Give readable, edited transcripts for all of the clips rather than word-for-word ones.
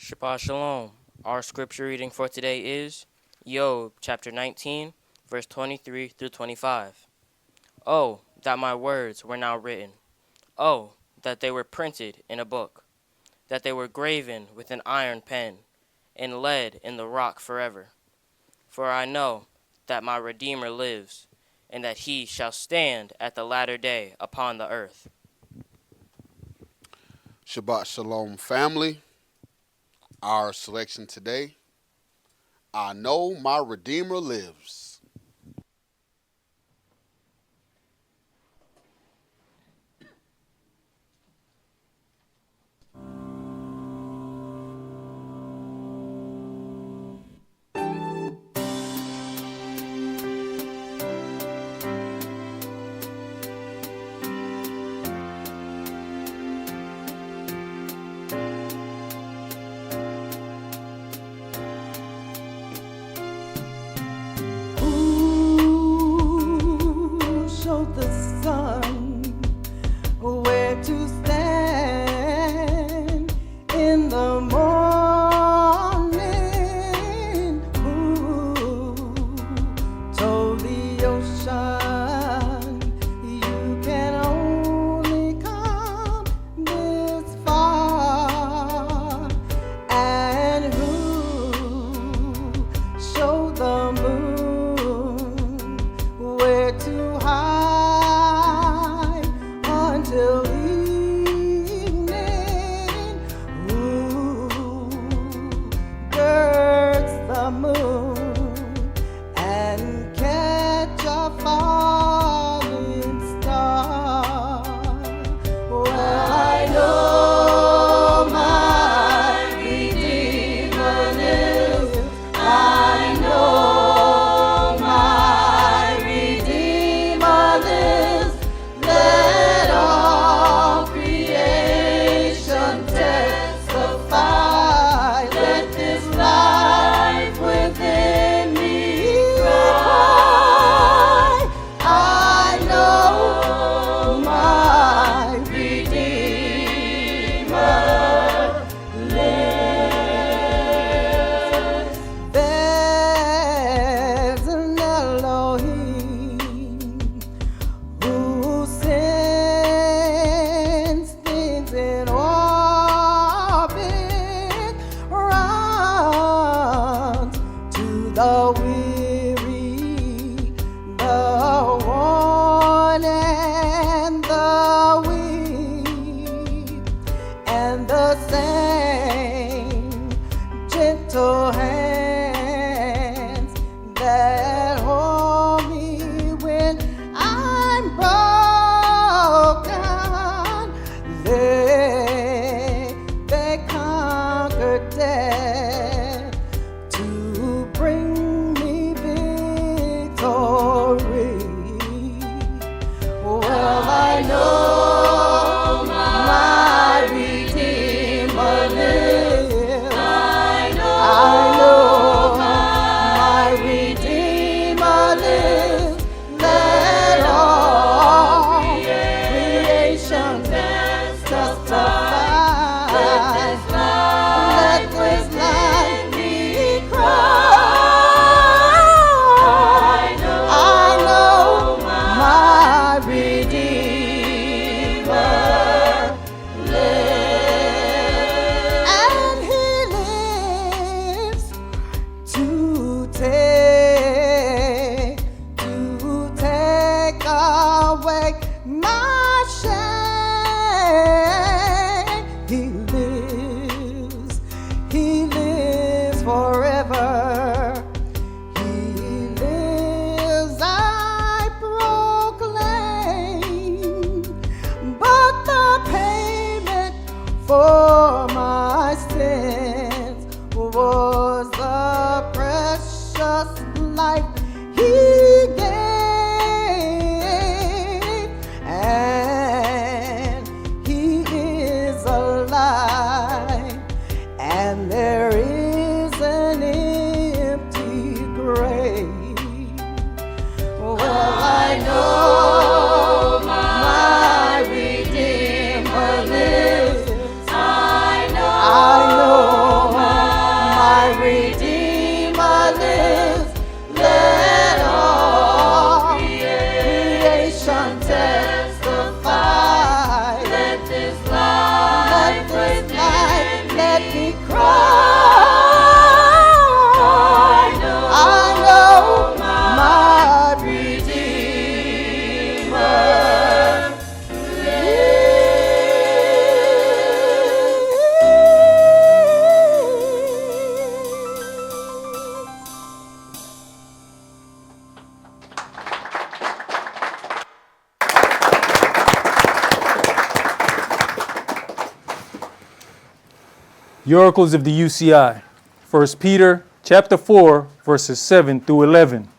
Shabbat Shalom. Our scripture reading for today is Job chapter 19, verse 23 through 25. Oh, that my words were now written. Oh, that they were printed in a book, that they were graven with an iron pen, and lead in the rock forever. For I know that my Redeemer lives, and that he shall stand at the latter day upon the earth. Shabbat Shalom, family. Our selection today, I know my Redeemer lives. Showed the sun where to stand in the morning. Who told the ocean you can only come this far? And who showed the moon where to hide until evening? Who girds the moon and catch a falling star? Well, I know my Redeemer lives. I know my Redeemer lives. Let all creation testify. Let this life within me cry. I know my Redeemer lives. There's an Elohim who sends things in orbit, runs to the weary, the worn, and the weak, and the same gentle hands that hold me when I'm broken. They conquered death to bring me victory. Well, I know my Redeemer lives. I know my Redeemer lives. Let all creation testify. Let this life be cry. I know my Redeemer lives. And he lives to take away my shame. He lives forever. He lives, I proclaim. But the payment for my sins was the precious life he gave, and he is alive, and there is an empty grave. Well, I know my Redeemer lives. I know The oracles of the UCI. 1 Peter chapter 4, verses 7 through 11.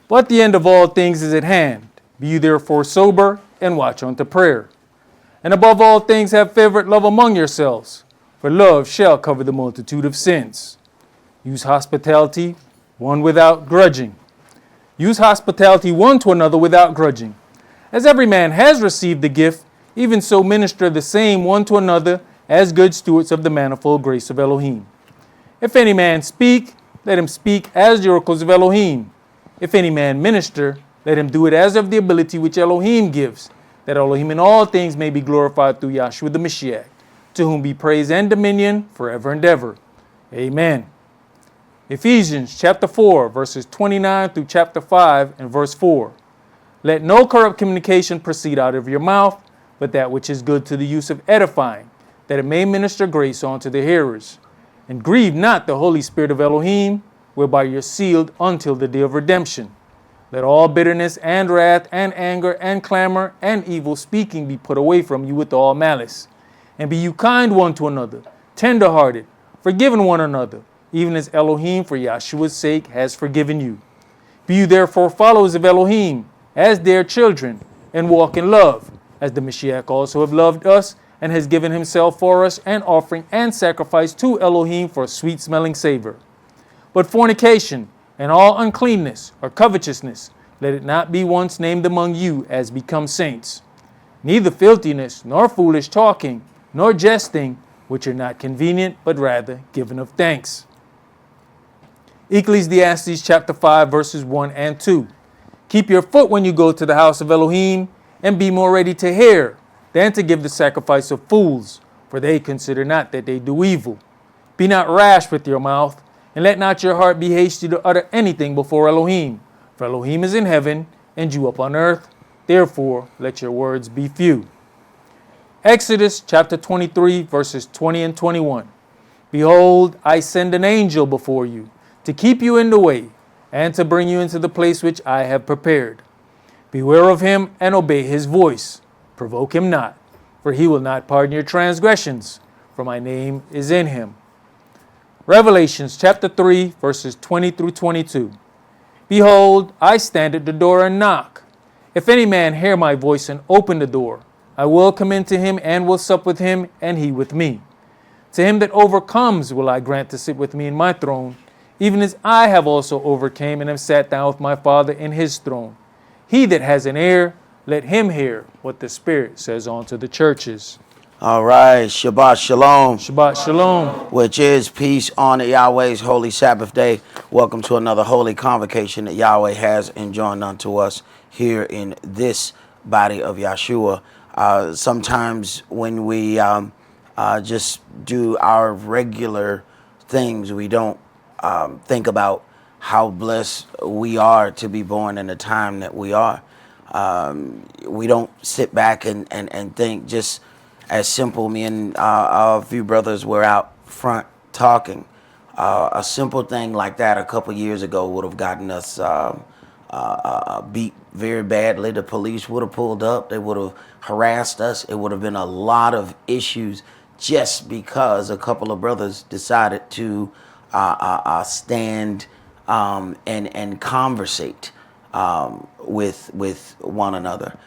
But the end of all things is at hand. Be you therefore sober, and watch unto prayer. And above all things have fervent love among yourselves, for love shall cover the multitude of sins. Use hospitality one without grudging. Use hospitality one to another without grudging. As every man has received the gift, even so minister the same one to another as good stewards of the manifold grace of Elohim. If any man speak, let him speak as the oracles of Elohim. If any man minister, let him do it as of the ability which Elohim gives, that Elohim in all things may be glorified through Yahshua the Mashiach, to whom be praise and dominion forever and ever. Amen. Ephesians chapter 4, verses 29 through chapter 5 and verse 4. Let no corrupt communication proceed out of your mouth, but that which is good to the use of edifying, that it may minister grace unto the hearers. And grieve not the Holy Spirit of Elohim, whereby you're sealed until the day of redemption. Let all bitterness and wrath and anger and clamor and evil speaking be put away from you with all malice. And be you kind one to another, tender-hearted, forgiving one another, even as Elohim for Yahshua's sake has forgiven you. Be you therefore followers of Elohim, as their children, and walk in love, as the Mashiach also have loved us, and has given himself for us an offering and sacrifice to Elohim for a sweet-smelling savor. But fornication and all uncleanness or covetousness, let it not be once named among you as become saints. Neither filthiness, nor foolish talking, nor jesting, which are not convenient, but rather given of thanks. Ecclesiastes chapter 5, verses 1 and 2. Keep your foot when you go to the house of Elohim, and be more ready to hear than to give the sacrifice of fools, for they consider not that they do evil. Be not rash with your mouth, and let not your heart be hasty to utter anything before Elohim. For Elohim is in heaven, and you upon earth. Therefore, let your words be few. Exodus chapter 23, verses 20 and 21. Behold, I send an angel before you, to keep you in the way, and to bring you into the place which I have prepared. Beware of him, and obey his voice. Provoke him not, for he will not pardon your transgressions, for my name is in him. Revelations chapter 3, verses 20 through 22. Behold, I stand at the door and knock. If any man hear my voice and open the door, I will come into him and will sup with him, and he with me. To him that overcomes will I grant to sit with me in my throne, even as I have also overcame and have sat down with my Father in his throne. He that has an ear, let him hear what the Spirit says unto the churches. All right, Shabbat Shalom. Shabbat Shalom. Which is peace on Yahweh's holy Sabbath day. Welcome to another holy convocation that Yahweh has enjoined unto us here in this body of Yahshua. Sometimes when we just do our regular things, we don't think about how blessed we are to be born in the time that we are. We don't sit back and think, just as simple. Me and a few brothers were out front talking. A simple thing like that a couple years ago would have gotten us beat very badly. The police would have pulled up. They would have harassed us. It would have been a lot of issues just because a couple of brothers decided to stand and conversate with one another.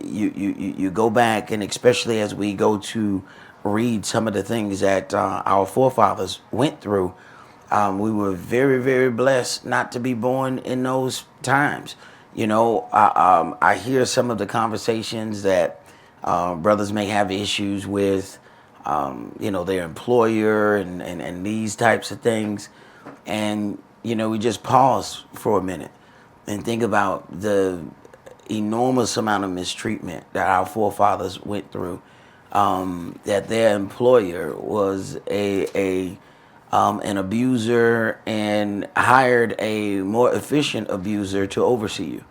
You go back, and especially as we go to read some of the things that our forefathers went through, we were very, very blessed not to be born in those times. You know, I hear some of the conversations that brothers may have issues with, their employer and these types of things. And, we just pause for a minute and think about the enormous amount of mistreatment that our forefathers went through, that their employer was an abuser and hired a more efficient abuser to oversee you.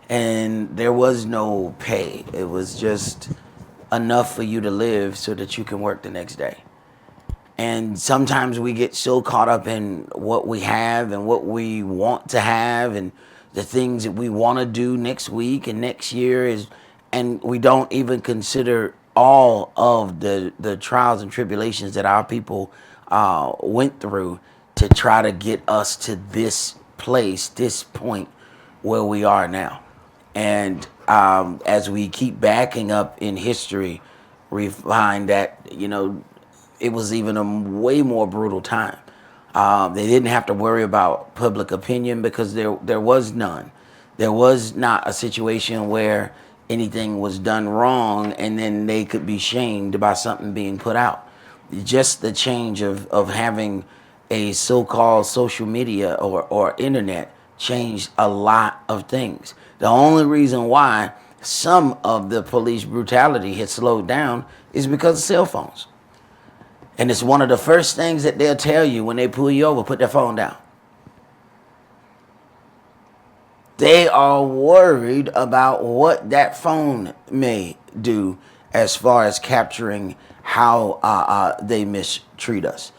And there was no pay. It was just enough for you to live so that you can work the next day. And sometimes we get so caught up in what we have and what we want to have and the things that we want to do next week and next year and we don't even consider all of the trials and tribulations that our people went through to try to get us to this place, this point where we are now. And as we keep backing up in history, we find that, it was even a way more brutal time. They didn't have to worry about public opinion because there was none. There was not a situation where anything was done wrong and then they could be shamed by something being put out. Just the change of having a so-called social media or internet changed a lot of things. The only reason why some of the police brutality had slowed down is because of cell phones. And it's one of the first things that they'll tell you when they pull you over, put their phone down. They are worried about what that phone may do as far as capturing how they mistreat us.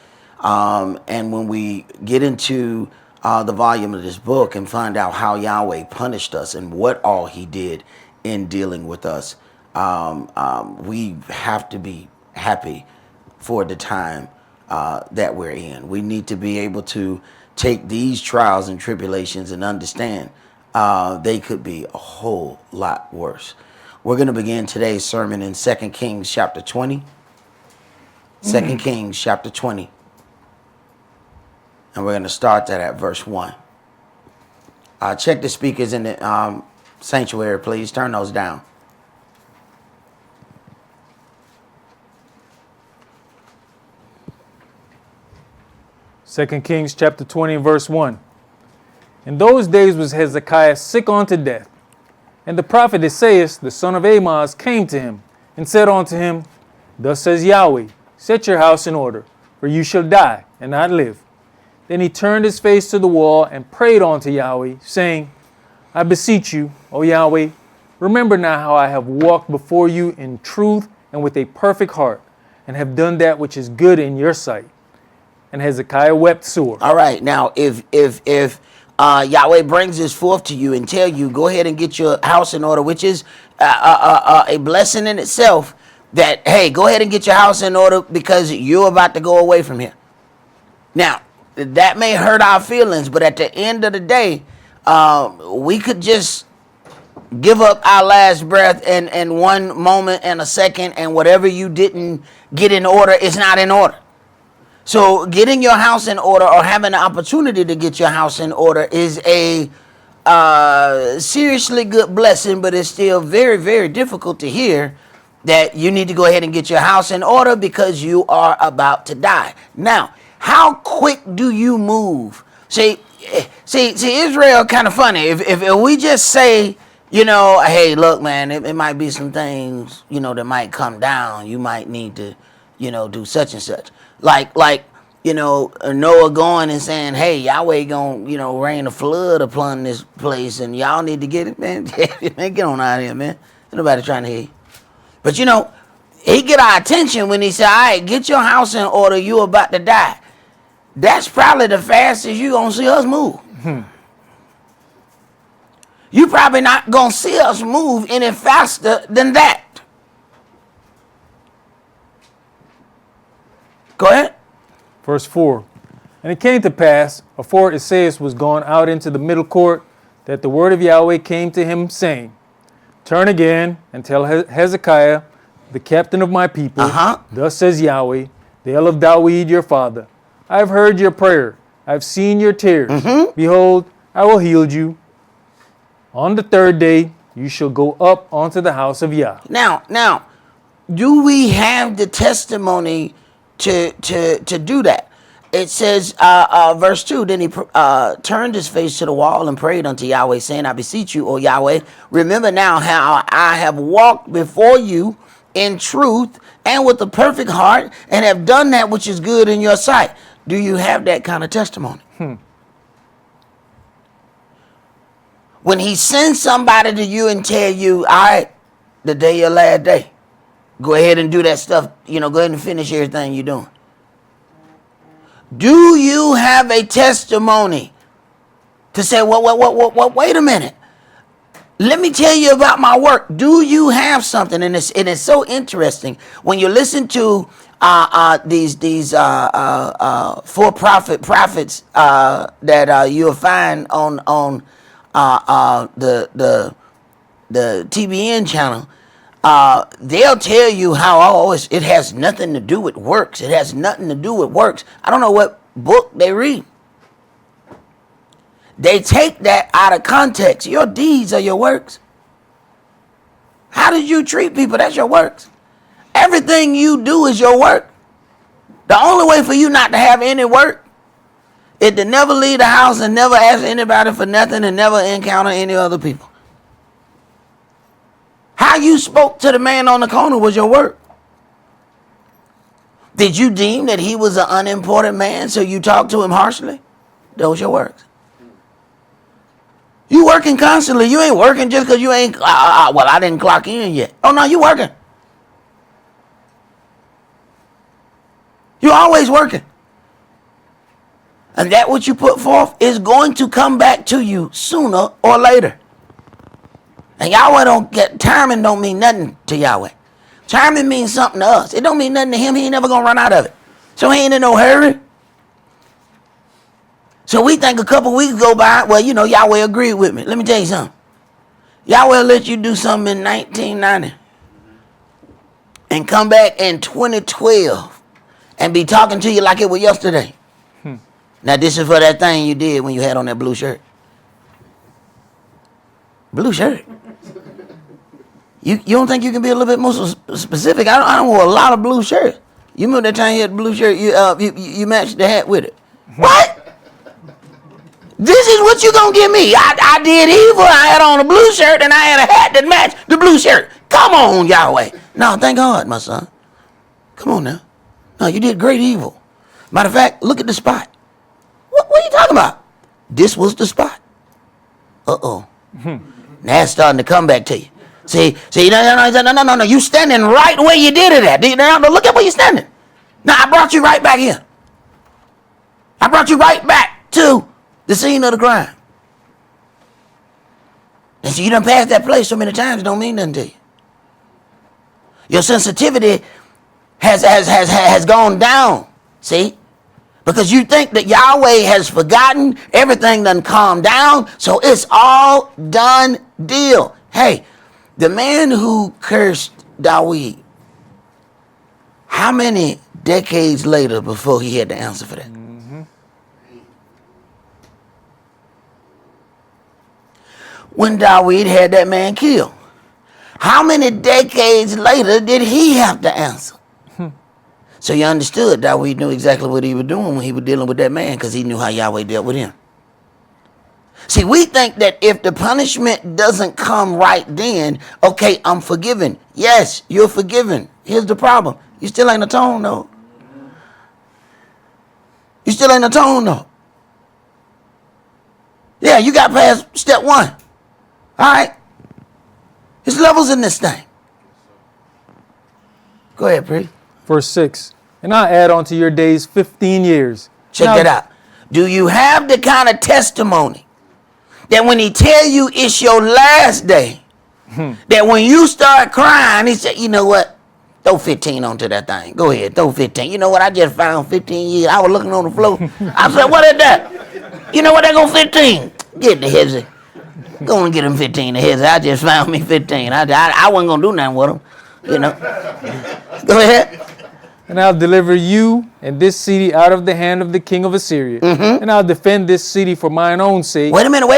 And when we get into the volume of this book and find out how Yahweh punished us and what all he did in dealing with us, we have to be happy for the time that we're in. We need to be able to take these trials and tribulations and understand they could be a whole lot worse. We're going to begin today's sermon in 2 Kings chapter 20. 2 Kings chapter 20. And we're going to start that at verse 1. Check the speakers in the sanctuary, please. Turn those down. Second Kings chapter 20 and verse 1. In those days was Hezekiah sick unto death. And the prophet Esaias, the son of Amoz, came to him and said unto him, Thus says Yahweh, set your house in order, for you shall die and not live. Then he turned his face to the wall and prayed unto Yahweh, saying, I beseech you, O Yahweh, remember now how I have walked before you in truth and with a perfect heart, and have done that which is good in your sight. And Hezekiah wept sore. All right, now if Yahweh brings this forth to you and tell you, go ahead and get your house in order, which is a blessing in itself, that, hey, go ahead and get your house in order because you're about to go away from here. Now, that may hurt our feelings, but at the end of the day, we could just give up our last breath in one moment and a second, and whatever you didn't get in order is not in order. So getting your house in order or having the opportunity to get your house in order is a seriously good blessing, but it's still very, very difficult to hear that you need to go ahead and get your house in order because you are about to die. Now, how quick do you move? See, Israel kind of funny. If we just say, hey, look, man, it might be some things, that might come down. You might need to, do such and such. Like Noah going and saying, hey, Yahweh gonna, rain a flood upon this place and y'all need to get it, man. Man, get on out of here, man. Ain't nobody trying to hear you. But he get our attention when he said, all right, get your house in order, you about to die. That's probably the fastest you gonna see us move. You probably not gonna see us move any faster than that. Go ahead. Verse 4. And it came to pass, afore Esaias was gone out into the middle court, that the word of Yahweh came to him, saying, Turn again and tell Hezekiah, the captain of my people, Thus says Yahweh, the El of Dawid your father, I have heard your prayer, I have seen your tears. Behold, I will heal you. On the third day you shall go up onto the house of Yah. Now, do we have the testimony to do that? It says, verse 2, then he turned his face to the wall and prayed unto Yahweh, saying, I beseech you, O Yahweh, remember now how I have walked before you in truth and with a perfect heart, and have done that which is good in your sight. Do you have that kind of testimony? When he sends somebody to you and tell you, all right, the day your last day, go ahead and do that stuff, go ahead and finish everything you're doing. Do you have a testimony to say, wait a minute. Let me tell you about my work. Do you have something? And it's so interesting when you listen to these for-profit prophets that you'll find on the TBN channel. They'll tell you how it has nothing to do with works. It has nothing to do with works. I don't know what book they read. They take that out of context. Your deeds are your works. How did you treat people? That's your works. Everything you do is your work. The only way for you not to have any work is to never leave the house and never ask anybody for nothing and never encounter any other people. How you spoke to the man on the corner was your work. Did you deem that he was an unimportant man, so you talked to him harshly? Those your works. You working constantly. You ain't working just because you ain't, well, I didn't clock in yet. Oh, no, you working. You always working. And that what you put forth is going to come back to you sooner or later. And Yahweh don't get, timing don't mean nothing to Yahweh. Timing means something to us. It don't mean nothing to him. He ain't never going to run out of it. So he ain't in no hurry. So we think a couple weeks go by, well, you know, Yahweh agreed with me. Let me tell you something. Yahweh let you do something in 1990 and come back in 2012 and be talking to you like it was yesterday. Now, this is for that thing you did when you had on that blue shirt. Blue shirt. You don't think you can be a little bit more specific? I don't wear a lot of blue shirts. You remember that time you had the blue shirt, you matched the hat with it. What? This is what you gonna give me. I did evil. I had on a blue shirt and I had a hat that matched the blue shirt. Come on, Yahweh. No, thank God, my son. Come on now. No, you did great evil. Matter of fact, look at the spot. What are you talking about? This was the spot. Uh-oh. Now it's starting to come back to you. See, no. You standing right where you did it at. Now look at where you're standing. Now I brought you right back here. I brought you right back to the scene of the crime. And so you done passed that place so many times, it don't mean nothing to you. Your sensitivity has gone down, see? Because you think that Yahweh has forgotten, everything done calmed down, so it's all done deal. Hey, the man who cursed Dawid, how many decades later before he had to answer for that? When Dawid had that man killed, how many decades later did he have to answer? So you understood Dawid knew exactly what he was doing when he was dealing with that man, because he knew how Yahweh dealt with him. See, we think that if the punishment doesn't come right then, okay, I'm forgiven. Yes, you're forgiven. Here's the problem. You still ain't atoned, though. You still ain't atoned, though. Yeah, you got past step one. All right. There's levels in this thing. Go ahead, Pri. Verse 6. And I'll add on to your days 15 years. Check that out. Do you have the kind of testimony that when he tell you it's your last day, that when you start crying, he said, you know what? Throw 15 onto that thing. Go ahead, throw 15. You know what? I just found 15 years. I was looking on the floor. I said, what is that? You know what? They go 15. Get the hezzy. Go and get him 15 the hezzy. I just found me 15. I wasn't going to do nothing with him. You know. Go ahead. And I'll deliver you and this city out of the hand of the king of Assyria. And I'll defend this city for mine own sake. Wait a minute.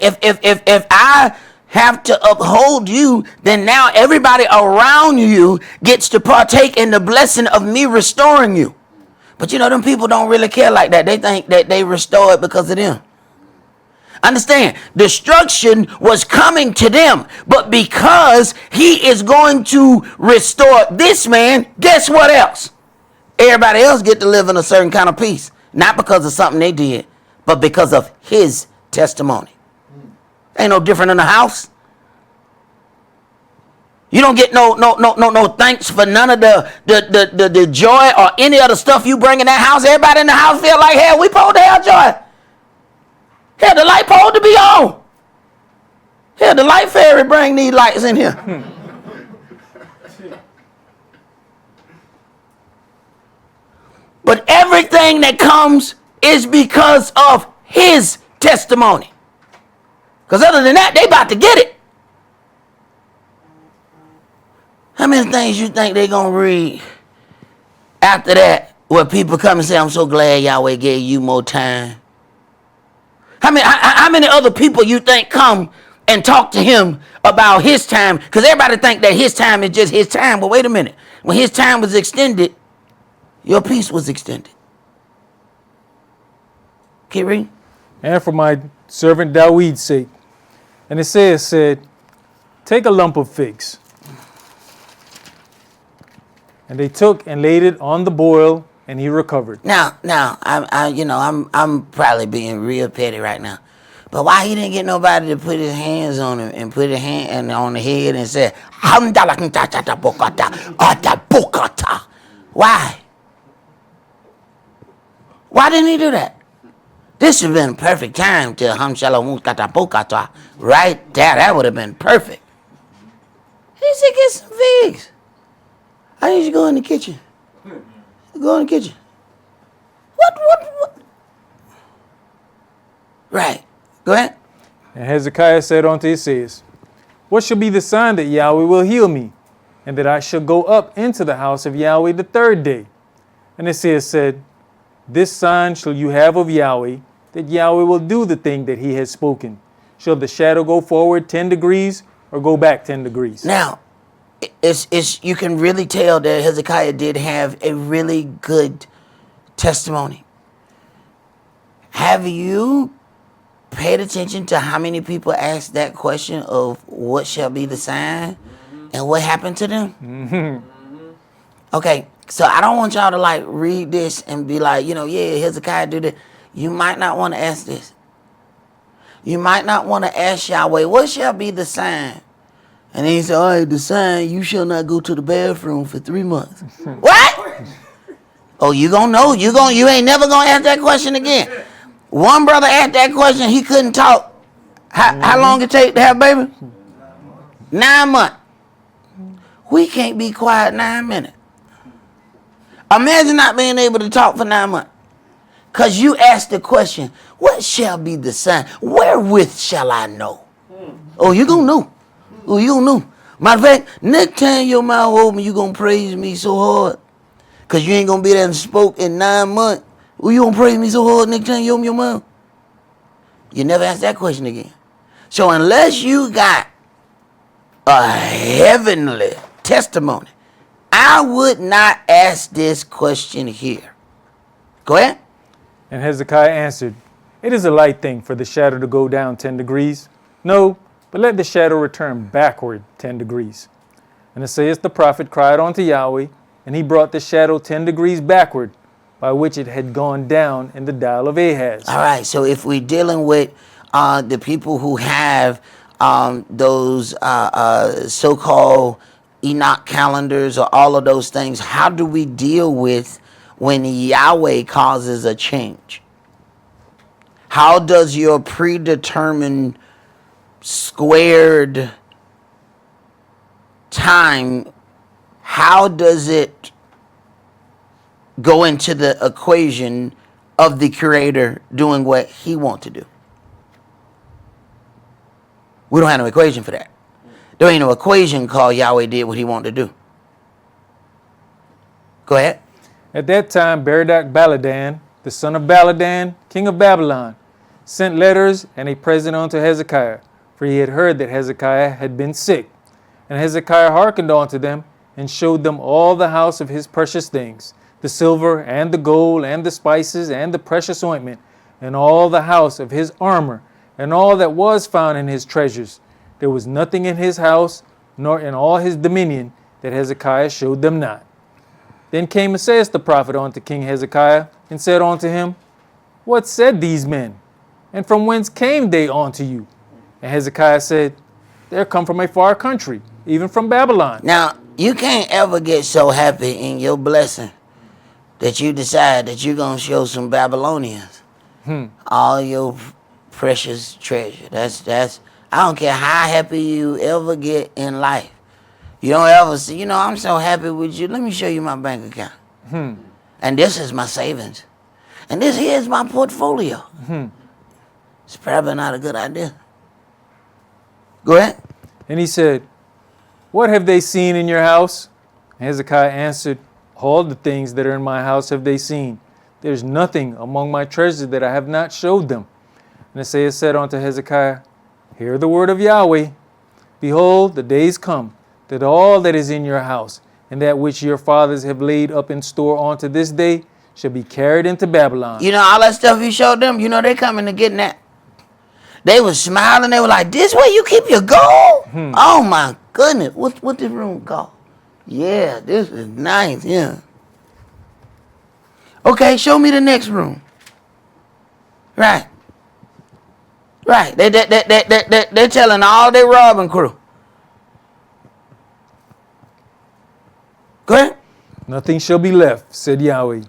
If I have to uphold you, then now everybody around you gets to partake in the blessing of me restoring you. But you know, them people don't really care like that. They think that they restore it because of them. Understand, destruction was coming to them, but because he is going to restore this man, guess what else? Everybody else get to live in a certain kind of peace, not because of something they did, but because of his testimony. Ain't no different in the house. You don't get no thanks for none of the joy or any other stuff you bring in that house. Everybody in the house feel like, hell, we supposed to have joy. Hell, the light supposed to be on. Hell, the light fairy bring these lights in here. But everything that comes is because of his testimony. Because other than that, they about to get it. How many things you think they going to read after that where people come and say, I'm so glad Yahweh gave you more time? How many other people you think come and talk to him about his time? Because everybody think that his time is just his time. But wait a minute. When his time was extended, your peace was extended. Keep reading. And for my servant David's sake. And Isaiah said, take a lump of figs. And they took and laid it on the boil, and he recovered. Now, I'm probably being real petty right now. But why he didn't get nobody to put his hands on him and put his hand on the head and say, why? Why didn't he do that? This should have been a perfect time to right there. That would have been perfect. He said, get some figs. I need you to go in the kitchen. Go in the kitchen. What? Right. Go ahead. And Hezekiah said unto Isaiah, what shall be the sign that Yahweh will heal me, and that I shall go up into the house of Yahweh the third day? And Isaiah said, this sign shall you have of Yahweh, that Yahweh will do the thing that he has spoken. Shall the shadow go forward 10 degrees or go back 10 degrees? Now, it's you can really tell that Hezekiah did have a really good testimony. Have you paid attention to how many people asked that question of what shall be the sign and what happened to them? Okay, so I don't want y'all to like read this and be like, yeah, Hezekiah did it. You might not want to ask this. You might not want to ask Yahweh, what shall be the sign? And then he said, all right, the sign, you shall not go to the bathroom for 3 months. What? Oh, you gonna know? You ain't never gonna ask that question again. One brother asked that question, he couldn't talk. How long it take to have a baby? 9 months. We can't be quiet 9 minutes. Imagine not being able to talk for 9 months. Because you asked the question, what shall be the sign? Wherewith shall I know? Oh, you gonna know. Oh, you gonna know. Matter of fact, next time your mouth open, you gonna praise me so hard. Because you ain't gonna be there and spoke in 9 months. Oh, you gonna praise me so hard next time you open your mouth? You never ask that question again. So unless you got a heavenly testimony, I would not ask this question here. Go ahead. And Hezekiah answered, it is a light thing for the shadow to go down 10 degrees. No, but let the shadow return backward 10 degrees. And Isaiah the prophet cried unto Yahweh, and he brought the shadow 10 degrees backward, by which it had gone down in the dial of Ahaz. All right, so if we're dealing with the people who have those so-called Eunuch calendars or all of those things, how do we deal with when Yahweh causes a change? How does your predetermined squared time, how does it go into the equation of the Creator doing what he wants to do? We don't have no equation for that. There ain't no equation called Yahweh did what he wanted to do. Go ahead. At that time, Baladan, the son of Baladan, king of Babylon, sent letters and a present unto Hezekiah, for he had heard that Hezekiah had been sick. And Hezekiah hearkened unto them, and showed them all the house of his precious things, the silver and the gold and the spices and the precious ointment, and all the house of his armor, and all that was found in his treasures. There was nothing in his house, nor in all his dominion, that Hezekiah showed them not. Then came Esaias the prophet unto King Hezekiah, and said unto him, what said these men? And from whence came they unto you? And Hezekiah said, they are come from a far country, even from Babylon. Now, you can't ever get so happy in your blessing that you decide that you're going to show some Babylonians all your precious treasure. I don't care how happy you ever get in life. You don't ever see, I'm so happy with you. Let me show you my bank account. And this is my savings. And this here is my portfolio. It's probably not a good idea. Go ahead. And he said, what have they seen in your house? And Hezekiah answered, all the things that are in my house have they seen. There's nothing among my treasures that I have not showed them. And Isaiah said unto Hezekiah, hear the word of Yahweh. Behold, the days come, that all that is in your house, and that which your fathers have laid up in store unto this day, shall be carried into Babylon. All that stuff you showed them, they coming to getting that. They was smiling. They were like, this where you keep your gold? Oh, my goodness. What this room called? Yeah, this is nice. Yeah. Okay, show me the next room. Right. They're telling all their robbing crew. Go ahead. Nothing shall be left, said Yahweh.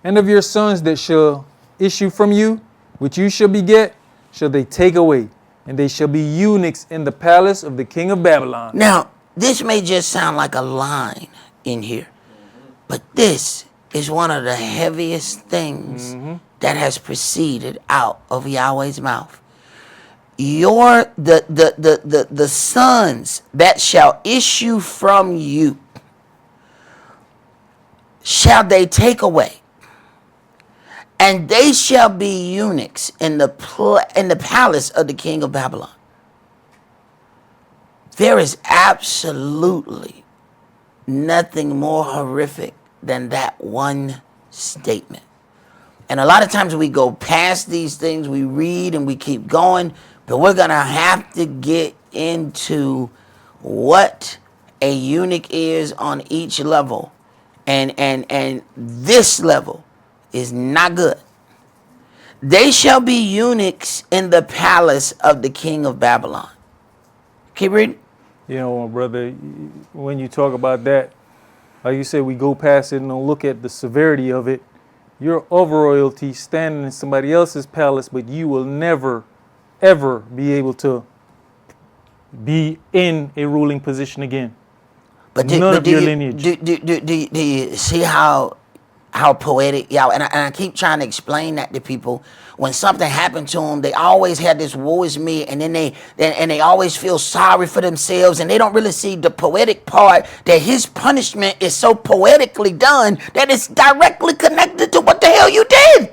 And of your sons that shall issue from you, which you shall beget, shall they take away, and they shall be eunuchs in the palace of the king of Babylon. Now, this may just sound like a line in here, but this is one of the heaviest things that has proceeded out of Yahweh's mouth. The sons that shall issue from you shall they take away, and they shall be eunuchs in the palace of the king of Babylon. There is absolutely nothing more horrific than that one statement. And a lot of times we go past these things, we read and we keep going, but we're going to have to get into what a eunuch is on each level. And this level is not good. They shall be eunuchs in the palace of the king of Babylon. Keep reading. My brother, when you talk about that, like you said, we go past it and don't look at the severity of it. You're of royalty standing in somebody else's palace, but you will never, ever be able to be in a ruling position again. But do you see how poetic, y'all? And I keep trying to explain that to people. When something happened to them, they always had this "woe is me," and then they always feel sorry for themselves, and they don't really see the poetic part that his punishment is so poetically done that it's directly connected to what the hell you did.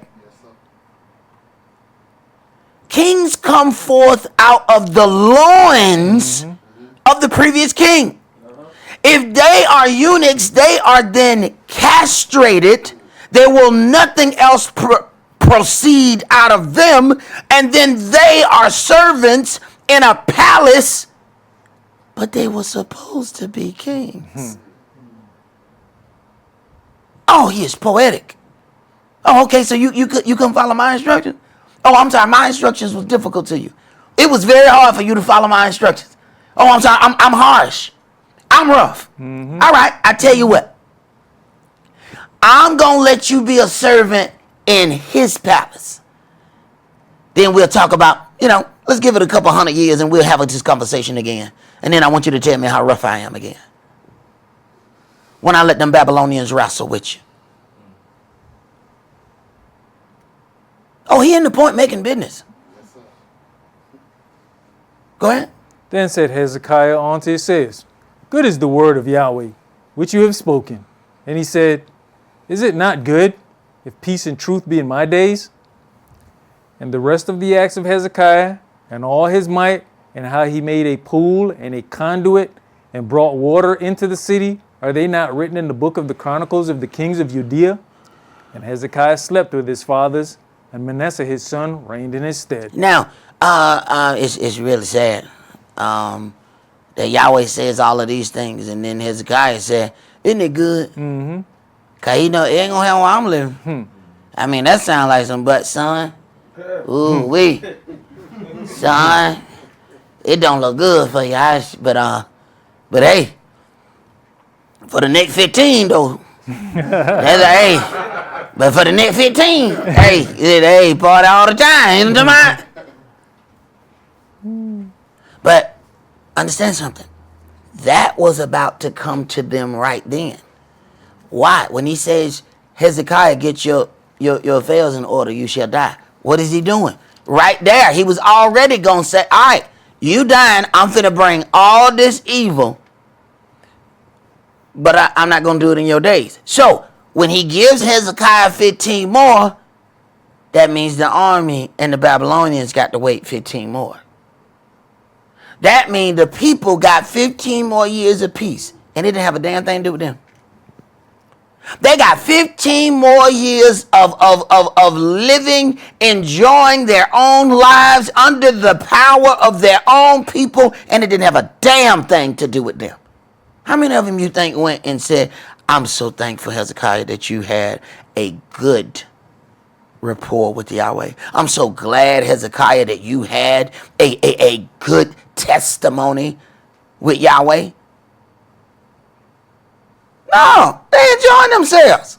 Kings come forth out of the loins of the previous king. If they are eunuchs, they are then castrated. There will nothing else proceed out of them. And then they are servants in a palace, but they were supposed to be kings. Oh, he is poetic. Oh, okay, so you couldn't follow my instructions? Oh, I'm sorry, my instructions was difficult to you. It was very hard for you to follow my instructions. Oh, I'm sorry, I'm harsh. I'm rough. All right, I tell you what. I'm going to let you be a servant in his palace. Then we'll talk about, let's give it a couple 100 years and we'll have this conversation again. And then I want you to tell me how rough I am again. When I let them Babylonians wrestle with you. Oh, he in the point making business. Go ahead. Then said Hezekiah unto Isaiah, good is the word of Yahweh, which you have spoken. And he said, is it not good, if peace and truth be in my days? And the rest of the acts of Hezekiah, and all his might, and how he made a pool and a conduit, and brought water into the city, are they not written in the book of the Chronicles of the kings of Judea? And Hezekiah slept with his fathers, and Manasseh his son reigned in his stead. Now, it's really sad. That Yahweh says all of these things, and then Hezekiah said, isn't it good? Because it ain't going to have where I'm living. I mean, that sounds like some butt, son. Ooh, wee. Son, it don't look good for you. But hey, for the next 15, though, that's hey. But for the next 15, hey, party all the time. But understand something. That was about to come to them right then. Why? When he says, Hezekiah, get your affairs in order, you shall die. What is he doing? Right there, he was already going to say, all right, you dying, I'm finna bring all this evil, but I'm not going to do it in your days. So, when he gives Hezekiah 15 more, that means the army and the Babylonians got to wait 15 more. That means the people got 15 more years of peace, and it didn't have a damn thing to do with them. They got 15 more years of living, enjoying their own lives under the power of their own people, and it didn't have a damn thing to do with them. How many of them you think went and said, I'm so thankful, Hezekiah, that you had a good rapport with Yahweh. I'm so glad, Hezekiah, that you had a good testimony with Yahweh. No, they enjoying themselves.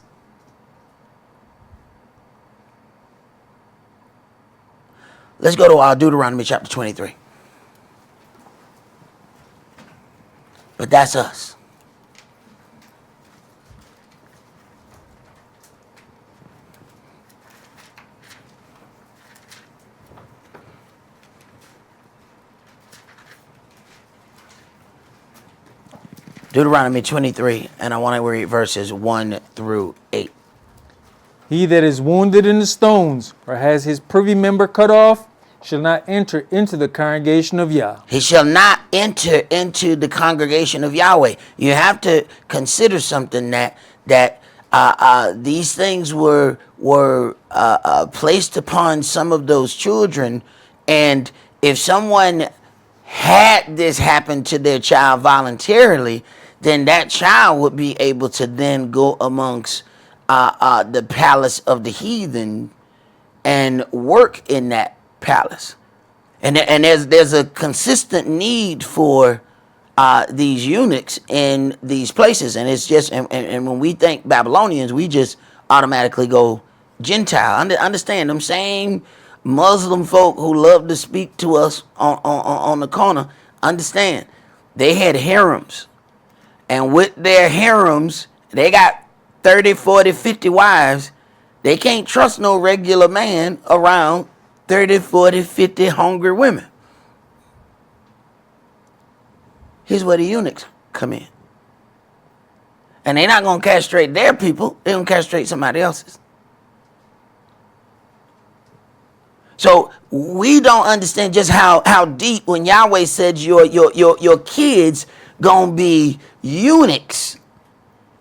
Let's go to Deuteronomy chapter 23. But that's us. Deuteronomy 23, and I want to read verses 1 through 8. He that is wounded in the stones, or has his privy member cut off, shall not enter into the congregation of Yah. He shall not enter into the congregation of Yahweh. You have to consider something that these things were placed upon some of those children, and if someone had this happen to their child voluntarily, then that child would be able to then go amongst the palace of the heathen and work in that palace. And there's a consistent need for these eunuchs in these places. And it's just, and when we think Babylonians, we just automatically go Gentile. Understand, them same Muslim folk who love to speak to us on the corner, understand, they had harems. And with their harems, they got 30, 40, 50 wives. They can't trust no regular man around 30, 40, 50 hungry women. Here's where the eunuchs come in. And they're not going to castrate their people. They're going to castrate somebody else's. So we don't understand just how deep when Yahweh said your kids going to be eunuchs.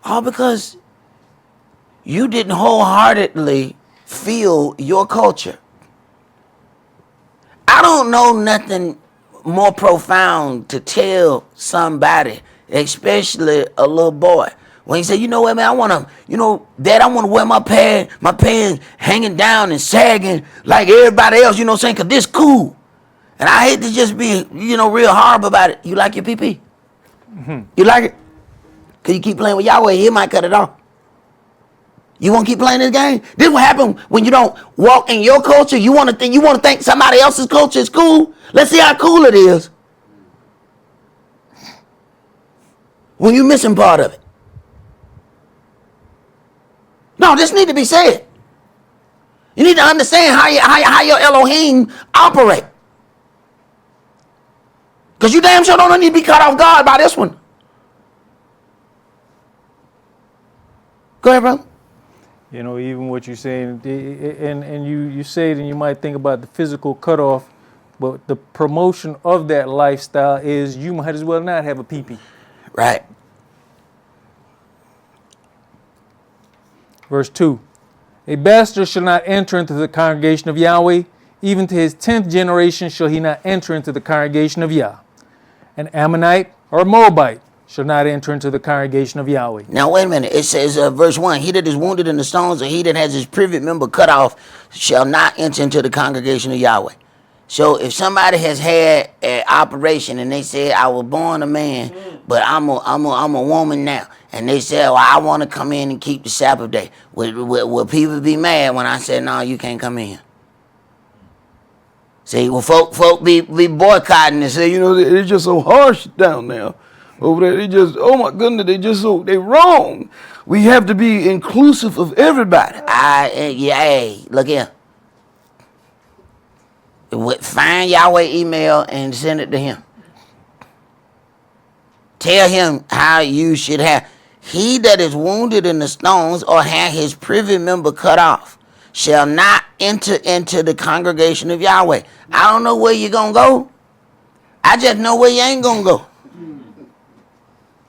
All because you didn't wholeheartedly feel your culture. I don't know nothing more profound to tell somebody, especially a little boy. When he say, you know what, man, I want to, Dad, I want to wear my pants hanging down and sagging like everybody else, you know what I'm saying, because this cool. And I hate to just be, real horrible about it. You like your pee-pee? Mm-hmm. You like it? Because you keep playing with Yahweh, he might cut it off. You want to keep playing this game? This is what happens when you don't walk in your culture. You want to think somebody else's culture is cool? Let's see how cool it is. When you're missing part of it. No, this need to be said. You need to understand how your Elohim operate. Because you damn sure don't need to be cut off guard by this one. Go ahead, brother. Even what you're saying, and you say it, and you might think about the physical cutoff, but the promotion of that lifestyle is you might as well not have a pee-pee. Right. Verse 2, a bastard shall not enter into the congregation of Yahweh, even to his 10th generation shall he not enter into the congregation of Yah. An Ammonite or a Moabite shall not enter into the congregation of Yahweh. Now, wait a minute. It says, verse 1, he that is wounded in the stones, or he that has his privy member cut off, shall not enter into the congregation of Yahweh. So if somebody has had an operation and they said, I was born a man, but I'm a woman now, and they said, well, I want to come in and keep the Sabbath day, will people be mad when I said, no, you can't come in? See, well, folk be boycotting and say, they're just so harsh down there. Over there, they just, oh my goodness, they wrong. We have to be inclusive of everybody. Hey, look here. Find Yahweh email and send it to him. Tell him how you should have. He that is wounded in the stones or have his privy member cut off shall not enter into the congregation of Yahweh. I don't know where you're going to go. I just know where you ain't going to go.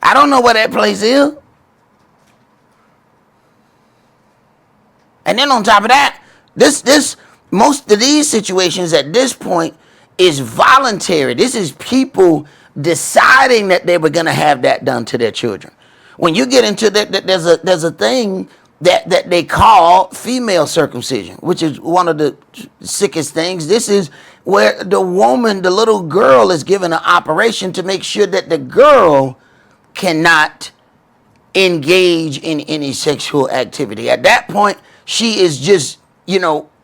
I don't know where that place is. And then on top of that, this most of these situations at this point is voluntary. This is people deciding that they were going to have that done to their children. When you get into that, there's a thing that they call female circumcision, which is one of the sickest things. This is where the woman, the little girl, is given an operation to make sure that the girl cannot engage in any sexual activity. At that point, she is just,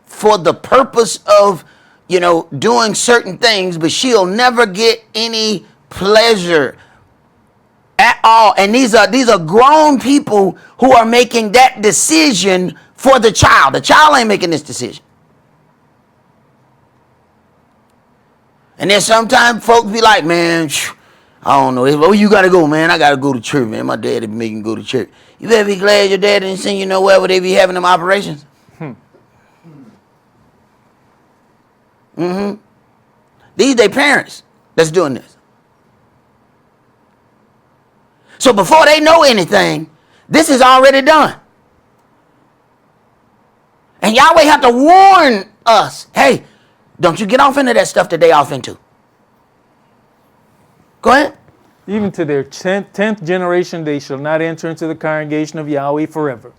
for the purpose of, doing certain things, but she'll never get any pleasure at all. And these are grown people who are making that decision for the child. The child ain't making this decision. And then sometimes folks be like, man, I don't know. Where you got to go, man? I got to go to church, man. My daddy making go to church. You better be glad your dad didn't send you nowhere where they be having them operations. These they parents that's doing this. So before they know anything, this is already done. And Yahweh have to warn us, hey, don't you get off into that stuff that they off into. Go ahead. Even to their 10th generation, they shall not enter into the congregation of Yahweh forever,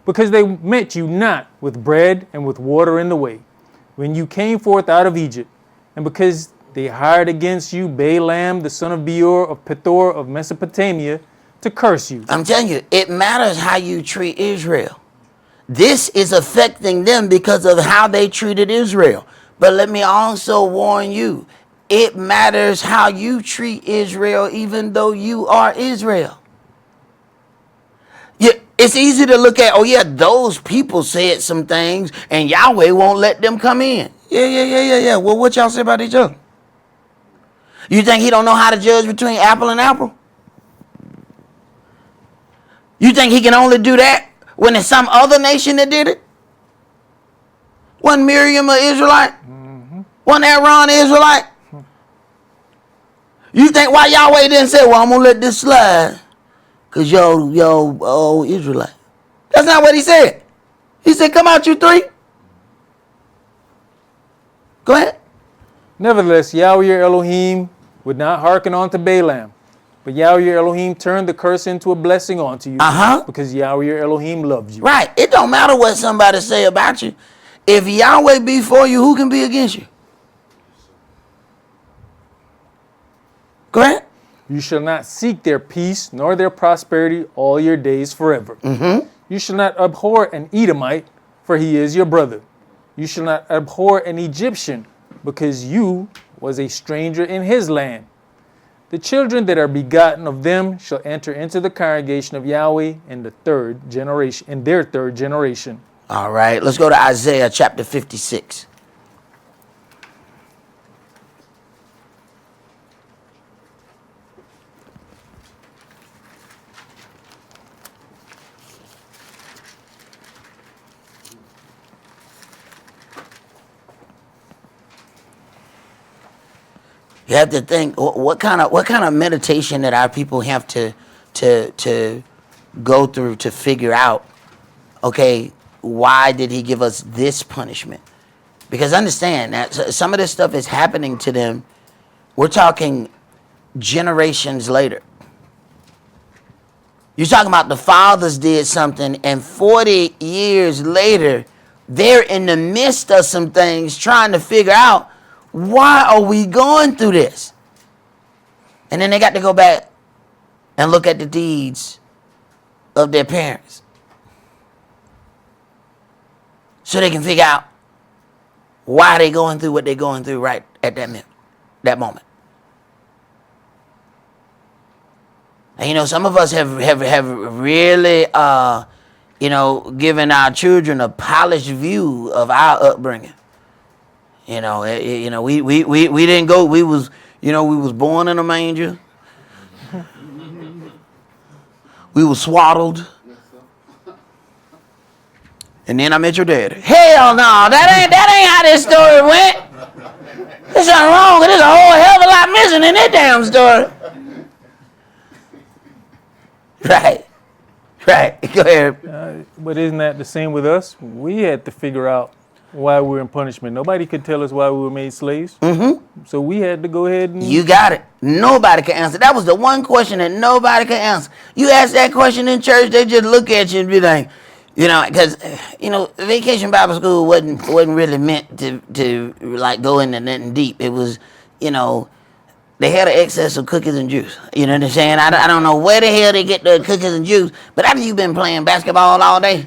because they met you not with bread and with water in the way, when you came forth out of Egypt, and because they hired against you Balaam, the son of Beor of Pethor of Mesopotamia, to curse you. I'm telling you, it matters how you treat Israel. This is affecting them because of how they treated Israel. But let me also warn you, it matters how you treat Israel, even though you are Israel. Yeah, it's easy to look at, oh yeah, those people said some things and Yahweh won't let them come in. Yeah. Well, what y'all say about each other? You think he don't know how to judge between apple and apple? You think he can only do that when it's some other nation that did it? Wasn't Miriam an Israelite? Wasn't Aaron an Israelite? You think why Yahweh didn't say, well, I'm going to let this slide because y'all Israelite? That's not what he said. He said, come out, you three. Go ahead. Nevertheless, Yahweh your Elohim would not hearken unto Balaam, but Yahweh your Elohim turned the curse into a blessing unto you, because Yahweh your Elohim loved you. Right. It don't matter what somebody say about you. If Yahweh be for you, who can be against you? Go ahead. You shall not seek their peace nor their prosperity all your days forever. You shall not abhor an Edomite, for he is your brother. You shall not abhor an Egyptian, because you was a stranger in his land. The children that are begotten of them shall enter into the congregation of Yahweh in their third generation. All right, let's go to Isaiah chapter 56. You have to think what kind of meditation that our people have to go through to figure out, okay, why did he give us this punishment? Because understand that some of this stuff is happening to them. We're talking generations later. You're talking about the fathers did something, and 40 years later, they're in the midst of some things trying to figure out, why are we going through this? And then they got to go back and look at the deeds of their parents so they can figure out why they going through what they're going through right at that moment. And some of us have really given our children a polished view of our upbringing. We didn't go. We was born in a manger. We was swaddled. And then I met your daddy. Hell no, that ain't how this story went. There's something wrong. There's a whole hell of a lot missing in that damn story. Right. Go ahead. But isn't that the same with us? We had to figure out why we were in punishment. Nobody could tell us why we were made slaves. Mm-hmm. So we had to go ahead and... You got it. Nobody could answer. That was the one question that nobody could answer. You ask that question in church, they just look at you and be like, because, Vacation Bible School wasn't really meant to like go into nothing deep. It was, they had an excess of cookies and juice. You know what I'm saying? I don't know where the hell they get the cookies and juice, but after you've been playing basketball all day,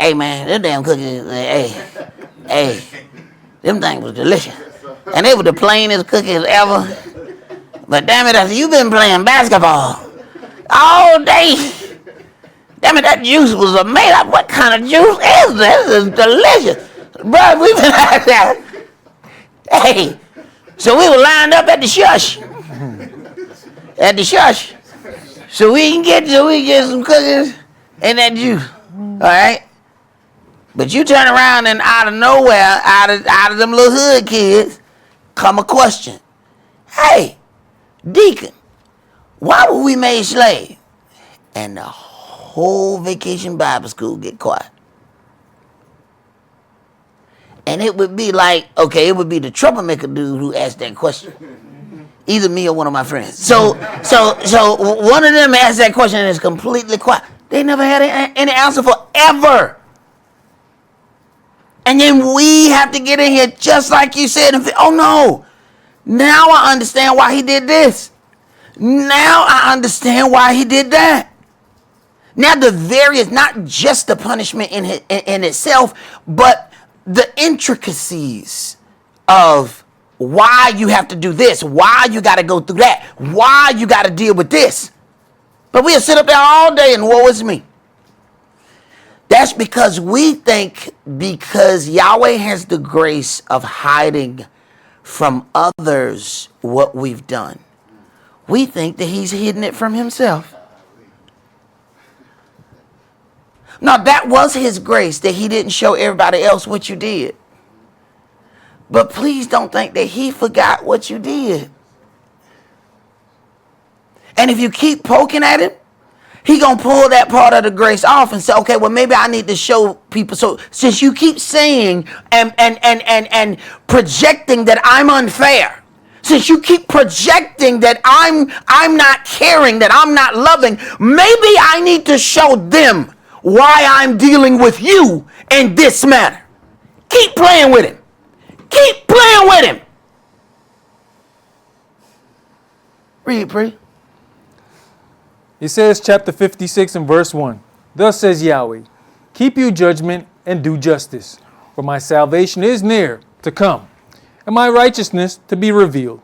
hey, man, them damn cookies, hey, them things was delicious. And they were the plainest cookies ever. But damn it, after you've been playing basketball all day, damn it, that juice was made up. What kind of juice is this? This is delicious. Bro, we've been like that. Hey, so we were lined up at the shush. So we can get some cookies and that juice. All right? But you turn around and out of nowhere, out of them little hood kids, come a question. Hey, Deacon, why were we made slaves? And the whole Vacation Bible School get quiet. And it would be like, it would be the troublemaker dude who asked that question. Either me or one of my friends. So one of them asked that question and it's completely quiet. They never had any answer for ever. And then we have to get in here just like you said. And oh no, now I understand why he did this. Now I understand why he did that. Now the various, not just the punishment in itself, but the intricacies of why you have to do this, why you got to go through that, why you got to deal with this. But we'll sit up there all day and woe is me. That's because we think because Yahweh has the grace of hiding from others what we've done, we think that he's hidden it from himself. Now, that was his grace that he didn't show everybody else what you did. But please don't think that he forgot what you did. And if you keep poking at him, he gonna pull that part of the grace off and say, okay, well, maybe I need to show people. So since you keep saying and projecting that I'm unfair, since you keep projecting that I'm not caring, that I'm not loving, maybe I need to show them why I'm dealing with you in this manner. Keep playing with him. Keep playing with him. Read, Pre. It says, chapter 56 and verse 1. Thus says Yahweh, keep you judgment and do justice, for my salvation is near to come, and my righteousness to be revealed.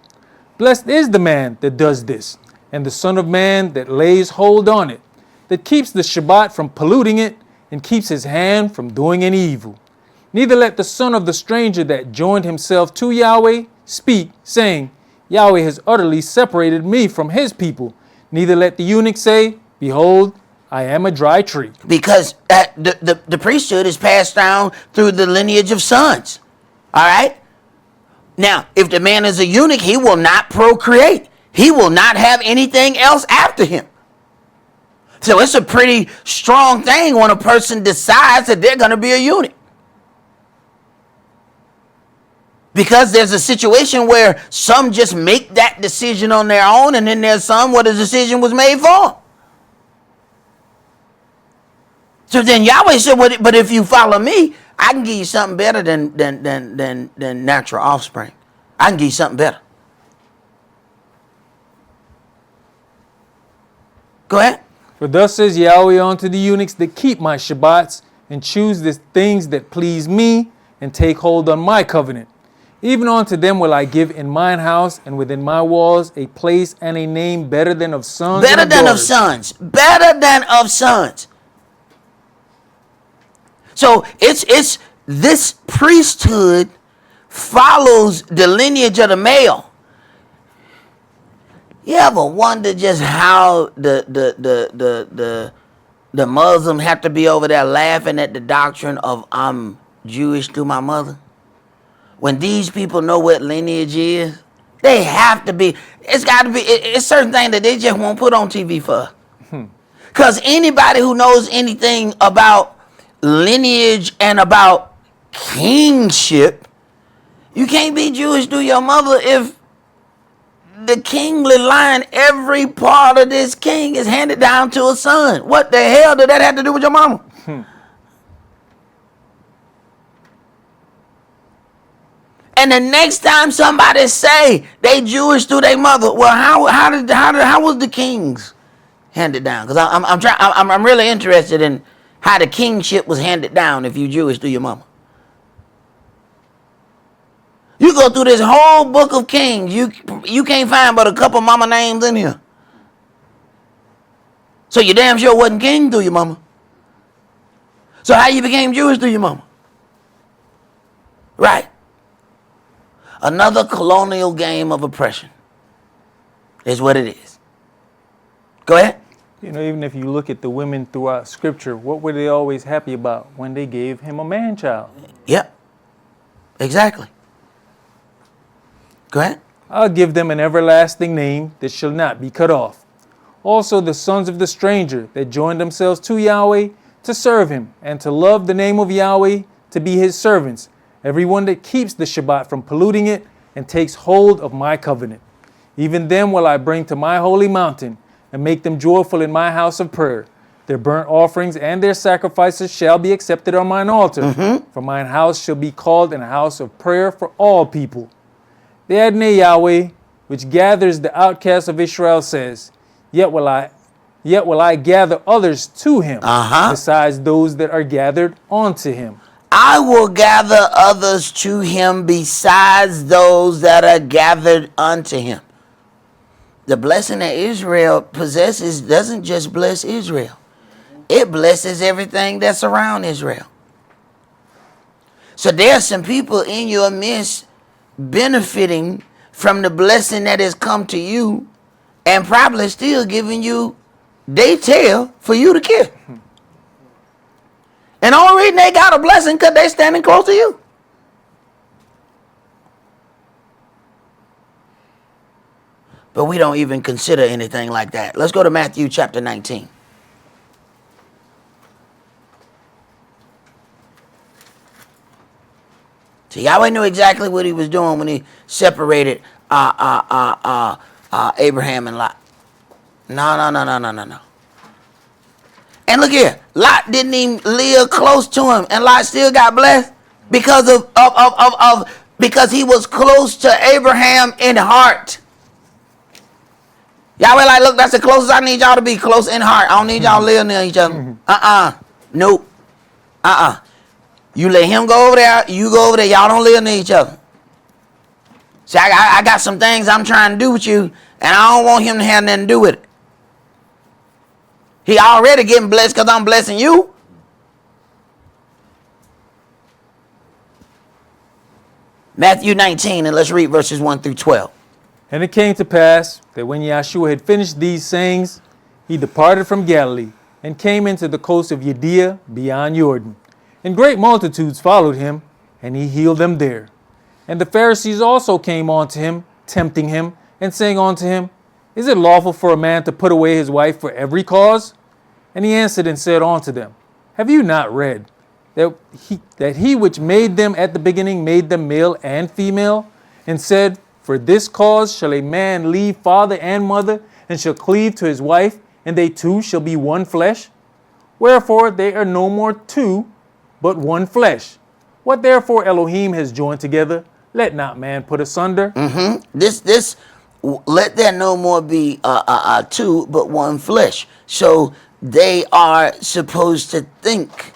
Blessed is the man that does this, and the Son of Man that lays hold on it, that keeps the Shabbat from polluting it, and keeps his hand from doing any evil. Neither let the son of the stranger that joined himself to Yahweh speak, saying, Yahweh has utterly separated me from his people. Neither let the eunuch say, behold, I am a dry tree. Because the priesthood is passed down through the lineage of sons. All right? Now, if the man is a eunuch, he will not procreate. He will not have anything else after him. So it's a pretty strong thing when a person decides that they're going to be a eunuch. Because there's a situation where some just make that decision on their own, and then there's some where the decision was made for. So then Yahweh said, but if you follow me, I can give you something better than natural offspring. I can give you something better. Go ahead. For thus says Yahweh unto the eunuchs that keep my Shabbats, and choose the things that please me, and take hold on my covenant. Even unto them will I give in mine house and within my walls a place and a name better than of sons Better and of than of daughters. sons. Better than of sons. So it's this priesthood follows the lineage of the male. You ever wonder just how the Muslims have to be over there laughing at the doctrine of I'm Jewish through my mother? When these people know what lineage is, they have to be. It's got to be. It's certain things that they just won't put on TV for. Because anybody who knows anything about lineage and about kingship, you can't be Jewish through your mother if the kingly line, every part of this king is handed down to a son. What the hell did that have to do with your mama? And the next time somebody say they Jewish through their mother, well, how was the kings handed down? Because I'm really interested in how the kingship was handed down if you Jewish through your mama. You go through this whole book of Kings, you can't find but a couple mama names in here. So you damn sure wasn't king through your mama. So how you became Jewish through your mama? Right. Another colonial game of oppression is what it is. Go ahead. You know, even if you look at the women throughout Scripture, what were they always happy about? When they gave him a man-child. Yep. Exactly. Go ahead. I'll give them an everlasting name that shall not be cut off. Also the sons of the stranger that joined themselves to Yahweh to serve him and to love the name of Yahweh to be his servants. Everyone that keeps the Shabbat from polluting it and takes hold of my covenant. Even them will I bring to my holy mountain and make them joyful in my house of prayer. Their burnt offerings and their sacrifices shall be accepted on mine altar. For mine house shall be called a house of prayer for all people. The Adonai Yahweh, which gathers the outcasts of Israel, says, Yet will I gather others to him, besides those that are gathered unto him. I will gather others to him besides those that are gathered unto him. The blessing that Israel possesses doesn't just bless Israel. It blesses everything that's around Israel. So there are some people in your midst benefiting from the blessing that has come to you and probably still giving you their tail for you to kill. And the only reason they got a blessing because they standing close to you. But we don't even consider anything like that. Let's go to Matthew chapter 19. So Yahweh knew exactly what he was doing when he separated Abraham and Lot. No. And look here, Lot didn't even live close to him, and Lot still got blessed because because he was close to Abraham in heart. Yahweh like, look, that's the closest I need y'all to be, close in heart. I don't need y'all to live near each other. Nope. You let him go over there, you go over there, y'all don't live near each other. See, I got some things I'm trying to do with you, and I don't want him to have nothing to do with it. He already getting blessed because I'm blessing you. Matthew 19, and let's read verses 1 through 12. And it came to pass that when Yahshua had finished these sayings, he departed from Galilee and came into the coast of Judea beyond Jordan. And great multitudes followed him, and he healed them there. And the Pharisees also came unto him, tempting him, and saying unto him, Is it lawful for a man to put away his wife for every cause? And he answered and said unto them, Have you not read that he which made them at the beginning made them male and female, and said, For this cause shall a man leave father and mother, and shall cleave to his wife, and they two shall be one flesh? Wherefore they are no more two, but one flesh. What therefore Elohim has joined together, let not man put asunder. This let there no more be two, but one flesh. So they are supposed to think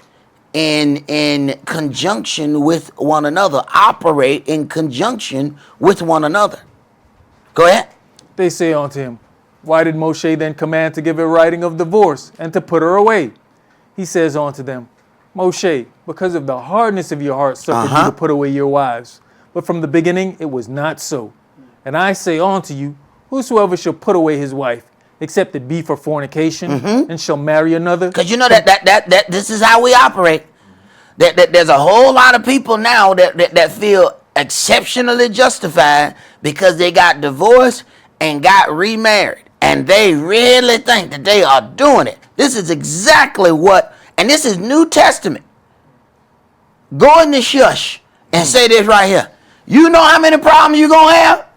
in conjunction with one another, operate in conjunction with one another. Go ahead. They say unto him, Why did Moshe then command to give a writing of divorce and to put her away? He says unto them, Moshe, because of the hardness of your heart suffered you to put away your wives. But from the beginning it was not so. And I say unto you, whosoever shall put away his wife, except it be for fornication, and shall marry another. Because you know that this is how we operate. That there's a whole lot of people now that feel exceptionally justified because they got divorced and got remarried. And they really think that they are doing it. This is exactly what, and this is New Testament. Go in the shush and say this right here. You know how many problems you're going to have?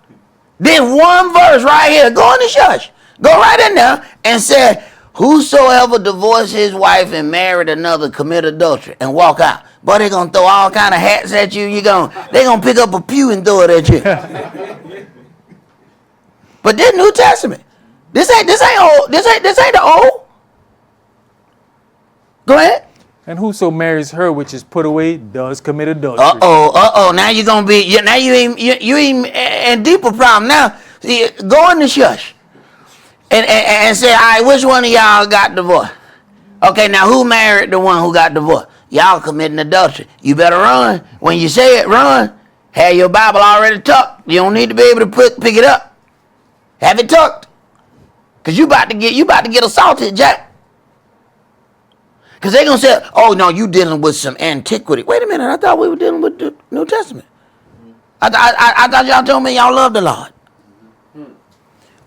This one verse right here. Go in the shush. Go right in there and say, whosoever divorced his wife and married another commit adultery, and walk out. But they're going to throw all kind of hats at you. They're going to pick up a pew and throw it at you. But this New Testament. This ain't old. This ain't the old. Go ahead. And whoso marries her which is put away does commit adultery. Now you're gonna be. Now you in deeper problem. Now see, go in the shush and say, all right, which one of y'all got divorced? Okay, now who married the one who got divorced? Y'all committing adultery. You better run. When you say it, run. Have your Bible already tucked. You don't need to be able to pick it up. Have it tucked. Cause you about to get assaulted, Jack. Cause they gonna say, oh no, you dealing with some antiquity. Wait a minute, I thought we were dealing with the New Testament. I thought y'all told me y'all love the Lord.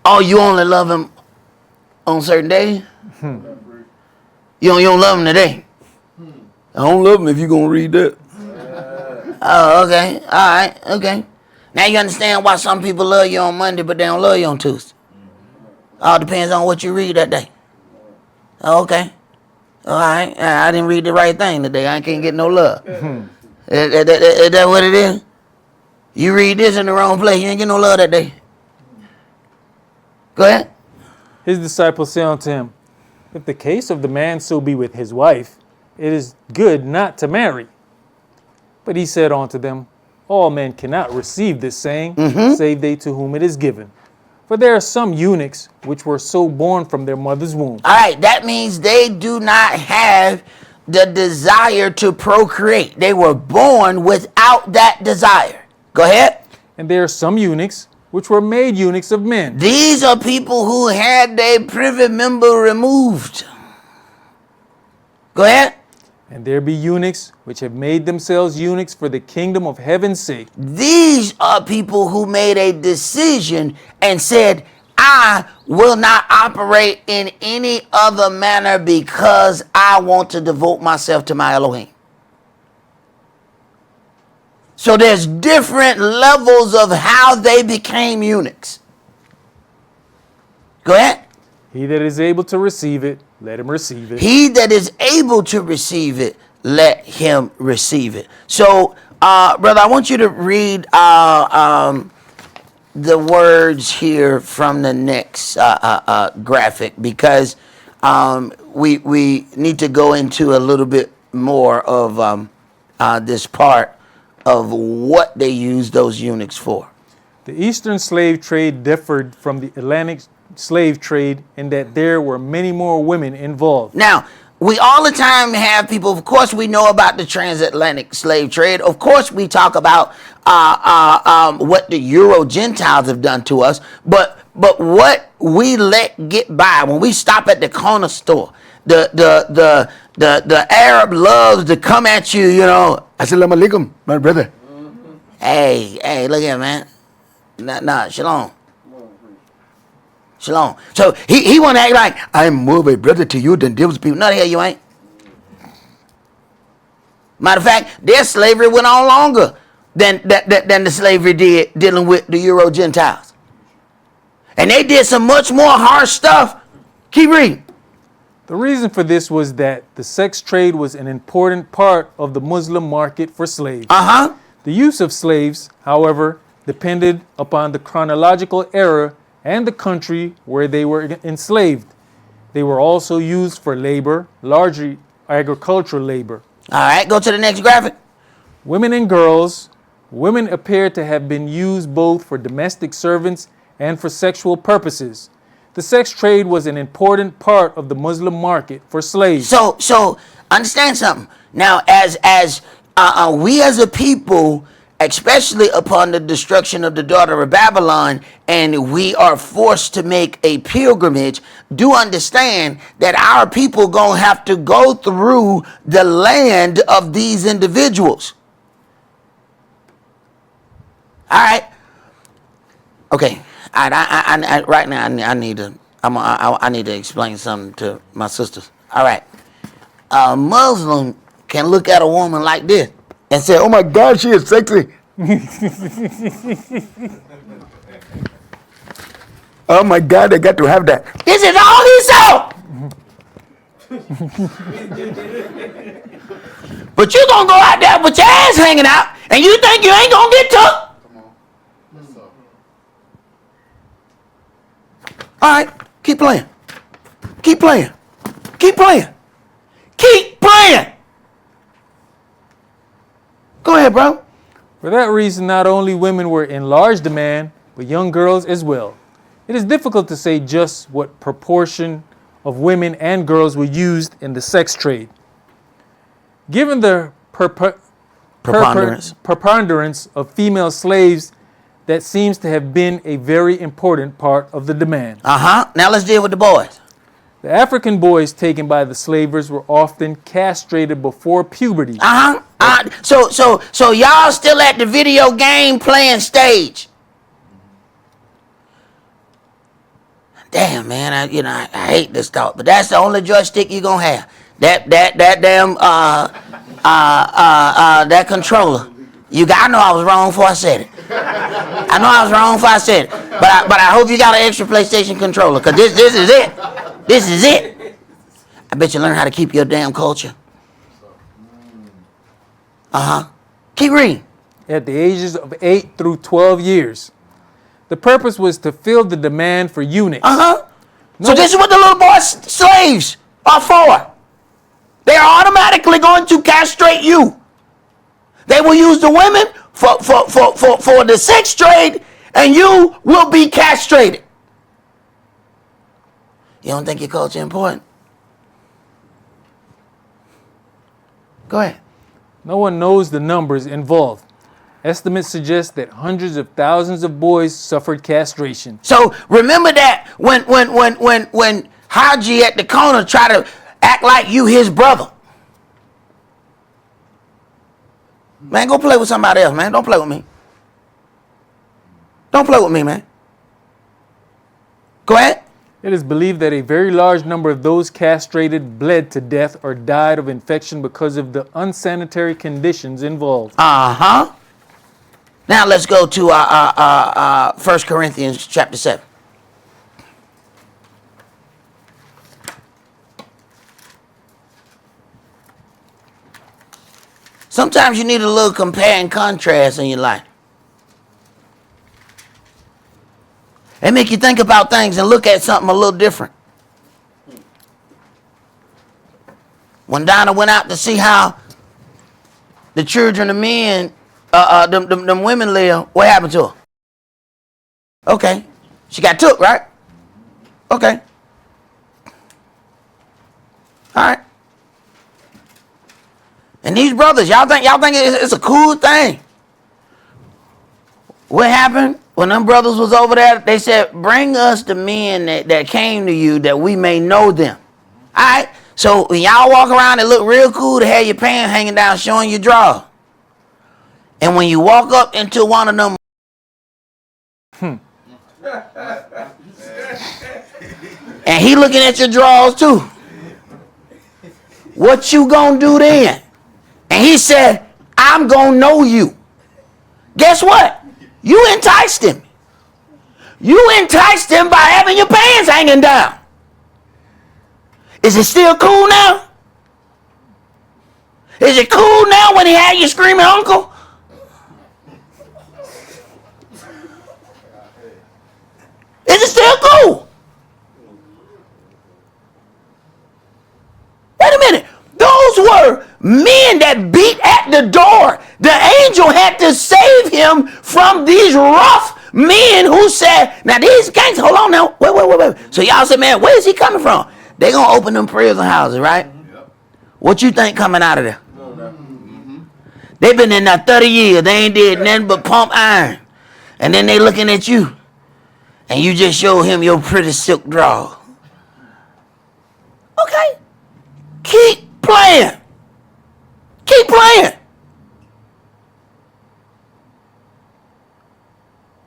Oh, you only love him on certain days? You don't love him today. I don't love him if you're gonna read that. Oh, okay. All right, okay. Now you understand why some people love you on Monday, but they don't love you on Tuesday. All depends on what you read that day. Okay. All right. I didn't read the right thing today. I can't get no love. Is that what it is? You read this in the wrong place. You ain't get no love that day. Go ahead. His disciples say unto him, If the case of the man so be with his wife, it is good not to marry. But he said unto them, All men cannot receive this saying, save they to whom it is given. For there are some eunuchs which were so born from their mother's womb. All right, that means they do not have the desire to procreate. They were born without that desire. Go ahead. And there are some eunuchs which were made eunuchs of men. These are people who had their privy member removed. Go ahead. And there be eunuchs which have made themselves eunuchs for the kingdom of heaven's sake. These are people who made a decision and said, I will not operate in any other manner because I want to devote myself to my Elohim. So there's different levels of how they became eunuchs. Go ahead. He that is able to receive it, let him receive it. He that is able to receive it, let him receive it. So, brother, I want you to read the words here from the next graphic, because we need to go into a little bit more of this part of what they use those eunuchs for. The Eastern slave trade differed from the Atlantic slave trade in that there were many more women involved. Now, we all the time have people, of course we know about the transatlantic slave trade. Of course we talk about what the Euro Gentiles have done to us. But what we let get by when we stop at the corner store, the Arab loves to come at you, you know. Assalamu alaikum, my brother. Hey, look here, man. Nah, shalom. Shalom. So he want to act like I'm more of a brother to you than those people. No, the hell you ain't. Matter of fact, their slavery went on longer than the slavery did dealing with the Euro Gentiles. And they did some much more harsh stuff. Keep reading. The reason for this was that the sex trade was an important part of the Muslim market for slaves. The use of slaves, however, depended upon the chronological era and the country where they were enslaved. They were also used for labor, largely agricultural labor. All right, go to the next graphic. Women and girls. Women appear to have been used both for domestic servants and for sexual purposes. The sex trade was an important part of the Muslim market for slaves. So understand something. Now, as we as a people, especially upon the destruction of the daughter of Babylon, and we are forced to make a pilgrimage, do understand that our people gonna have to go through the land of these individuals. All right. Okay. I right now I need to I need to explain something to my sisters. All right. A Muslim can look at a woman like this and say, "Oh my God, she is sexy." Oh my God, they got to have that. This is all he saw. But you gonna go out there with your ass hanging out, and you think you ain't gonna get took? All right, keep playing. Keep playing. Keep playing. Keep playing. Go ahead, bro. For that reason, not only women were in large demand, but young girls as well. It is difficult to say just what proportion of women and girls were used in the sex trade. Given the preponderance of female slaves, that seems to have been a very important part of the demand. Now let's deal with the boys. The African boys taken by the slavers were often castrated before puberty. So y'all still at the video game playing stage. Damn, man, I hate this thought, but that's the only joystick you gonna have. That damn that controller. I know I was wrong before I said it. I know I was wrong before I said it. But I hope you got an extra PlayStation controller, because this is it. This is it. I bet you learn how to keep your damn culture. Keep reading. At the ages of 8 through 12 years. The purpose was to fill the demand for eunuchs. So this is what the little boy slaves are for. They are automatically going to castrate you. They will use the women for the sex trade, and you will be castrated. You don't think your culture important? Go ahead. No one knows the numbers involved. Estimates suggest that hundreds of thousands of boys suffered castration. So remember that when Haji at the corner try to act like you his brother. Man, go play with somebody else, man. Don't play with me. Don't play with me, man. Go ahead. It is believed that a very large number of those castrated bled to death or died of infection because of the unsanitary conditions involved. Now let's go to 1 Corinthians chapter 7. Sometimes you need a little compare and contrast in your life. It make you think about things and look at something a little different. When Donna went out to see how the children of men, them women live, what happened to her? Okay. She got took, right? Okay. All right. And these brothers, y'all think it's a cool thing. What happened when them brothers was over there? They said, bring us the men that came to you that we may know them. All right. So when y'all walk around, it look real cool to have your pants hanging down showing your draw. And when you walk up into one of them, and he looking at your drawers too, what you gonna do then? And he said, I'm gonna know you. Guess what? You enticed him. You enticed him by having your pants hanging down. Is it still cool now? Is it cool now when he had you screaming, uncle? Is it still cool? Wait a minute. Those were were men that beat at the door. The angel had to save him from these rough men who said, now these gangs, hold on now. Wait. So y'all say, man, where is he coming from? They going to open them prison houses, right? Yep. What you think coming out of there? They've been in there 30 years. They ain't did nothing but pump iron. And then they looking at you. And you just show him your pretty silk draw. Okay. Keep playing. Keep playing.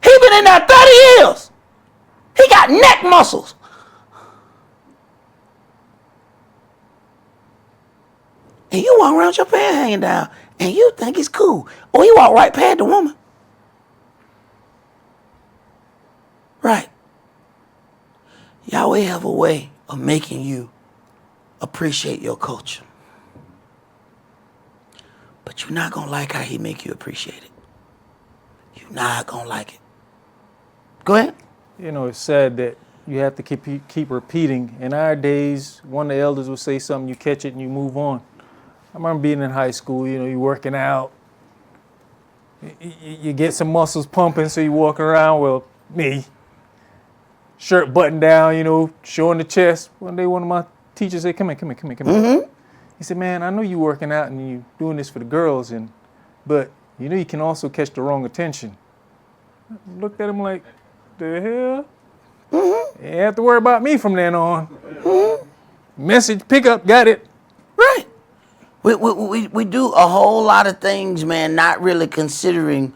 He been in there 30 years. He got neck muscles. And you walk around with your pants hanging down. And you think it's cool. Or you walk right past the woman. Right. Yahweh have a way of making you appreciate your culture. But you're not going to like how he make you appreciate it. You're not going to like it. Go ahead. You know, it's sad that you have to keep repeating. In our days, one of the elders would say something, you catch it and you move on. I remember being in high school, you know, you're working out. You get some muscles pumping, so you walk around, well, me. Shirt buttoned down, you know, showing the chest. One day one of my teachers said, come here. He said, man, I know you working out and you doing this for the girls, but you know you can also catch the wrong attention. I looked at him like, the hell? You ain't have to worry about me from then on. Message, pickup, got it. Right. We do a whole lot of things, man, not really considering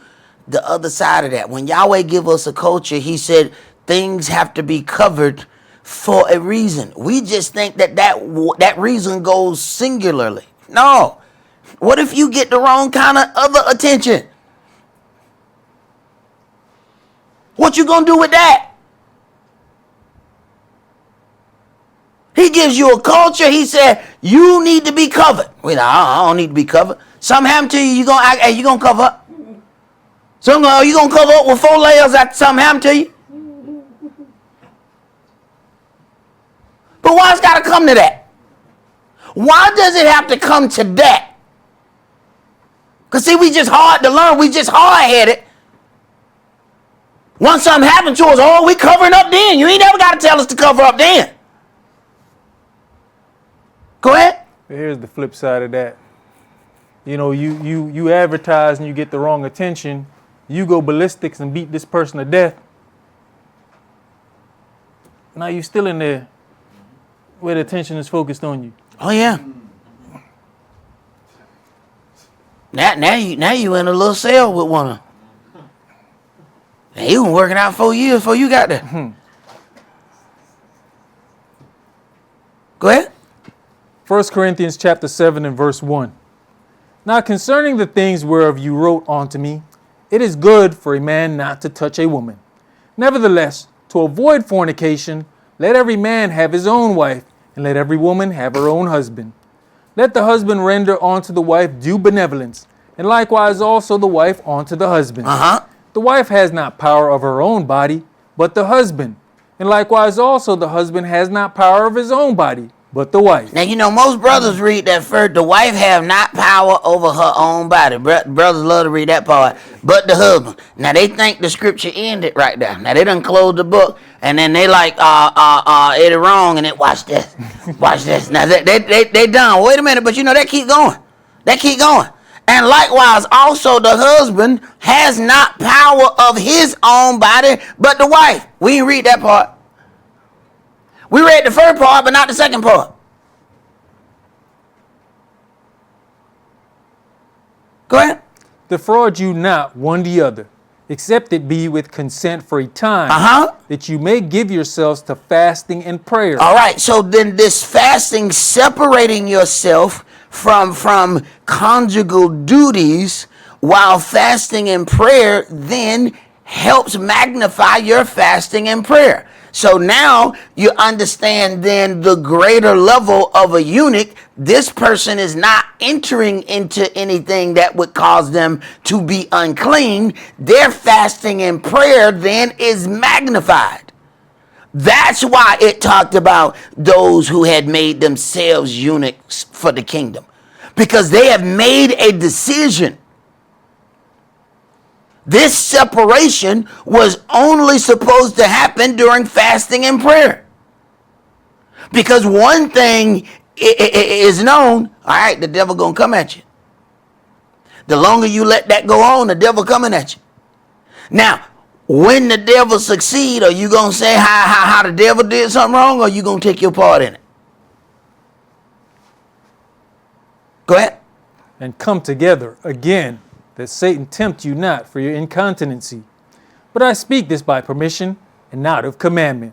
the other side of that. When Yahweh give us a culture, he said things have to be covered for a reason. We just think that reason goes singularly. No. What if you get the wrong kind of other attention? What you gonna do with that? He gives you a culture. He said, you need to be covered. Wait, I don't need to be covered. Something happened to you, you gonna act, hey, you gonna cover up. You gonna cover up with 4 layers after something happened to you? But why it's gotta come to that? Why does it have to come to that? Because see, we just hard to learn. We just hard-headed. Once something happened to us, oh, we covering up then. You ain't never got to tell us to cover up then. Go ahead. Here's the flip side of that. You know, you advertise and you get the wrong attention. You go ballistics and beat this person to death. Now you're still in there where the attention is focused on you. Oh yeah. Now you in a little cell with one of them. And he was working out 4 years before you got there. Go ahead. 1 Corinthians chapter 7 and verse 1. Now concerning the things whereof you wrote unto me, it is good for a man not to touch a woman. Nevertheless, to avoid fornication, let every man have his own wife, and let every woman have her own husband. Let the husband render unto the wife due benevolence, and likewise also the wife unto the husband. The wife has not power of her own body, but the husband. And likewise also the husband has not power of his own body, but the wife. Now, you know, most brothers read that first, the wife have not power over her own body. Brothers love to read that part, but the husband. Now, they think the scripture ended right there. Now, they done closed the book, and then they like, it wrong, and then watch this. Watch this. Now, they done. Wait a minute, but you know, they keep going. They keep going. And likewise, also the husband has not power of his own body, but the wife. We didn't read that part. We read the first part, but not the second part. Go ahead. Defraud you not one the other, except it be with consent for a time, that you may give yourselves to fasting and prayer. All right, so then this fasting, separating yourself from conjugal duties while fasting and prayer, then helps magnify your fasting and prayer. So now you understand then the greater level of a eunuch. This person is not entering into anything that would cause them to be unclean. Their fasting and prayer then is magnified. That's why it talked about those who had made themselves eunuchs for the kingdom. because they have made a decision. This separation was only supposed to happen during fasting and prayer. Because one thing is known, all right, the devil gonna come at you. The longer you let that go on, the devil coming at you. Now, when the devil succeed, are you gonna say how the devil did something wrong, or are you gonna take your part in it? Go ahead. And come together again, that Satan tempt you not for your incontinency. But I speak this by permission and not of commandment.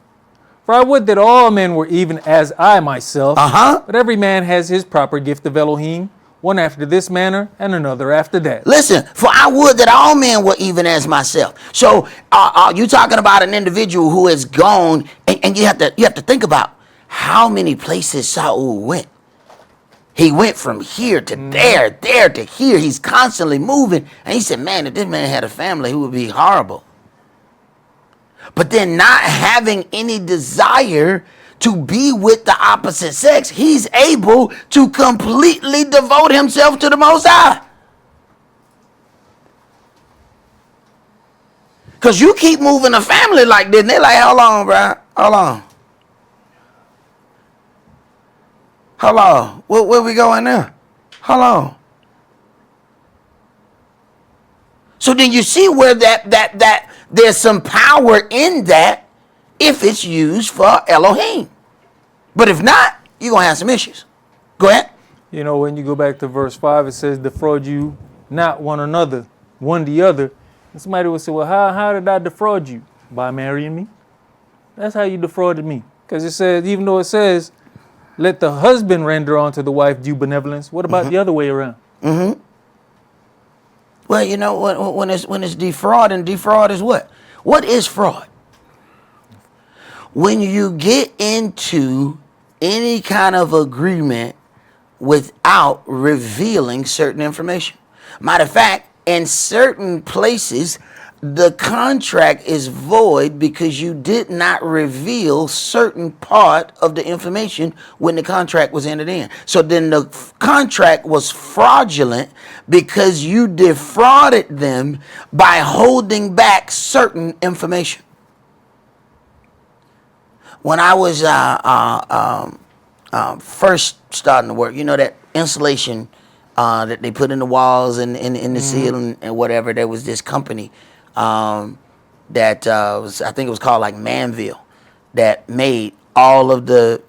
For I would that all men were even as I myself, but every man has his proper gift of Elohim, one after this manner and another after that. Listen, for I would that all men were even as myself. So you talking about an individual who has gone, and you have to think about how many places Saul went. He went from here to there to here. He's constantly moving. And he said, man, if this man had a family, it would be horrible. But then not having any desire to be with the opposite sex, he's able to completely devote himself to the Most High. Because you keep moving a family like this, and they're like, how long, bro? How long? How long? Where we going now? How long? So then you see where that there's some power in that if it's used for Elohim. But if not, you're going to have some issues. Go ahead. You know, when you go back to verse 5, it says, defraud you not one another, one the other. And somebody will say, well, how did I defraud you? By marrying me? That's how you defrauded me. Because it says, even though it says, let the husband render unto the wife due benevolence, what about the other way around? Well, you know, when it's defraud, and defraud is what? What is fraud? When you get into any kind of agreement without revealing certain information. Matter of fact, in certain places, the contract is void because you did not reveal certain part of the information when the contract was entered in. So then the contract was fraudulent because you defrauded them by holding back certain information. When I was first starting to work, you know, that insulation that they put in the walls and in the ceiling and whatever, there was this company that was, I think it was called like Manville, that made all of the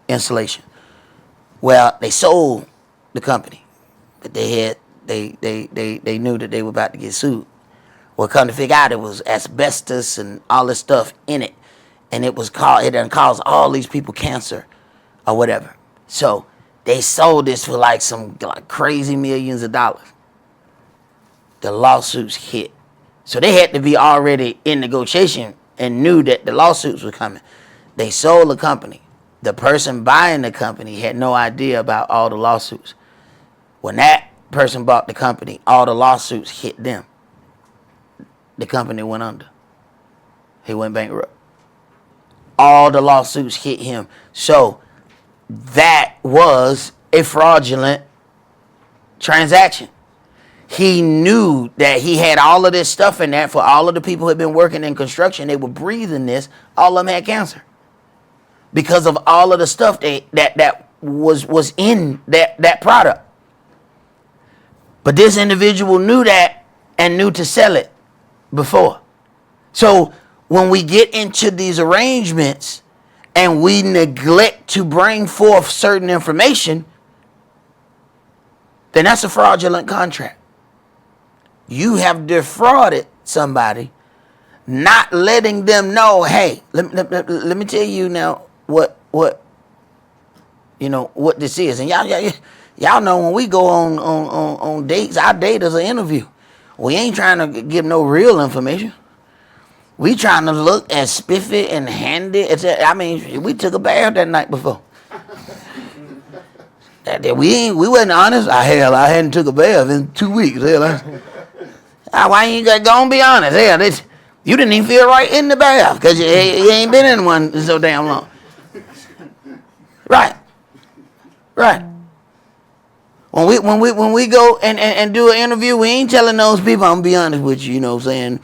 insulation. Well, they sold the company, but they knew that they were about to get sued. Well, come to figure out, it was asbestos and all this stuff in it, and it done caused all these people cancer or whatever. So they sold this for like some crazy millions of dollars. The lawsuits hit. So they had to be already in negotiation and knew that the lawsuits were coming. They sold the company. The person buying the company had no idea about all the lawsuits. When that person bought the company, all the lawsuits hit them. The company went under. He went bankrupt. All the lawsuits hit him. So that was a fraudulent transaction. He knew that he had all of this stuff in there for all of the people who had been working in construction. They were breathing this. All of them had cancer because of all of the stuff that was in that product. But this individual knew that and knew to sell it before. So when we get into these arrangements and we neglect to bring forth certain information, then that's a fraudulent contract. You have defrauded somebody, not letting them know, hey, let me tell you now what this is. And y'all know when we go on dates, our date is an interview. We ain't trying to give no real information. We trying to look as spiffy and handy. I mean, we took a bath that night before. We wasn't honest. I hadn't took a bath in 2 weeks. Why you ain't gonna be honest? You didn't even feel right in the bath because you ain't been in one so damn long. Right. When we go and do an interview, we ain't telling those people. I'm gonna be honest with you. You know what I'm saying?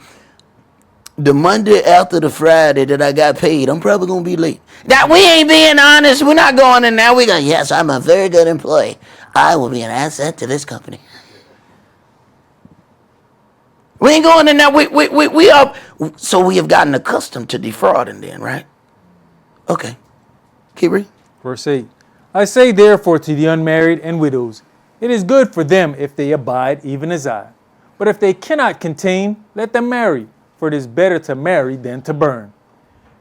The Monday after the Friday that I got paid, I'm probably gonna be late. That we ain't being honest. We're not going in there. We go, yes, I'm a very good employee. I will be an asset to this company. We ain't going in there. We are. So we have gotten accustomed to defrauding then, right? Okay. Keep reading. Verse 8. I say therefore to the unmarried and widows, it is good for them if they abide even as I. But if they cannot contain, let them marry, for it is better to marry than to burn.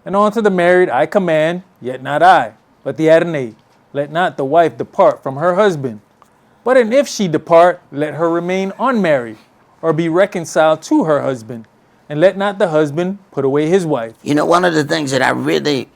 And unto the married I command, yet not I, but the Adonai, let not the wife depart from her husband. But and if she depart, let her remain unmarried, or be reconciled to her husband, and let not the husband put away his wife. You know, one of the things that I really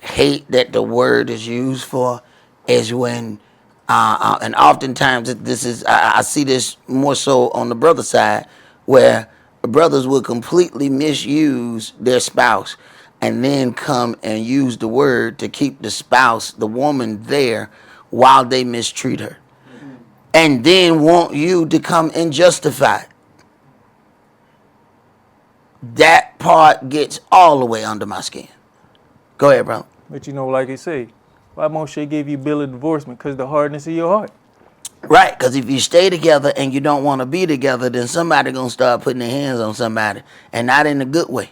hate that the word is used for is when, and oftentimes this is, I see this more so on the brother side, where brothers will completely misuse their spouse and then come and use the word to keep the spouse, the woman, there while they mistreat her. And then want you to come and justify it. That part gets all the way under my skin. Go ahead, bro. But you know, like I say, why Moshe gave you bill of divorcement? Because the hardness of your heart. Right, because if you stay together and you don't want to be together, then somebody going to start putting their hands on somebody, and not in a good way.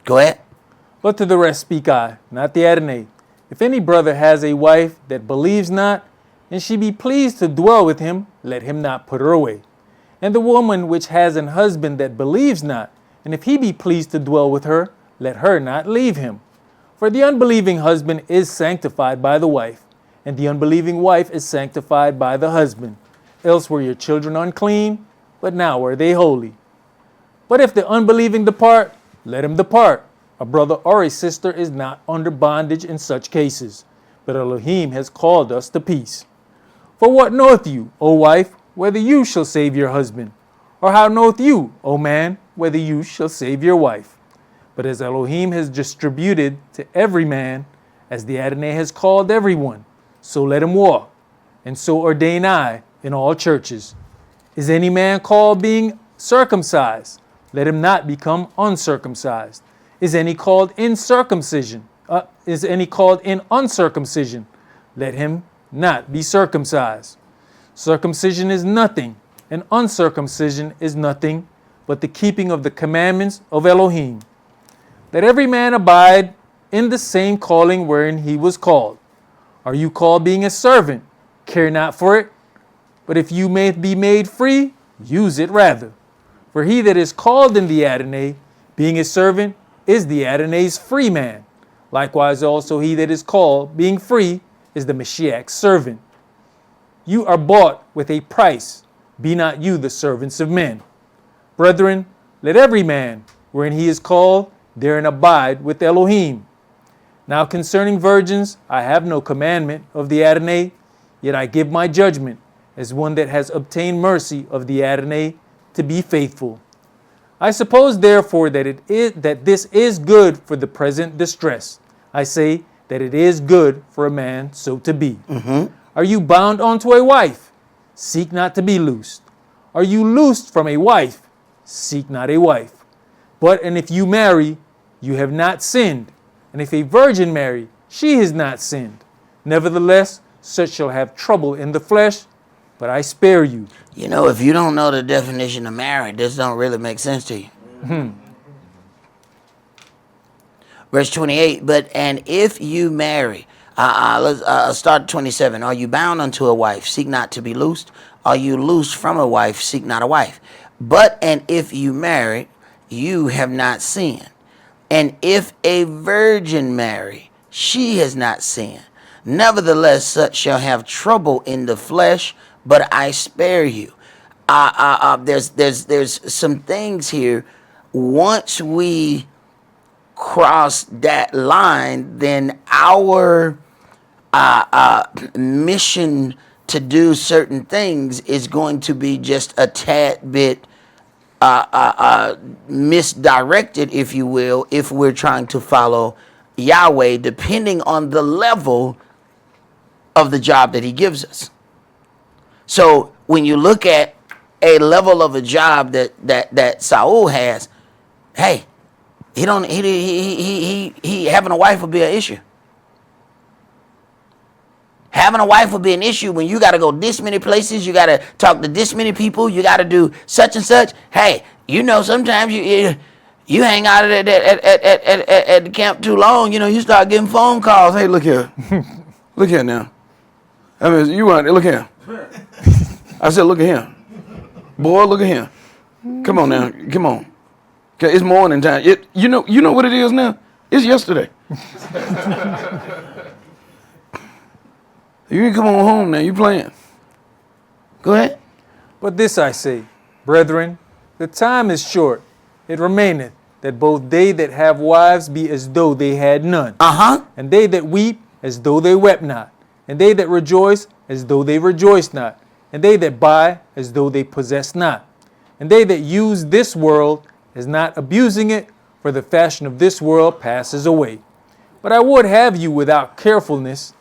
Go ahead. But to the rest speak I, not the Adonai. If any brother has a wife that believes not, and she be pleased to dwell with him, let him not put her away. And the woman which has an husband that believes not, and if he be pleased to dwell with her, let her not leave him. For the unbelieving husband is sanctified by the wife, and the unbelieving wife is sanctified by the husband. Else were your children unclean, but now are they holy. But if the unbelieving depart, let him depart. A brother or a sister is not under bondage in such cases, but Elohim has called us to peace. For what knoweth you, O wife, whether you shall save your husband? Or how knoweth you, O man, whether you shall save your wife? But as Elohim has distributed to every man, as the Adonai has called everyone, so let him walk, and so ordain I in all churches. Is any man called being circumcised? Let him not become uncircumcised. Is any called in circumcision? Is any called in uncircumcision? Let him not be circumcised. Circumcision is nothing, and uncircumcision is nothing, but the keeping of the commandments of Elohim. Let every man abide in the same calling wherein he was called. Are you called being a servant? Care not for it. But if you may be made free, use it rather. For he that is called in the Adonai, being a servant, is the Adonai's free man. Likewise also he that is called, being free, is the Mashiach's servant. You are bought with a price. Be not you the servants of men. Brethren, let every man, wherein he is called, therein abide with Elohim. Now concerning virgins, I have no commandment of the Adonai, yet I give my judgment, as one that has obtained mercy of the Adonai, to be faithful. I suppose therefore that this is good for the present distress. I say that it is good for a man so to be. Are you bound unto a wife? Seek not to be loosed. Are you loosed from a wife? Seek not a wife. But and if you marry, you have not sinned. And if a virgin marry, she has not sinned. Nevertheless, such shall have trouble in the flesh, but I spare you. You know, if you don't know the definition of marriage, this don't really make sense to you. Verse 28, but and if you marry, let's start at 27. Are you bound unto a wife? Seek not to be loosed. Are you loosed from a wife? Seek not a wife. But and if you marry, you have not sinned. And if a virgin marry, she has not sinned. Nevertheless, such shall have trouble in the flesh, but I spare you. There's some things here. Once we cross that line, then our mission to do certain things is going to be just a tad bit misdirected, if you will, if we're trying to follow Yahweh, depending on the level of the job that he gives us. So when you look at a level of a job that Saul has, hey, he having a wife will be an issue. Having a wife will be an issue when you got to go this many places, you got to talk to this many people, you got to do such and such. Hey, sometimes you hang out at the camp too long, you start getting phone calls. Hey, look here. Look here now. I mean, you want look here. I said, look at him. Boy, look at him. Come on now. Come on. Okay, it's morning time. You know what it is now? It's yesterday. You can come on home now. You playing. Go ahead. But this I say, brethren, the time is short. It remaineth that both they that have wives be as though they had none. And they that weep as though they wept not. And they that rejoice as though they rejoiced not. And they that buy as though they possess not. And they that use this world as not abusing it, for the fashion of this world passes away. But I would have you without carefulness.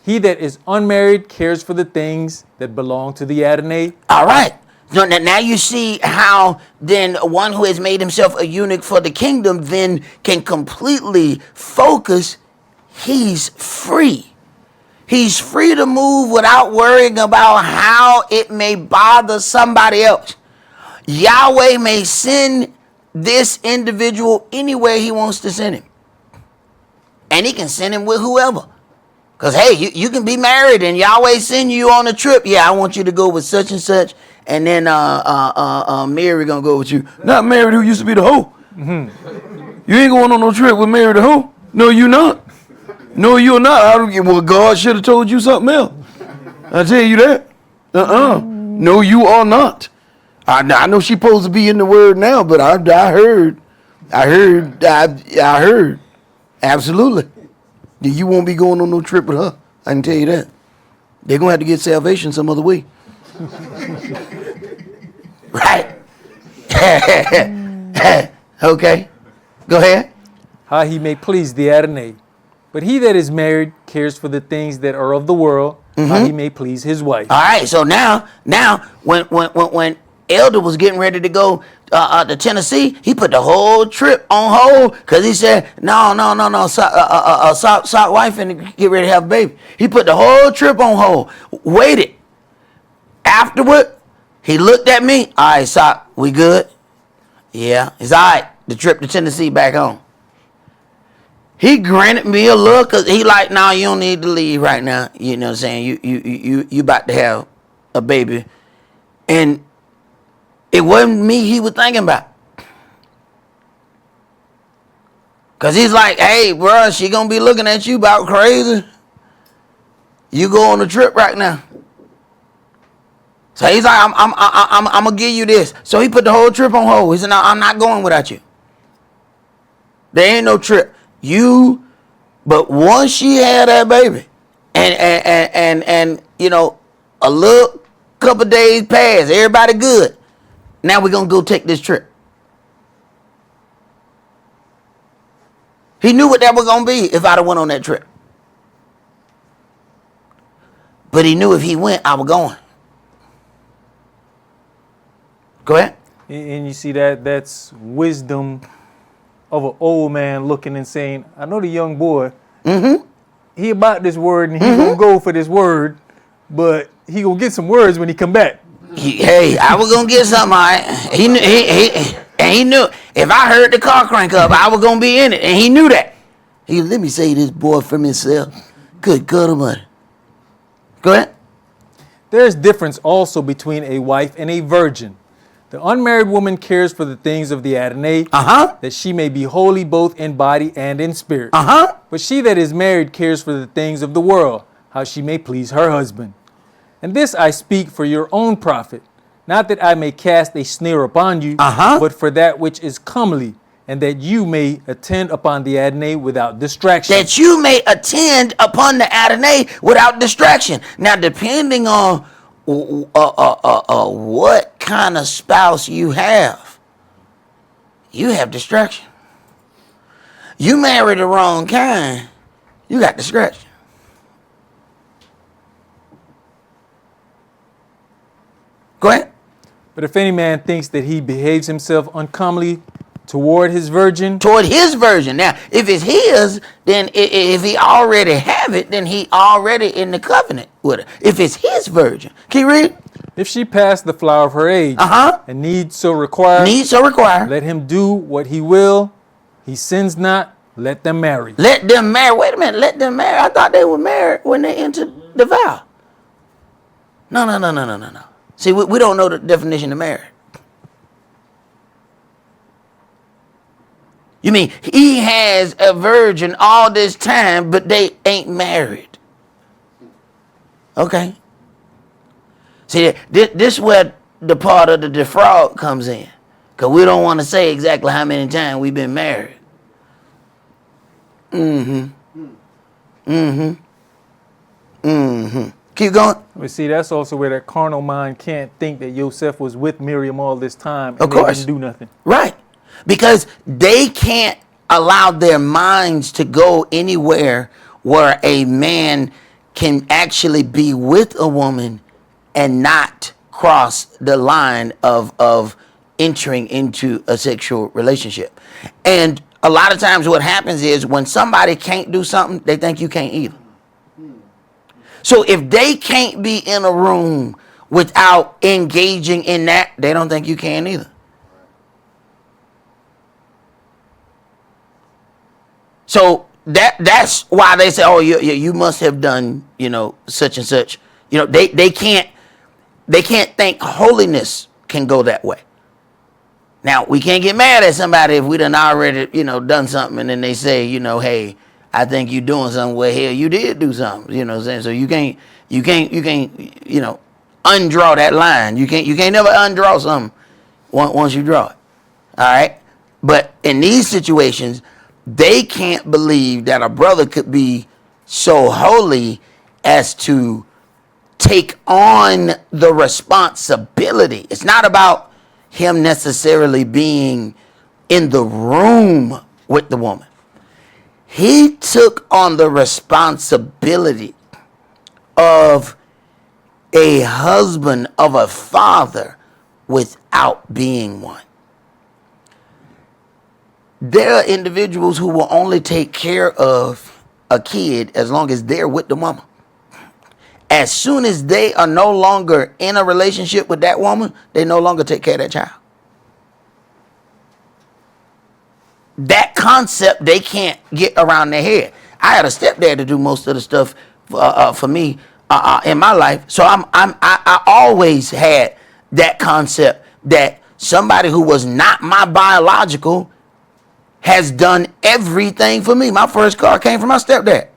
He that is unmarried cares for the things that belong to the Adonai. All right. So now you see how then one who has made himself a eunuch for the kingdom then can completely focus. He's free. He's free to move without worrying about how it may bother somebody else. Yahweh may send this individual anywhere he wants to send him. And he can send him with whoever. Because, hey, you can be married and Yahweh send you on a trip. Yeah, I want you to go with such and such. And then Mary going to go with you. Not Mary who used to be the hoe. Mm-hmm. You ain't going on no trip with Mary the hoe. No, you not. No, you're not. Well, God should have told you something else. I tell you that. No, you are not. I know she's supposed to be in the word now, but I heard. Absolutely. You won't be going on no trip with her. I can tell you that. They're going to have to get salvation some other way. Right. Okay. Go ahead. How he may please the Adonai. But he that is married cares for the things that are of the world, how he may please his wife. All right. So now, when Elder was getting ready to go to Tennessee, he put the whole trip on hold because he said, no, Sock wife and get ready to have a baby. He put the whole trip on hold, waited. Afterward, he looked at me. All right, Sock, we good? Yeah, it's all right. The trip to Tennessee back home. He granted me a look because he like, no, you don't need to leave right now. You know what I'm saying? You about to have a baby. And it wasn't me he was thinking about. Because he's like, hey, bro, she going to be looking at you about crazy. You go on a trip right now. So he's like, I'm going to give you this. So he put the whole trip on hold. He said, no, I'm not going without you. There ain't no trip. But once she had that baby, and a little couple days passed, everybody good. Now we're going to go take this trip. He knew what that was going to be if I'd have went on that trip. But he knew if he went, I was going. Go ahead. And you see that's wisdom of an old man looking and saying, I know the young boy, he about this word and he gonna go for this word, but he gonna get some words when he come back. Hey, I was gonna get something. He knew if I heard the car crank up, I was gonna be in it, and he knew that. He let me say this boy from himself. Good God Almighty. Go ahead. There is difference also between a wife and a virgin. The unmarried woman cares for the things of the Adonai, that she may be holy both in body and in spirit. But she that is married cares for the things of the world, how she may please her husband. And this I speak for your own profit, not that I may cast a snare upon you, but for that which is comely, and that you may attend upon the Adonai without distraction. That you may attend upon the Adonai without distraction. Now, depending on what kind of spouse you have distraction. You marry the wrong kind, you got distraction. Go ahead. But if any man thinks that he behaves himself uncomely toward his virgin, Toward his virgin. Now, if it's his, then if he already have it, then he already in the covenant with her. If it's his virgin. Can you read? if she pass the flower of her age, and need so require, let him do what he will. He sins not. Let them marry. Let them marry. Wait a minute. Let them marry. I thought they were married when they entered the vow. No. See, we don't know the definition of marriage. You mean he has a virgin all this time, but they ain't married? Okay. See, this is where the part of the defraud comes in. Because we don't want to say exactly how many times we've been married. Keep going. But see, that's also where that carnal mind can't think that Joseph was with Miriam all this time and Of course. they didn't do nothing. Right. Because they can't allow their minds to go anywhere where a man can actually be with a woman and not cross the line of entering into a sexual relationship. And a lot of times what happens is when somebody can't do something, they think you can't either. So if they can't be in a room without engaging in that, they don't think you can either. So that's why they say, oh, you must have done, such and such. They can't think holiness can go that way. Now, we can't get mad at somebody if we done already, done something and then they say, hey, I think you're doing something. Well, hell, you did do something. You know what I'm saying? So you can't, undraw that line. You can't never undraw something once you draw it. All right? But in these situations, they can't believe that a brother could be so holy as to take on the responsibility. It's not about him necessarily being in the room with the woman. He took on the responsibility of a husband, of a father, without being one. There are individuals who will only take care of a kid as long as they're with the mama. As soon as they are no longer in a relationship with that woman, they no longer take care of that child. That concept they can't get around their head. I had a stepdad to do most of the stuff for me in my life, so I always had that concept that somebody who was not my biological has done everything for me. My first car came from my stepdad.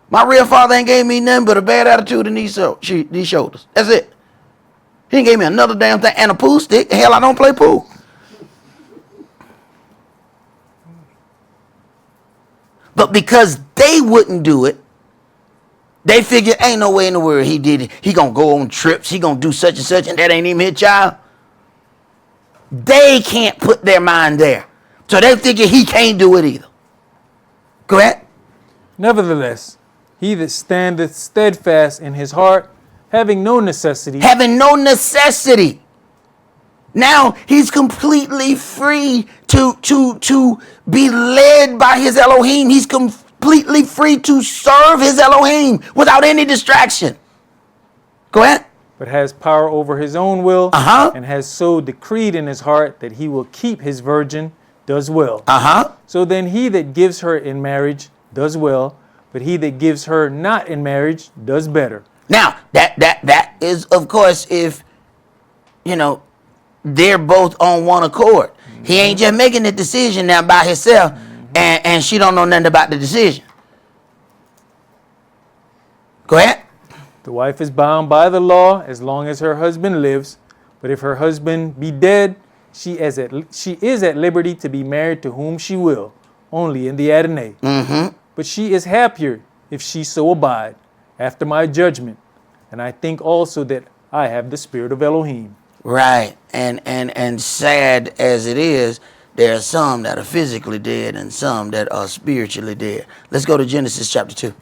My real father ain't gave me nothing but a bad attitude and these shoulders. That's it. He ain't gave me another damn thing and a pool stick. Hell, I don't play pool. But because they wouldn't do it, they figured ain't no way in the world he did it. He gonna go on trips. He gonna do such and such, and that ain't even his child. They can't put their mind there. So they figure he can't do it either. Go ahead. Nevertheless, he that standeth steadfast in his heart, having no necessity. Now he's completely free to be led by his Elohim. He's completely free to serve his Elohim without any distraction. Go ahead. But has power over his own will, and has so decreed in his heart that he will keep his virgin, does well. So then he that gives her in marriage does well, but he that gives her not in marriage does better. Now, that is, of course, if, they're both on one accord. Mm-hmm. He ain't just making the decision now by himself, and she don't know nothing about the decision. Go ahead. The wife is bound by the law as long as her husband lives, but if her husband be dead, she is at liberty to be married to whom she will, only in the Adonai. Mm-hmm. But she is happier if she so abide, after my judgment. And I think also that I have the spirit of Elohim. Right. And sad as it is, there are some that are physically dead and some that are spiritually dead. Let's go to Genesis chapter 2.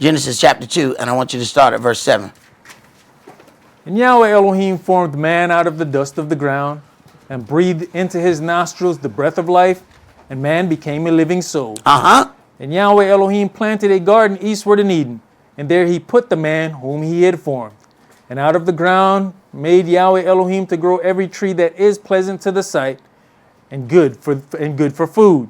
Genesis chapter 2, and I want you to start at verse 7. And Yahweh Elohim formed man out of the dust of the ground, and breathed into his nostrils the breath of life, and man became a living soul. And Yahweh Elohim planted a garden eastward in Eden, and there he put the man whom he had formed. And out of the ground made Yahweh Elohim to grow every tree that is pleasant to the sight, and good for food.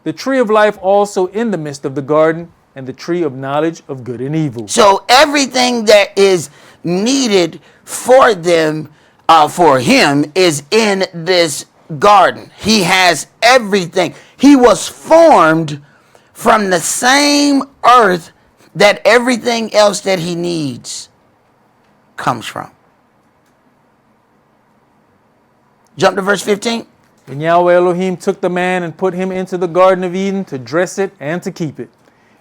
The tree of life also in the midst of the garden, and the tree of knowledge of good and evil. So everything that is needed for them, for him, is in this garden. He has everything. He was formed from the same earth that everything else that he needs comes from. Jump to verse 15. And Yahweh Elohim took the man and put him into the Garden of Eden to dress it and to keep it.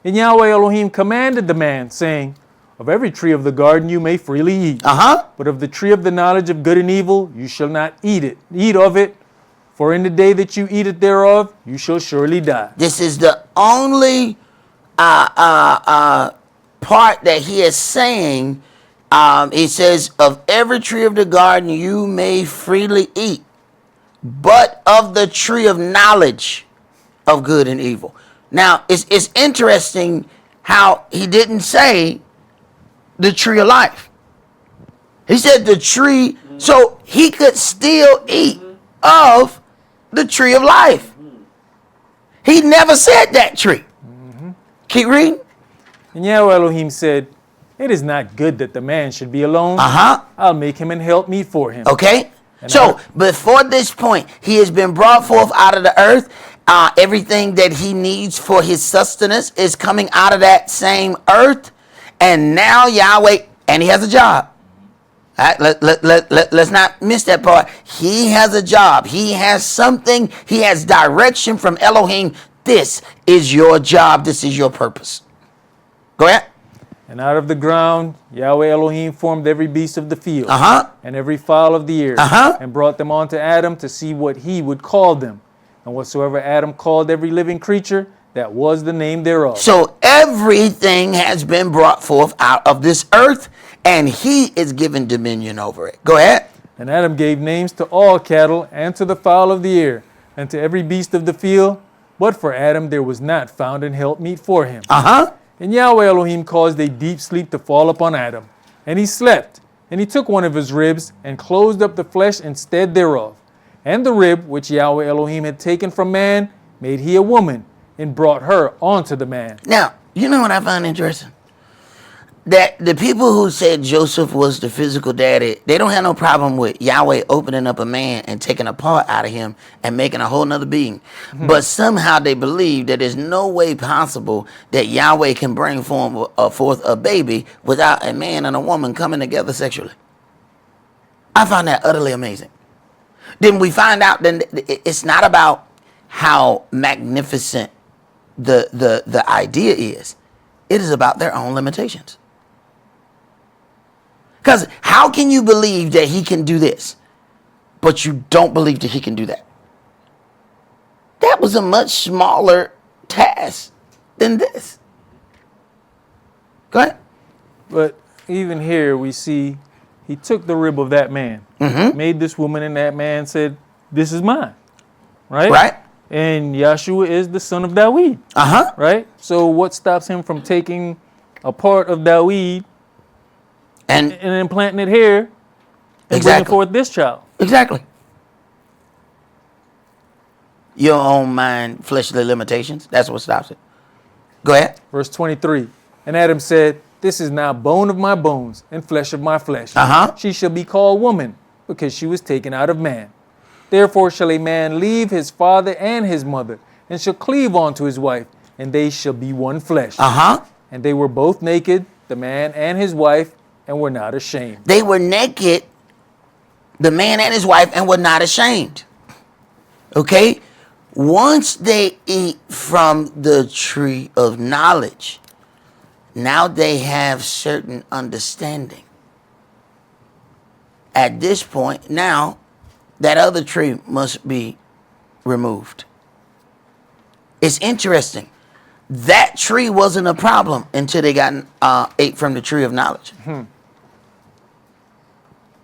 And Yahweh Elohim commanded the man, saying, of every tree of the garden you may freely eat. But of the tree of the knowledge of good and evil you shall not eat of it. For in the day that you eat it thereof, you shall surely die. This is the only part that he is saying. He says, of every tree of the garden you may freely eat, but of the tree of knowledge of good and evil. Now, it's interesting how he didn't say the tree of life. He said the tree, so he could still eat of the tree of life. He never said that tree. Keep reading. And Yahweh Elohim said, it is not good that the man should be alone. I'll make him an helpmeet for him. Okay. And so before this point, he has been brought forth out of the earth. Everything that he needs for his sustenance is coming out of that same earth. And now Yahweh, and he has a job. All right, let's not miss that part. He has a job. He has something. He has direction from Elohim. This is your job. This is your purpose. Go ahead. And out of the ground Yahweh Elohim formed every beast of the field, and every fowl of the air, and brought them unto Adam to see what he would call them. And whatsoever Adam called every living creature, that was the name thereof. So everything has been brought forth out of this earth, and he is given dominion over it. Go ahead. And Adam gave names to all cattle, and to the fowl of the air, and to every beast of the field. But for Adam there was not found an helpmeet for him. And Yahweh Elohim caused a deep sleep to fall upon Adam. And he slept. And he took one of his ribs, and closed up the flesh instead thereof. And the rib which Yahweh Elohim had taken from man, made he a woman, and brought her onto the man. Now, you know what I find interesting? That the people who said Joseph was the physical daddy, they don't have no problem with Yahweh opening up a man and taking a part out of him and making a whole nother being. But somehow they believe that there's no way possible that Yahweh can bring forth a baby without a man and a woman coming together sexually. I find that utterly amazing. Then we find out that it's not about how magnificent the idea is. It is about their own limitations. Because how can you believe that he can do this, but you don't believe that he can do that? That was a much smaller task than this. Go ahead. But even here we see he took the rib of that man, made this woman, and that man said, this is mine. Right? Right. And Yahshua is the son of Dawid. Right? So what stops him from taking a part of Dawid and implanting it here and bringing forth this child? Exactly. Your own mind, fleshly limitations. That's what stops it. Go ahead. Verse 23. And Adam said, this is now bone of my bones and flesh of my flesh. She shall be called woman, because she was taken out of man. Therefore shall a man leave his father and his mother, and shall cleave unto his wife, and they shall be one flesh. And they were both naked, the man and his wife, and were not ashamed. They were naked, the man and his wife, and were not ashamed. Okay? Once they eat from the tree of knowledge, now they have certain understanding. At this point, now, that other tree must be removed. It's interesting. That tree wasn't a problem until they got ate from the tree of knowledge.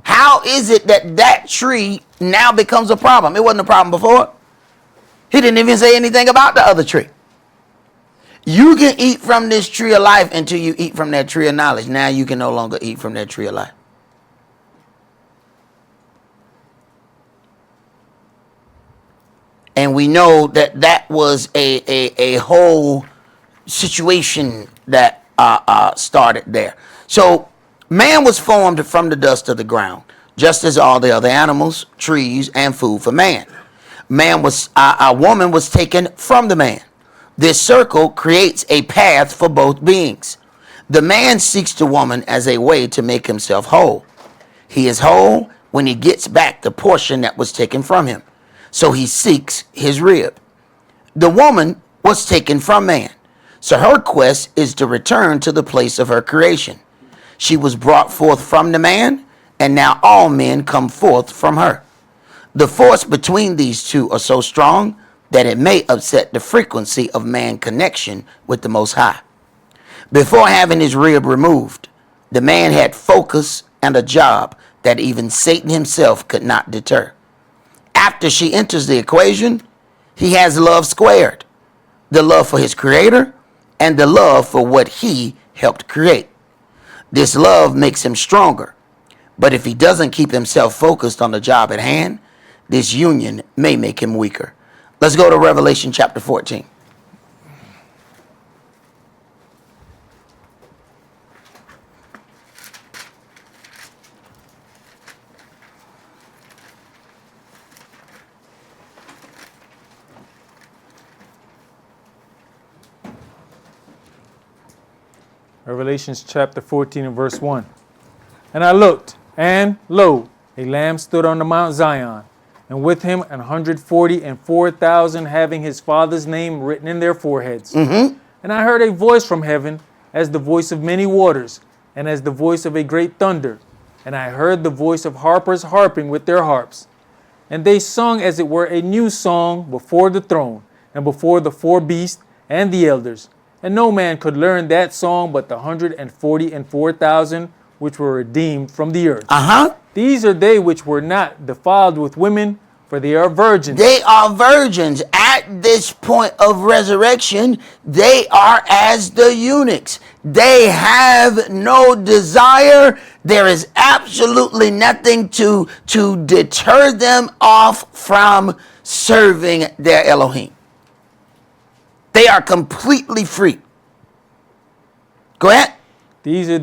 How is it that that tree now becomes a problem? It wasn't a problem before. He didn't even say anything about the other tree. You can eat from this tree of life until you eat from that tree of knowledge. Now you can no longer eat from that tree of life. And we know that that was a whole situation that started there. So man was formed from the dust of the ground, just as all the other animals, trees, and food for man. A woman was taken from the man. This circle creates a path for both beings. The man seeks the woman as a way to make himself whole. He is whole when he gets back the portion that was taken from him. So he seeks his rib. The woman was taken from man. So her quest is to return to the place of her creation. She was brought forth from the man, and now all men come forth from her. The force between these two are so strong that it may upset the frequency of man connection with the Most High. Before having his rib removed, the man had focus and a job that even Satan himself could not deter. After she enters the equation, he has love squared, the love for his creator and the love for what he helped create. This love makes him stronger, but if he doesn't keep himself focused on the job at hand, this union may make him weaker. Let's go to Revelation chapter 14. Revelations chapter 14 and verse 1. And I looked, and lo, a lamb stood on the Mount Zion, and with him 144,000 having his Father's name written in their foreheads. And I heard a voice from heaven, as the voice of many waters, and as the voice of a great thunder. And I heard the voice of harpers harping with their harps. And they sung as it were a new song before the throne, and before the four beasts and the elders. And no man could learn that song but the 144,000 which were redeemed from the earth. These are they which were not defiled with women, for they are virgins. They are virgins. At this point of resurrection, they are as the eunuchs. They have no desire. There is absolutely nothing to deter them off from serving their Elohim. They are completely free. Go ahead. These are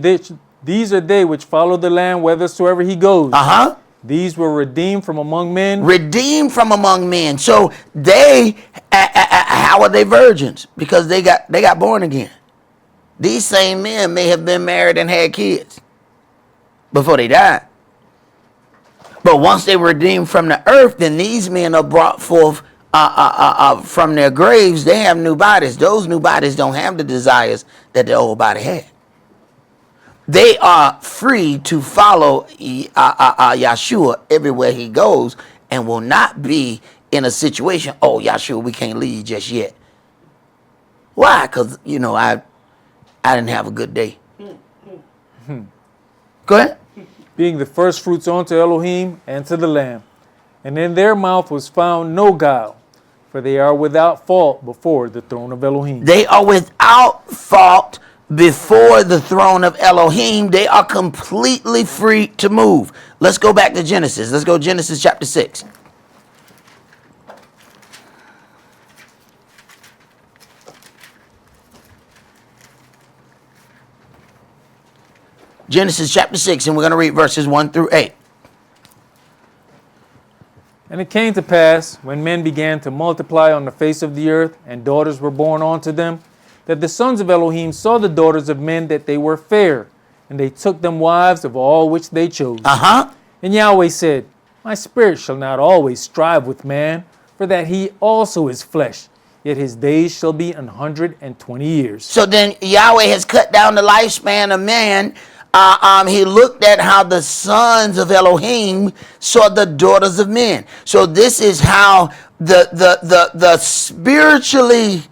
they which follow the Lamb whithersoever he goes. These were redeemed from among men. Redeemed from among men. So they, how are they virgins? Because they got born again. These same men may have been married and had kids before they died. But once they were redeemed from the earth, then these men are brought forth from their graves. They have new bodies. Those new bodies don't have the desires that the old body had. They are free to follow Yahshua everywhere he goes, and will not be in a situation, oh, Yahshua, we can't leave just yet. Why? Because, I didn't have a good day. Go ahead. Being the first fruits unto Elohim and to the Lamb. And in their mouth was found no guile, for they are without fault before the throne of Elohim. They are without fault before the throne of Elohim. They are completely free to move. Let's go back to Genesis. Let's go Genesis chapter 6. Genesis chapter 6, and we're going to read verses 1 through 8. And it came to pass, when men began to multiply on the face of the earth, and daughters were born unto them, that the sons of Elohim saw the daughters of men that they were fair, and they took them wives of all which they chose. And Yahweh said, My spirit shall not always strive with man, for that he also is flesh, yet his days shall be 120 years. So then Yahweh has cut down the lifespan of man. He looked at how the sons of Elohim saw the daughters of men. So this is how the spiritually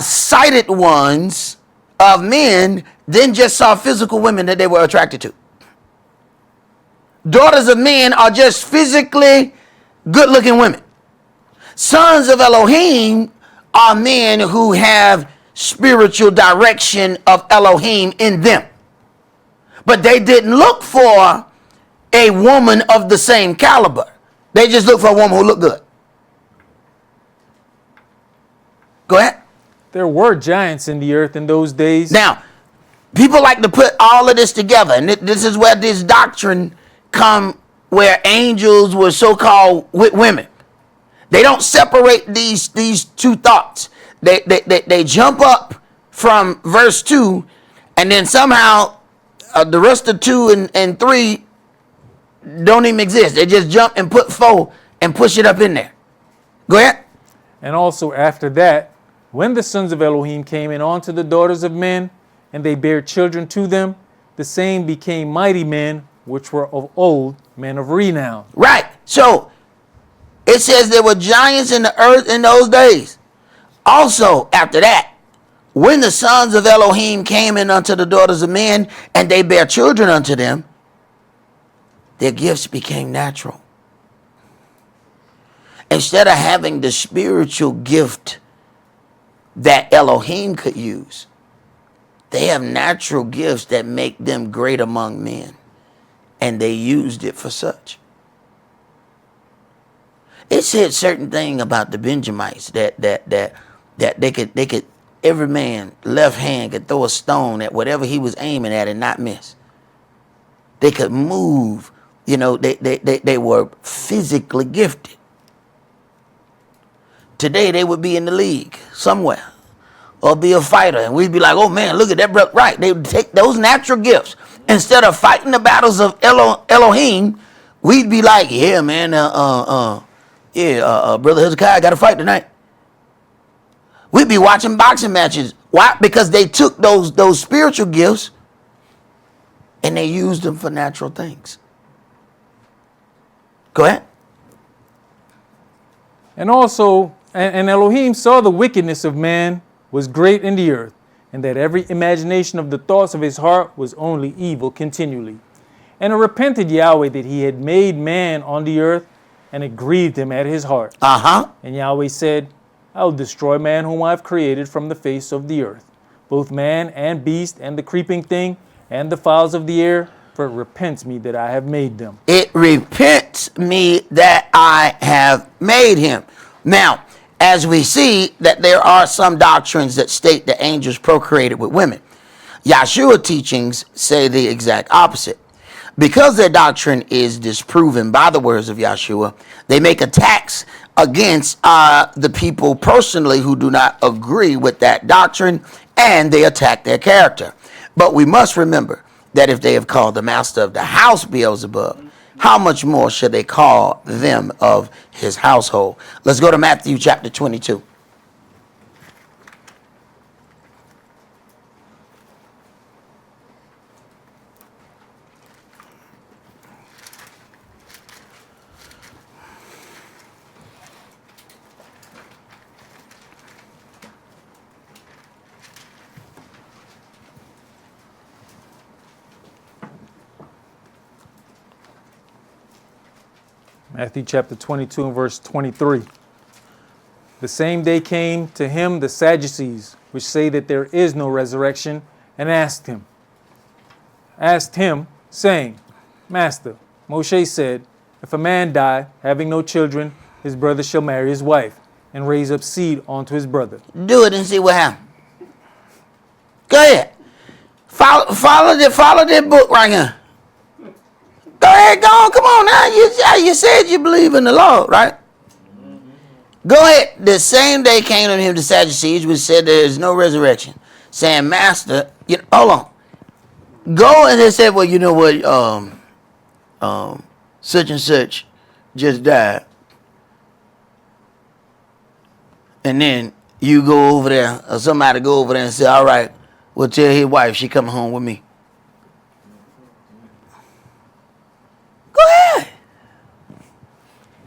sighted ones of men then just saw physical women that they were attracted to. Daughters of men are just physically good-looking women. Sons of Elohim are men who have spiritual direction of Elohim in them. But they didn't look for a woman of the same caliber. They just looked for a woman who looked good. Go ahead. There were giants in the earth in those days. Now, people like to put all of this together, and this is where this doctrine come, where angels were so-called with women. They don't separate these two thoughts. They jump up from verse 2, and then somehow the rest of 2 and 3 don't even exist. They just jump and put 4 and push it up in there. Go ahead. And also after that, when the sons of Elohim came in unto the daughters of men, and they bare children to them, the same became mighty men, which were of old, men of renown. Right. So it says there were giants in the earth in those days. Also, after that, when the sons of Elohim came in unto the daughters of men, and they bare children unto them, their gifts became natural. Instead of having the spiritual gift that Elohim could use, they have natural gifts that make them great among men, and they used it for such. It said certain thing about the Benjamites that they could every man left hand could throw a stone at whatever he was aiming at and not miss. They could move, they were physically gifted. Today they would be in the league somewhere or be a fighter, and we'd be like, oh man, look at that brother. Right. They would take those natural gifts. Instead of fighting the battles of Elohim, we'd be like, yeah, man, brother Hezekiah got to fight tonight. We'd be watching boxing matches. Why? Because they took those spiritual gifts and they used them for natural things. Go ahead. And also, and Elohim saw the wickedness of man was great in the earth, and that every imagination of the thoughts of his heart was only evil continually. And it repented Yahweh that he had made man on the earth, and it grieved him at his heart. And Yahweh said, I will destroy man whom I have created from the face of the earth, both man and beast, and the creeping thing, and the fowls of the air, for it repents me that I have made them. It repents me that I have made him. Now, as we see that there are some doctrines that state that angels procreated with women, Yahshua teachings say the exact opposite. Because their doctrine is disproven by the words of Yahshua, they make attacks against the people personally who do not agree with that doctrine, and they attack their character. But we must remember that if they have called the master of the house Beelzebub, how much more should they call them of his household? Let's go to Matthew chapter 22. Matthew chapter 22 and verse 23. The same day came to him the Sadducees, which say that there is no resurrection, and asked him, saying, Master, Moshe said, if a man die, having no children, his brother shall marry his wife, and raise up seed unto his brother. Do it and see what happens. Go ahead. Follow that book right here. Go ahead, go on, come on now. You said you believe in the Lord, right? Go ahead. The same day came to him the Sadducees, which said there is no resurrection, saying, Master, hold on. Go and they said, well, you know what, such and such just died. And then you go over there, or somebody go over there and say, all right, well, tell his wife she coming home with me. Go ahead.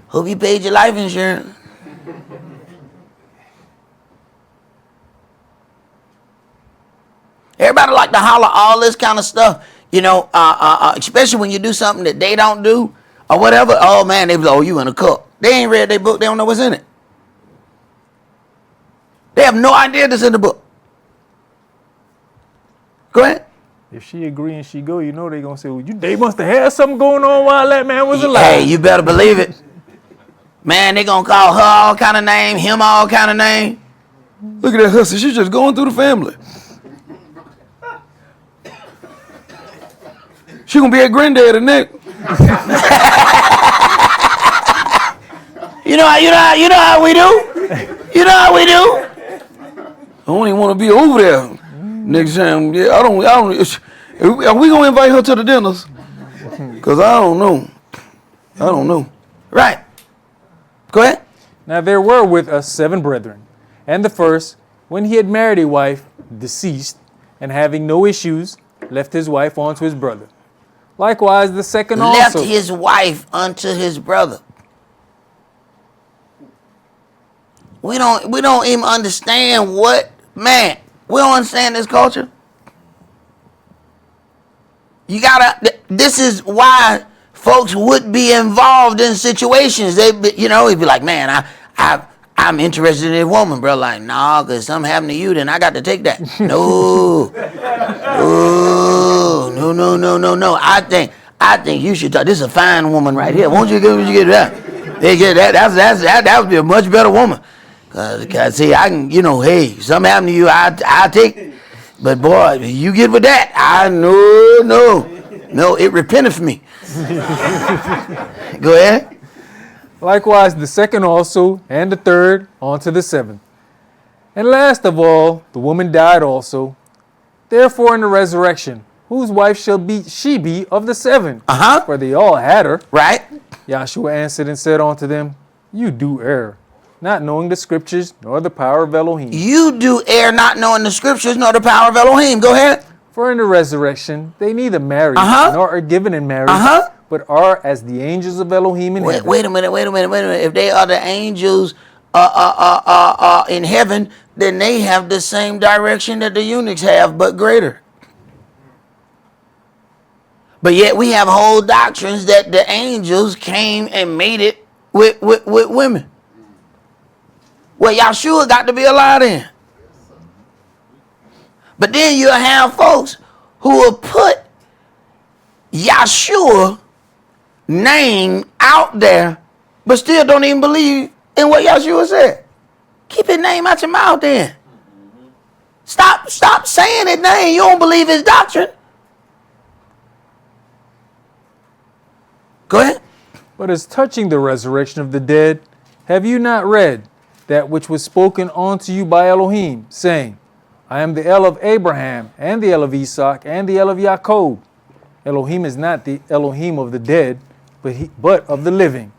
Hope you paid your life insurance. to holler all this kind of stuff, especially when you do something that they don't do or whatever. Oh man, they be like, oh, you in a cult. They ain't read their book. They don't know what's in it. They have no idea that's in the book. Go ahead. If she agree and she go, they gonna say, well, they must have had something going on while that man was alive. Hey, you better believe it. Man, they gonna call her all kind of name, him all kind of name. Look at that hussy. She's just going through the family. She gonna be a granddaddy next. You know how we do? You know how we do? I don't even want to be over there next time. Yeah, I don't. Are we gonna invite her to the dinners? Cause I don't know. Right. Go ahead. Now there were with us 7 brethren, and the first, when he had married a wife, deceased, and having no issues, left his wife unto his brother. Likewise the second left also. his wife unto his brother. We don't even understand what, man, we don't understand this culture. This is why folks would be involved in situations. He'd be like, man, I'm interested in a woman, bro. Like, nah, because something happened to you, then I got to take that. No. No. I think you should talk. This is a fine woman right here. Won't you get that? That would be a much better woman. Cause see, I can, hey, something happened to you, I take it. But boy, you get with that, no, it repenteth me. Go ahead. Likewise the second also, and the third, on to the 7th. And last of all, the woman died also. Therefore in the resurrection, whose wife shall she be of the 7? For they all had her. Right. Yahshua answered and said unto them, you do err, not knowing the scriptures nor the power of Elohim. You do err, not knowing the scriptures nor the power of Elohim. Go ahead. For in the resurrection they neither marry nor are given in marriage, but are as the angels of Elohim in heaven. Wait a minute. If they are the angels in heaven, then they have the same direction that the eunuchs have, but greater. But yet we have whole doctrines that the angels came and made it with women. Well, Yahshua got to be a lie then. But then you'll have folks who will put Yahshua name out there, but still don't even believe in what Yahshua said. Keep his name out your mouth then. Stop saying his name. You don't believe his doctrine. Go ahead. But as touching the resurrection of the dead, have you not read that which was spoken unto you by Elohim, saying, I am the El of Abraham, and the El of Esaac, and the El of Jacob. Elohim is not the Elohim of the dead, but of the living.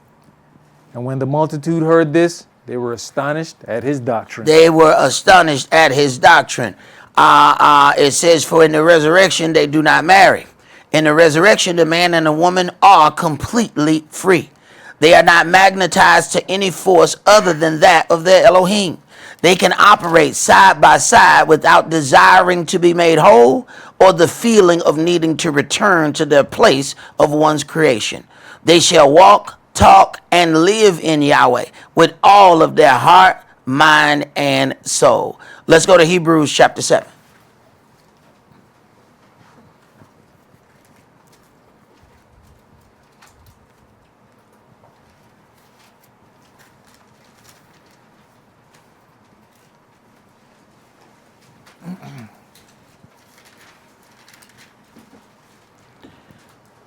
And when the multitude heard this, they were astonished at his doctrine. They were astonished at his doctrine. It says, for in the resurrection they do not marry. In the resurrection, the man and the woman are completely free. They are not magnetized to any force other than that of their Elohim. They can operate side by side without desiring to be made whole or the feeling of needing to return to their place of one's creation. They shall walk, talk, and live in Yahweh with all of their heart, mind, and soul. Let's go to Hebrews chapter 7.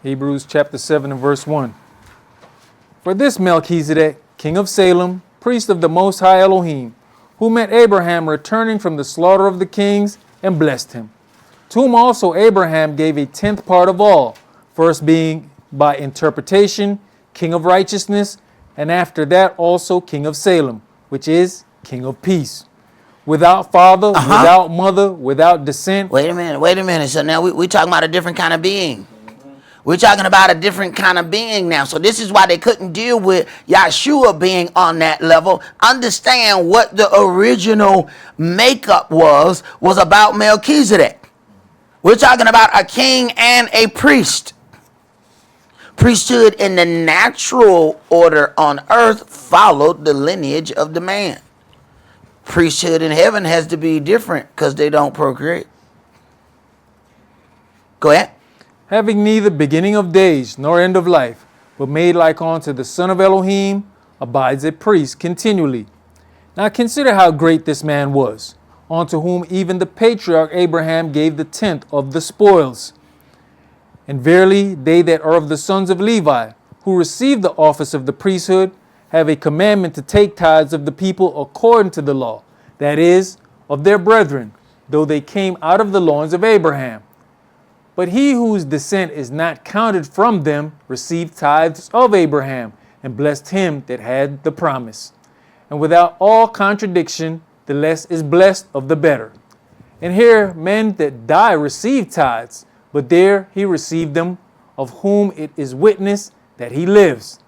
Hebrews chapter 7 and verse 1. For this Melchizedek, king of Salem, priest of the Most High Elohim, who met Abraham returning from the slaughter of the kings and blessed him, to whom also Abraham gave a 10th part of all, first being by interpretation king of righteousness, and after that also king of Salem, which is king of peace. Without father, without mother, without descent. Wait a minute. So now we talking about a different kind of being. We're talking about a different kind of being now. So this is why they couldn't deal with Yahshua being on that level. Understand what the original makeup was about Melchizedek. We're talking about a king and a priest. Priesthood in the natural order on earth followed the lineage of the man. Priesthood in heaven has to be different because they don't procreate. Go ahead. Having neither beginning of days nor end of life, but made like unto the Son of Elohim, abides a priest continually. Now consider how great this man was, unto whom even the patriarch Abraham gave the tenth of the spoils. And verily, they that are of the sons of Levi, who receive the office of the priesthood, have a commandment to take tithes of the people according to the law, that is, of their brethren, though they came out of the loins of Abraham. But he whose descent is not counted from them received tithes of Abraham, and blessed him that had the promise. And without all contradiction, the less is blessed of the better. And here men that die receive tithes, but there he received them, of whom it is witness that he lives.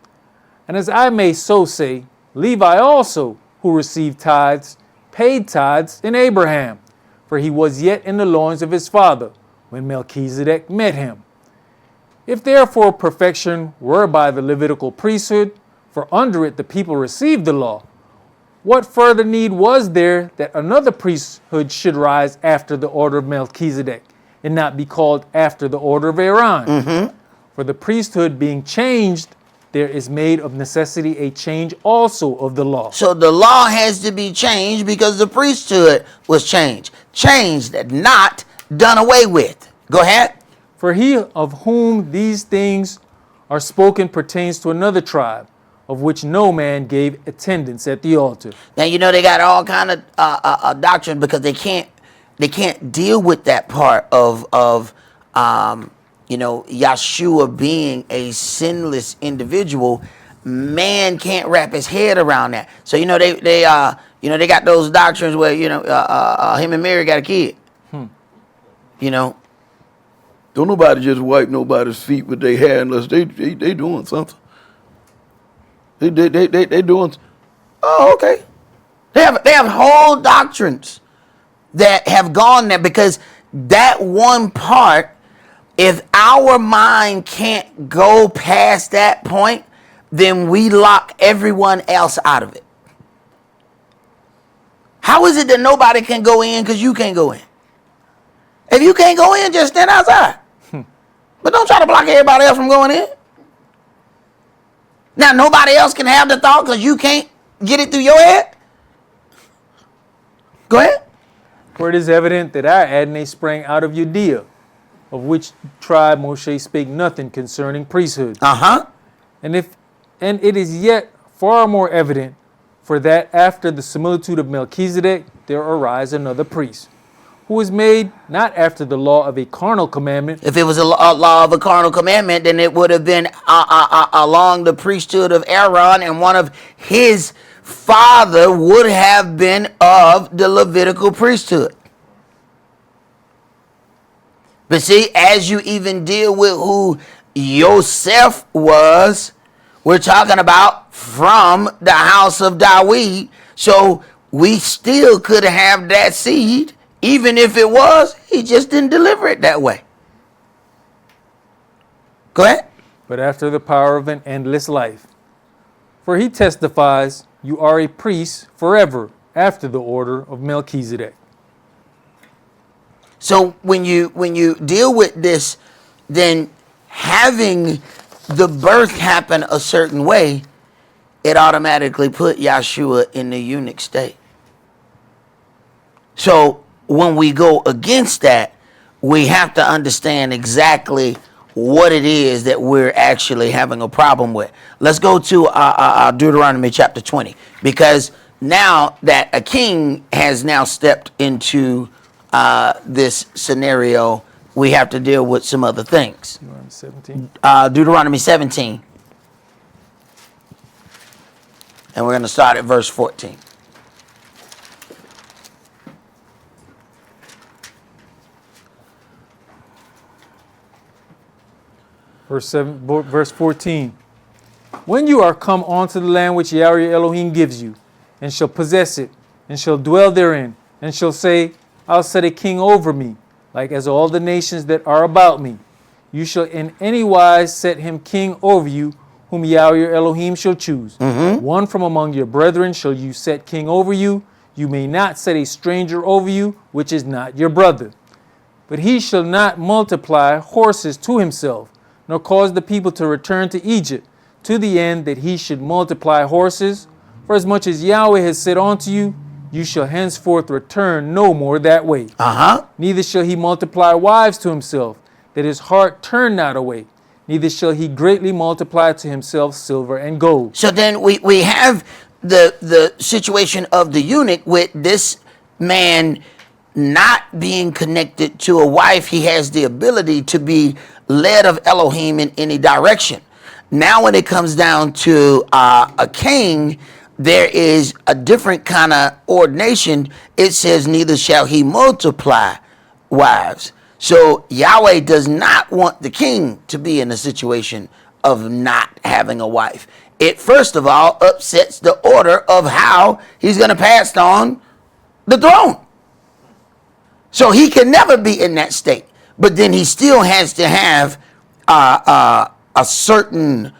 And as I may so say, Levi also, who received tithes, paid tithes in Abraham, for he was yet in the loins of his father, when Melchizedek met him. If therefore perfection were by the Levitical priesthood, for under it the people received the law, what further need was there that another priesthood should rise after the order of Melchizedek, and not be called after the order of Aaron? For the priesthood being changed, there is made of necessity a change also of the law. So the law has to be changed because the priesthood was changed. Changed, not done away with. Go ahead. For he of whom these things are spoken pertains to another tribe, of which no man gave attendance at the altar. Now you know they got all kind of doctrine because they can't deal with that part of Yeshua being a sinless individual. Man can't wrap his head around that. So they got those doctrines where him and Mary got a kid. Don't nobody just wipe nobody's feet with their hair unless they doing something. They doing. Oh, okay. They have whole doctrines that have gone there because that one part, if our mind can't go past that point, then we lock everyone else out of it. How is it that nobody can go in because you can't go in? If you can't go in, just stand outside. But don't try to block everybody else from going in. Now, nobody else can have the thought because you can't get it through your head. Go ahead. For it is evident that our Adonai sprang out of Judea, of which tribe Moshe spake nothing concerning priesthood. And it is yet far more evident, for that after the similitude of Melchizedek there arise another priest, who is made not after the law of a carnal commandment. If it was a law of a carnal commandment, then it would have been along the priesthood of Aaron, and one of his father would have been of the Levitical priesthood. But see, as you even deal with who Yosef was, we're talking about from the house of Dawid. So we still could have that seed. Even if it was, he just didn't deliver it that way. Go ahead. But after the power of an endless life. For he testifies, you are a priest forever after the order of Melchizedek. So when you deal with this, then having the birth happen a certain way, it automatically put Yeshua in the eunuch state. So when we go against that, we have to understand exactly what it is that we're actually having a problem with. Let's go to Deuteronomy chapter 20, because now that a king has now stepped into this scenario, we have to deal with some other things. Deuteronomy 17. Deuteronomy 17. And we're going to start at verse 14. Verse 14. When you are come onto the land which Yahweh Elohim gives you, and shall possess it, and shall dwell therein, and shall say, I'll set a king over me, like as all the nations that are about me. You shall in any wise set him king over you, whom Yahweh your Elohim shall choose. One from among your brethren shall you set king over you. You may not set a stranger over you, which is not your brother. But he shall not multiply horses to himself, nor cause the people to return to Egypt, to the end that he should multiply horses. For as much as Yahweh has said unto you, you shall henceforth return no more that way. Neither shall he multiply wives to himself, that his heart turn not away. Neither shall he greatly multiply to himself silver and gold. So then we have the situation of the eunuch with this man not being connected to a wife. He has the ability to be led of Elohim in any direction. Now when it comes down to a king, there is a different kind of ordination. It says, neither shall he multiply wives. So Yahweh does not want the king to be in a situation of not having a wife. It first of all upsets the order of how he's going to pass on the throne. So he can never be in that state. But then he still has to have a certain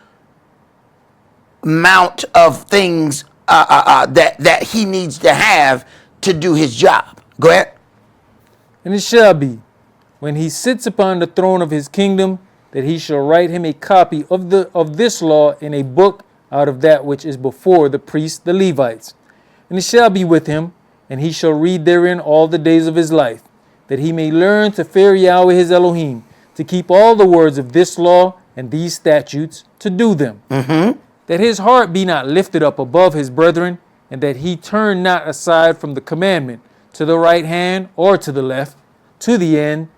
amount of things that he needs to have to do his job. Go ahead. And it shall be, when he sits upon the throne of his kingdom, that he shall write him a copy of this law in a book out of that which is before the priests, the Levites. And it shall be with him, and he shall read therein all the days of his life, that he may learn to fear Yahweh his Elohim, to keep all the words of this law and these statutes, to do them. That his heart be not lifted up above his brethren, and that he turn not aside from the commandment to the right hand or to the left, to the end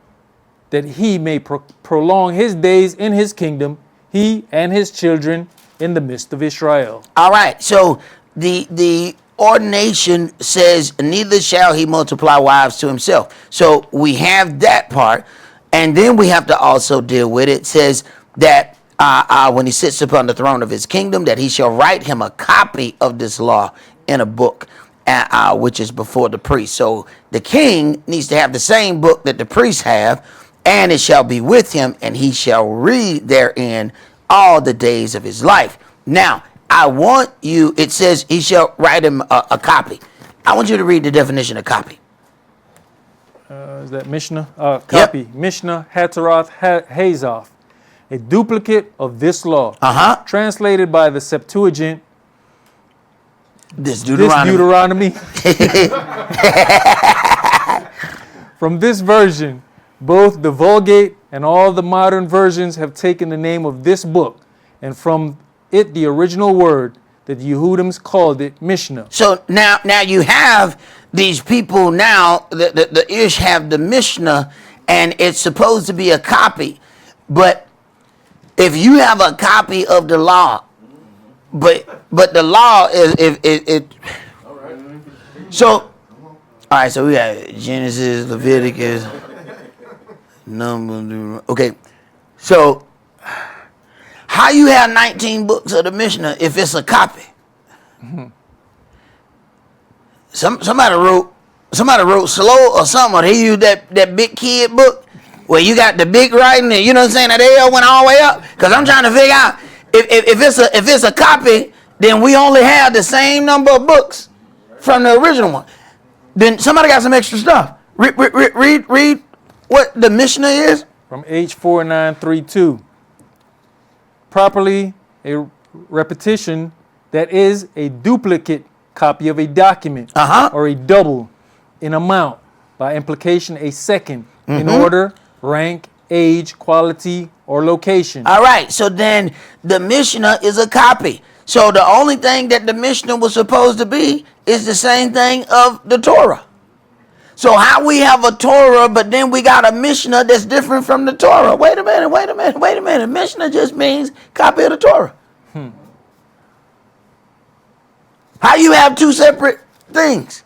that he may prolong his days in his kingdom, he and his children in the midst of Israel. All right, so the ordination says, neither shall he multiply wives to himself. So we have that part, and then we have to also deal with it. It says that when he sits upon the throne of his kingdom, that he shall write him a copy of this law in a book, which is before the priest. So the king needs to have the same book that the priests have, and it shall be with him, and he shall read therein all the days of his life. Now, I want you, it says he shall write him a copy. I want you to read the definition of copy. Is that Mishnah? Copy. Yep. Mishnah Hataroth Hazoth. A duplicate of this law. Translated by the Septuagint. This Deuteronomy. From this version, both the Vulgate and all the modern versions have taken the name of this book, and from it the original word that the Yehudims called it Mishnah. So now you have these people now, the Ish have the Mishnah, and it's supposed to be a copy. But if you have a copy of the law, but the law is it all right. So all right, so we got Genesis, Leviticus, Numbers. Okay, so how you have 19 books of the Mishnah if it's a copy? Somebody wrote slow or something, or he used that big kid book where you got the big writing, and you know what I'm saying, that L went all the way up. Because I'm trying to figure out if it's a copy, then we only have the same number of books from the original one. Then somebody got some extra stuff. Read what the Mishnah is. From H4932. Properly a repetition that is a duplicate copy of a document or a double in amount, by implication a second in order, rank, age, quality, or location. All right, so then the Mishnah is a copy. So the only thing that the Mishnah was supposed to be is the same thing of the Torah. So how we have a Torah, but then we got a Mishnah that's different from the Torah? Wait a minute. Mishnah just means copy of the Torah. How you have two separate things?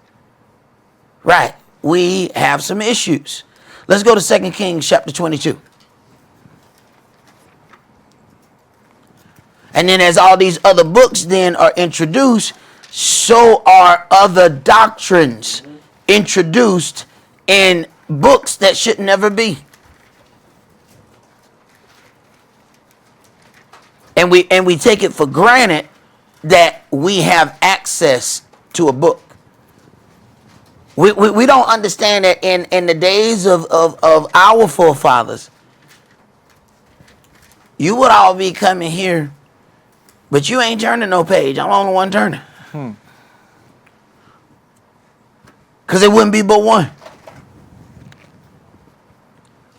Right, we have some issues. Let's go to 2 Kings chapter 22. And then as all these other books then are introduced, so are other doctrines introduced in books that should never be. And we take it for granted that we have access to a book. We don't understand that in the days of our forefathers, you would all be coming here, but you ain't turning no page. I'm the only one turning. Because it wouldn't be but one.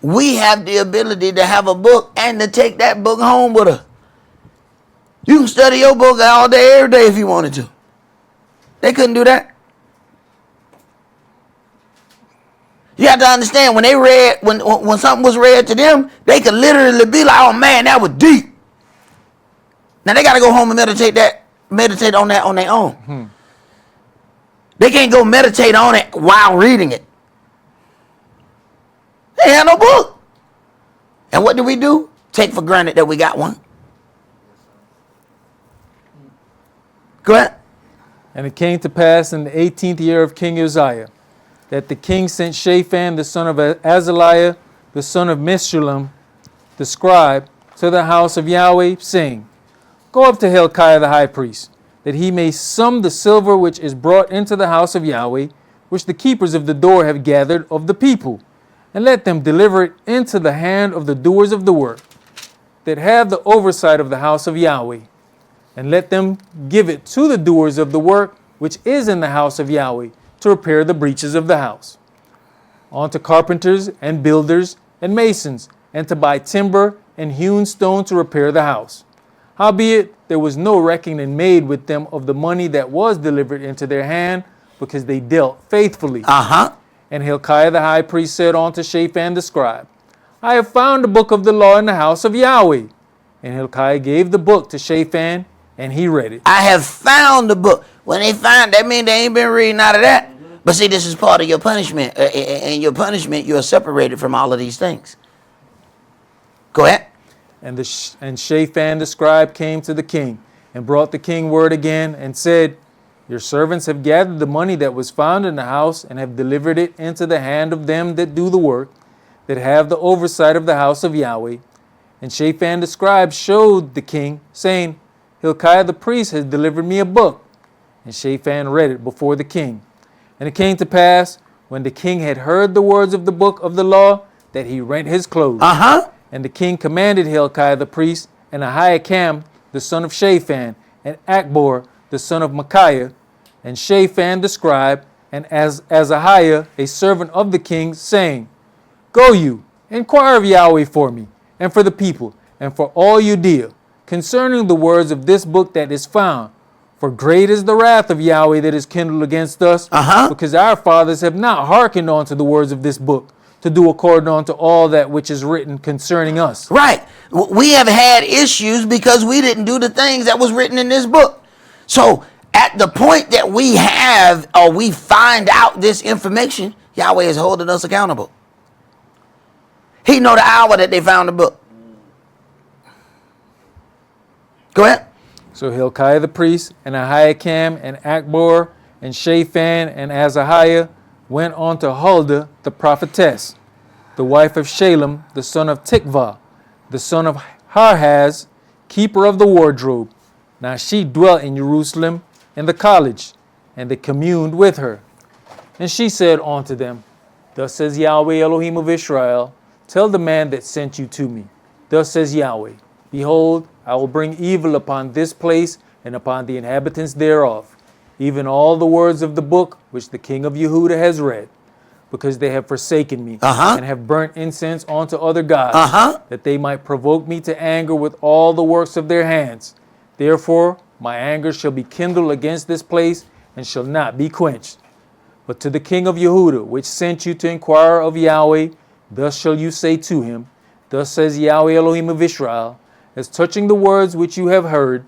We have the ability to have a book and to take that book home with us. You can study your book all day, every day if you wanted to. They couldn't do that. You have to understand, when they read, when something was read to them, they could literally be like, oh man, that was deep. Now they got to go home and meditate on that on their own. They can't go meditate on it while reading it. They have no book. And what do? Take for granted that we got one. Go ahead. And it came to pass in the 18th year of King Uzziah, that the king sent Shaphan the son of Azaliah, the son of Meshullam, the scribe, to the house of Yahweh, saying, Go up to Hilkiah the high priest, that he may sum the silver which is brought into the house of Yahweh, which the keepers of the door have gathered of the people, and let them deliver it into the hand of the doers of the work, that have the oversight of the house of Yahweh, and let them give it to the doers of the work which is in the house of Yahweh, to repair the breaches of the house, unto carpenters and builders and masons, and to buy timber and hewn stone to repair the house. Howbeit, there was no reckoning made with them of the money that was delivered into their hand, because they dealt faithfully. And Hilkiah the high priest said unto Shaphan the scribe, I have found the book of the law in the house of Yahweh. And Hilkiah gave the book to Shaphan, and he read it. I have found the book. When they find, that means they ain't been reading out of that. But see, this is part of your punishment. In your punishment, you are separated from all of these things. Go ahead. And Shaphan the scribe came to the king, and brought the king word again, and said, Your servants have gathered the money that was found in the house, and have delivered it into the hand of them that do the work, that have the oversight of the house of Yahweh. And Shaphan the scribe showed the king, saying, Hilkiah the priest has delivered me a book. And Shaphan read it before the king. And it came to pass, when the king had heard the words of the book of the law, that he rent his clothes. And the king commanded Hilkiah the priest, and Ahikam the son of Shaphan, and Achbor the son of Micaiah, and Shaphan the scribe, and Azahiah a servant of the king, saying, Go you, inquire of Yahweh for me, and for the people, and for all Judea, concerning the words of this book that is found. For great is the wrath of Yahweh that is kindled against us, because our fathers have not hearkened unto the words of this book, to do according unto all that which is written concerning us. Right. We have had issues because we didn't do the things that was written in this book. So at the point that we have, or we find out this information, Yahweh is holding us accountable. He know the hour that they found the book. Go ahead. So Hilkiah the priest, and Ahikam, and Achbor, and Shaphan, and Azahiah went on to Huldah the prophetess, the wife of Shalem, the son of Tikvah, the son of Harhaz, keeper of the wardrobe. Now she dwelt in Jerusalem in the college, and they communed with her. And she said unto them, Thus says Yahweh Elohim of Israel, Tell the man that sent you to me, Thus says Yahweh, Behold, I will bring evil upon this place and upon the inhabitants thereof, even all the words of the book which the king of Yehudah has read, because they have forsaken me, and have burnt incense unto other gods, that they might provoke me to anger with all the works of their hands. Therefore my anger shall be kindled against this place, and shall not be quenched. But to the king of Yehudah, which sent you to inquire of Yahweh, thus shall you say to him, Thus says Yahweh Elohim of Israel, as touching the words which you have heard,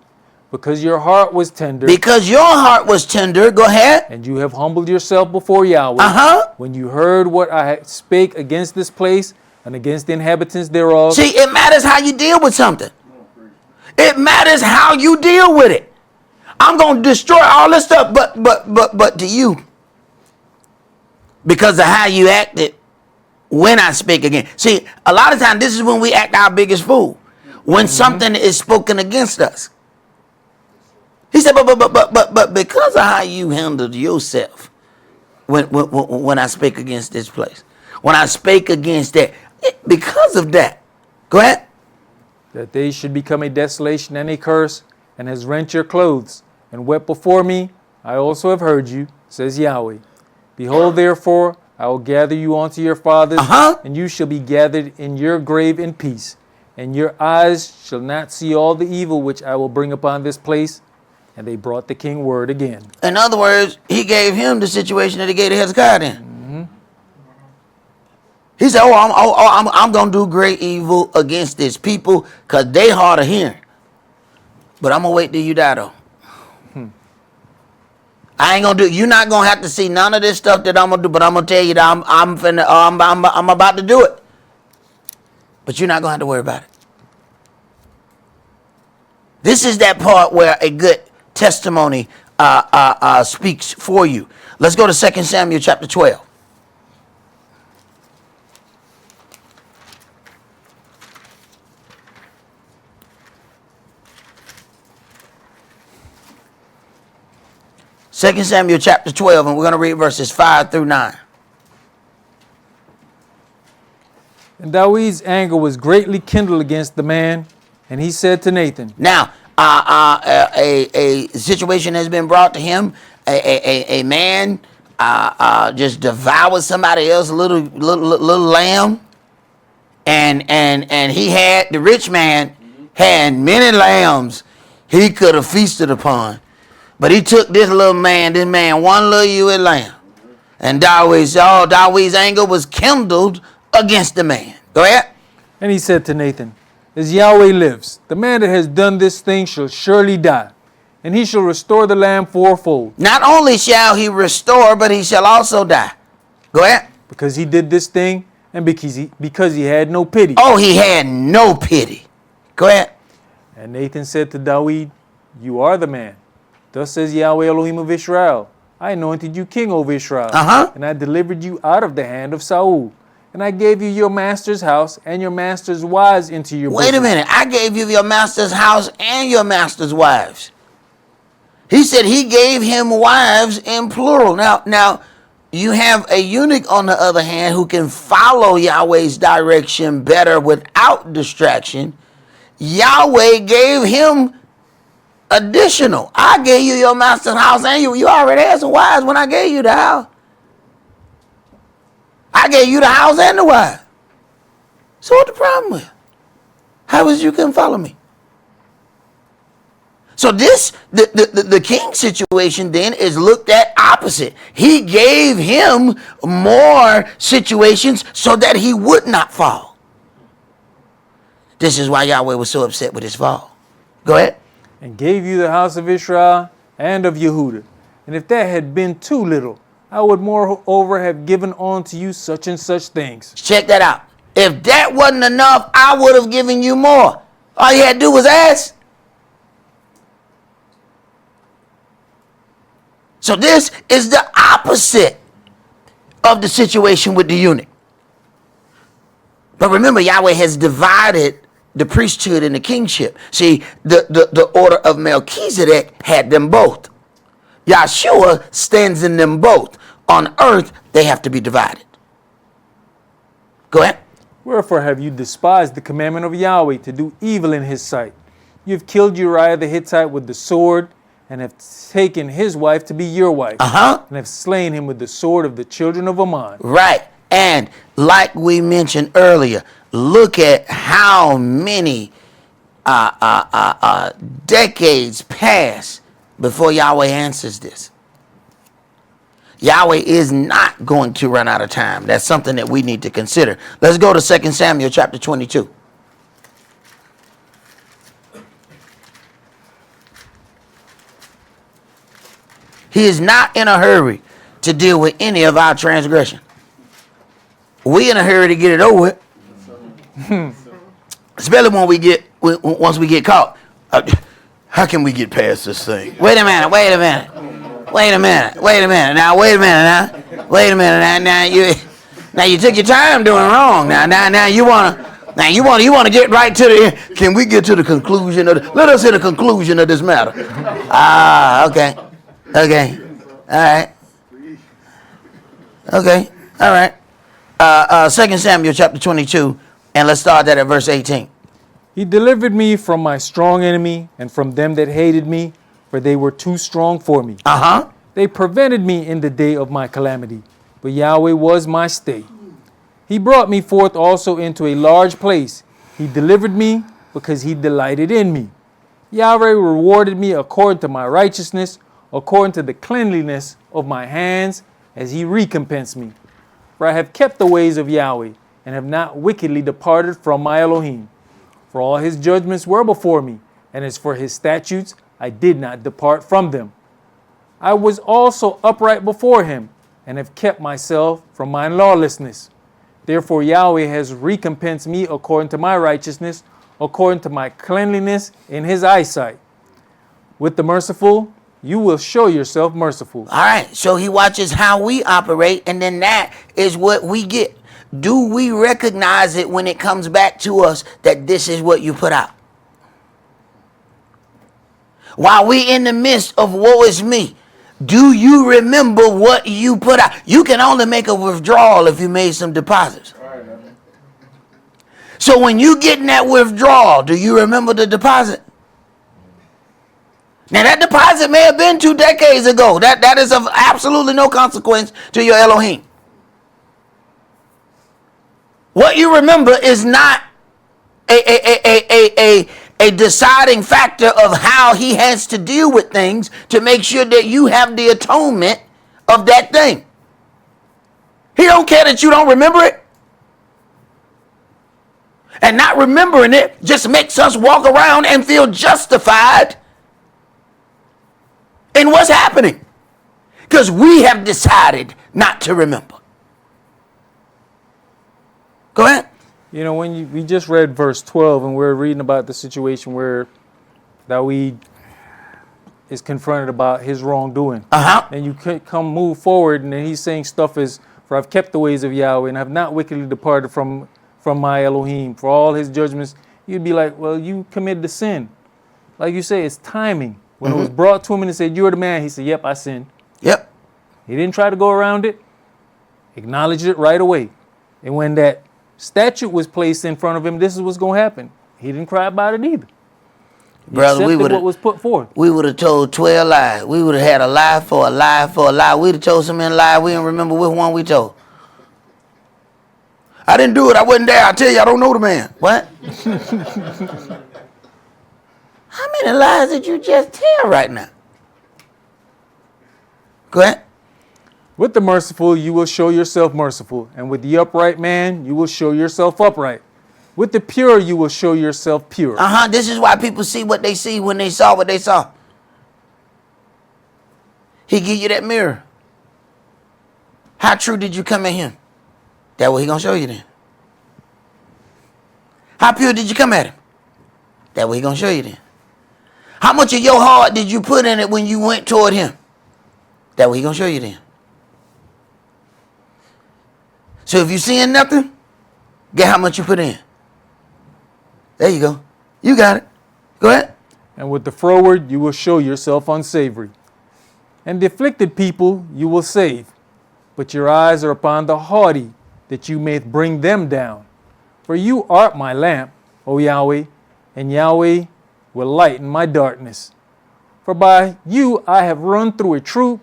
because your heart was tender. Because your heart was tender. Go ahead. And you have humbled yourself before Yahweh. When you heard what I spake against this place and against the inhabitants thereof. See, it matters how you deal with something. It matters how you deal with it. I'm going to destroy all this stuff, but to you, because of how you acted when I spake again. See, a lot of times this is when we act our biggest fool. When something is spoken against us. He said, but because of how you handled yourself when I spake against this place, when I spake against that, because of that, go ahead. That they should become a desolation and a curse, and has rent your clothes, and wept before me, I also have heard you, says Yahweh. Behold, therefore, I will gather you unto your fathers, and you shall be gathered in your grave in peace, and your eyes shall not see all the evil which I will bring upon this place. And they brought the king word again. In other words, he gave him the situation that he gave to Hezekiah then. He said, I'm going to do great evil against this people because they hard of hearing. But I'm going to wait till you die, though. I ain't going to do it. You're not going to have to see none of this stuff that I'm going to do, but I'm going to tell you that I'm about to do it. But you're not going to have to worry about it. This is that part where a good testimony speaks for you. Let's go to 2 Samuel chapter 12. Second Samuel chapter 12, and we're going to read verses 5 through 9. And David's anger was greatly kindled against the man, and he said to Nathan. Now, a situation has been brought to him. A man just devoured somebody else's little lamb, and he had, the rich man had many lambs he could have feasted upon. But he took this man, one little ewe lamb. And David's anger was kindled against the man. Go ahead. And he said to Nathan, as Yahweh lives, the man that has done this thing shall surely die, and he shall restore the lamb fourfold. Not only shall he restore, but he shall also die. Go ahead. Because he did this thing, and because he had no pity. Oh, he had no pity. Go ahead. And Nathan said to David, you are the man. Thus says Yahweh Elohim of Israel, I anointed you king over Israel, and I delivered you out of the hand of Saul. And I gave you your master's house and your master's wives into your bosom. Wait a minute. I gave you your master's house and your master's wives. He said he gave him wives in plural. Now, you have a eunuch on the other hand who can follow Yahweh's direction better without distraction. Yahweh gave him additional. I gave you your master's house and you already had some wives when I gave you the house. I gave you the house and the wife. So what the problem with? How was you couldn't follow me? So this, the king situation then is looked at opposite. He gave him more situations so that he would not fall. This is why Yahweh was so upset with his fall. Go ahead. And gave you the house of Israel and of Yehudah. And if that had been too little, I would moreover have given unto you such and such things. Check that out. If that wasn't enough, I would have given you more. All you had to do was ask. So this is the opposite of the situation with the eunuch. But remember, Yahweh has divided the priesthood and the kingship. See, the order of Melchizedek had them both. Yahshua stands in them both. On earth, they have to be divided. Go ahead. Wherefore have you despised the commandment of Yahweh to do evil in his sight? You have killed Uriah the Hittite with the sword, and have taken his wife to be your wife, and have slain him with the sword of the children of Ammon. Right. And like we mentioned earlier, look at how many decades pass before Yahweh answers this. Yahweh is not going to run out of time. That's something that we need to consider. Let's go to 2 Samuel chapter 22. He is not in a hurry to deal with any of our transgression. We in a hurry to get it over with. Especially once we get caught. How can we get past this thing? Wait a minute. Now, wait a minute. Now, Now you took your time doing wrong. Now you wanna get right to the. Can we get to the conclusion of? Let us hear the conclusion of this matter. Okay, all right, okay, all right. 2 Samuel chapter 22, and let's start that at verse 18. He delivered me from my strong enemy and from them that hated me, for they were too strong for me. They prevented me in the day of my calamity, but Yahweh was my stay. He brought me forth also into a large place. He delivered me because he delighted in me. Yahweh rewarded me according to my righteousness, according to the cleanliness of my hands, as he recompensed me. For I have kept the ways of Yahweh, and have not wickedly departed from my Elohim. For all his judgments were before me, and as for his statutes, I did not depart from them. I was also upright before him, and have kept myself from mine lawlessness. Therefore Yahweh has recompensed me according to my righteousness, according to my cleanliness in his eyesight. With the merciful, you will show yourself merciful. All right, so he watches how we operate, and then that is what we get. Do we recognize it when it comes back to us that this is what you put out? While we in the midst of woe is me, do you remember what you put out? You can only make a withdrawal if you made some deposits. So when you get in that withdrawal, do you remember the deposit? Now that deposit may have been 2 decades ago. That is of absolutely no consequence to your Elohim. What you remember is not a deciding factor of how he has to deal with things to make sure that you have the atonement of that thing. He don't care that you don't remember it. And not remembering it just makes us walk around and feel justified in what's happening. Because we have decided not to remember. Go ahead. You know, when we just read verse 12, and we're reading about the situation where David is confronted about his wrongdoing. And you can move forward, and then he's saying stuff is, for I've kept the ways of Yahweh, and have not wickedly departed from my Elohim, for all his judgments. You'd be like, well, you committed the sin. Like you say, it's timing. When it was brought to him and he said, you're the man, he said, yep, I sinned. Yep. He didn't try to go around it. Acknowledged it right away. And when that statute was placed in front of him, this is what's going to happen. He didn't cry about it either. He Brother, accepted what was put forth. We would have told 12 lies. We would have had a lie for a lie for a lie. We'd have told so many lies, we didn't remember which one we told. I didn't do it. I wasn't there. I tell you, I don't know the man. What? How many lies did you just tell right now? Go ahead. With the merciful, you will show yourself merciful. And with the upright man, you will show yourself upright. With the pure, you will show yourself pure. This is why people see what they see when they saw what they saw. He give you that mirror. How true did you come at him? That's what he gonna show you then. How pure did you come at him? That's what he gonna show you then. How much of your heart did you put in it when you went toward him? That's what he gonna show you then. So if you seeing nothing, get how much you put in. There you go. You got it. Go ahead. And with the froward, you will show yourself unsavory. And the afflicted people you will save. But your eyes are upon the haughty, that you may bring them down. For you art my lamp, O Yahweh, and Yahweh will lighten my darkness. For by you I have run through a troop,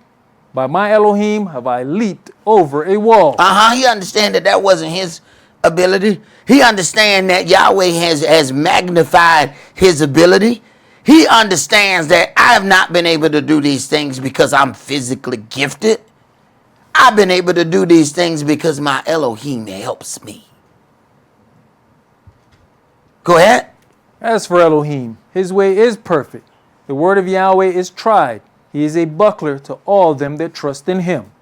by my Elohim have I leaped over a wall. He understand that wasn't his ability. He understand that Yahweh has magnified his ability. He understands that I have not been able to do these things because I'm physically gifted. I've been able to do these things because my Elohim helps me. Go ahead. As for Elohim, his way is perfect. The word of Yahweh is tried. He is a buckler to all them that trust in him.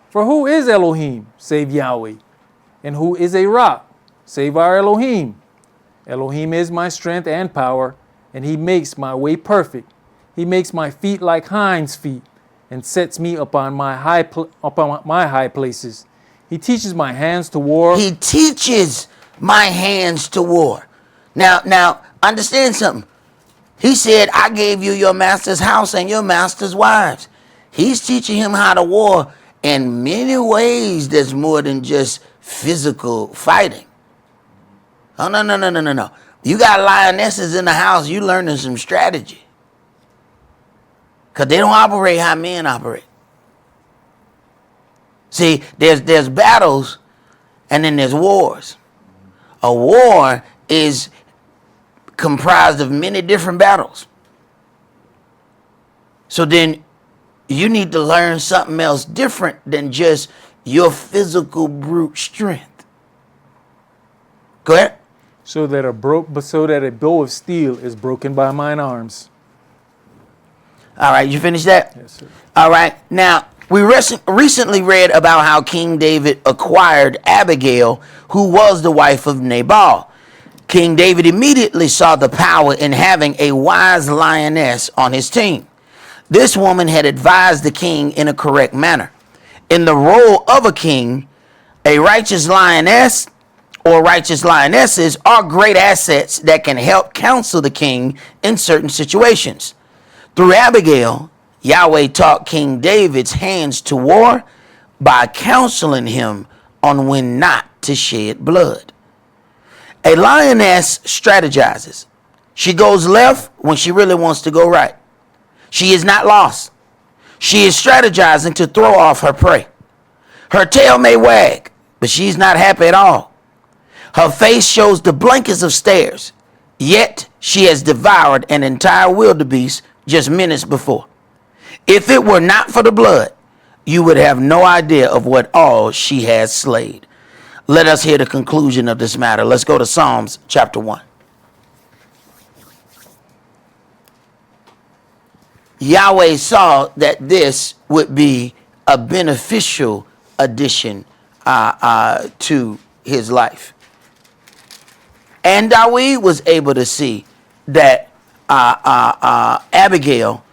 For who is Elohim, save Yahweh? And who is a rock, save our Elohim? Elohim is my strength and power, and he makes my way perfect. He makes my feet like hinds' feet, and sets me upon my high places. He teaches my hands to war. He teaches my hands to war. Now, understand something. He said, I gave you your master's house and your master's wives. He's teaching him how to war in many ways that's more than just physical fighting. Oh, no. You got lionesses in the house, you learning some strategy. Because they don't operate how men operate. See, there's battles and then there's wars. A war is comprised of many different battles. So then you need to learn something else different than just your physical brute strength. Go ahead. So that a bow of steel is broken by mine arms. All right, you finished that? Yes, sir. All right. Now, we recently read about how King David acquired Abigail, who was the wife of Nabal. King David immediately saw the power in having a wise lioness on his team. This woman had advised the king in a correct manner. In the role of a king, a righteous lioness or righteous lionesses are great assets that can help counsel the king in certain situations. Through Abigail, Yahweh taught King David's hands to war by counseling him on when not to shed blood. A lioness strategizes. She goes left when she really wants to go right. She is not lost. She is strategizing to throw off her prey. Her tail may wag, but she's not happy at all. Her face shows the blankest of stares, yet she has devoured an entire wildebeest just minutes before. If it were not for the blood, you would have no idea of what all she has slayed. Let us hear the conclusion of this matter. Let's go to Psalms chapter 1. Yahweh saw that this would be a beneficial addition to his life. And David was able to see that Abigail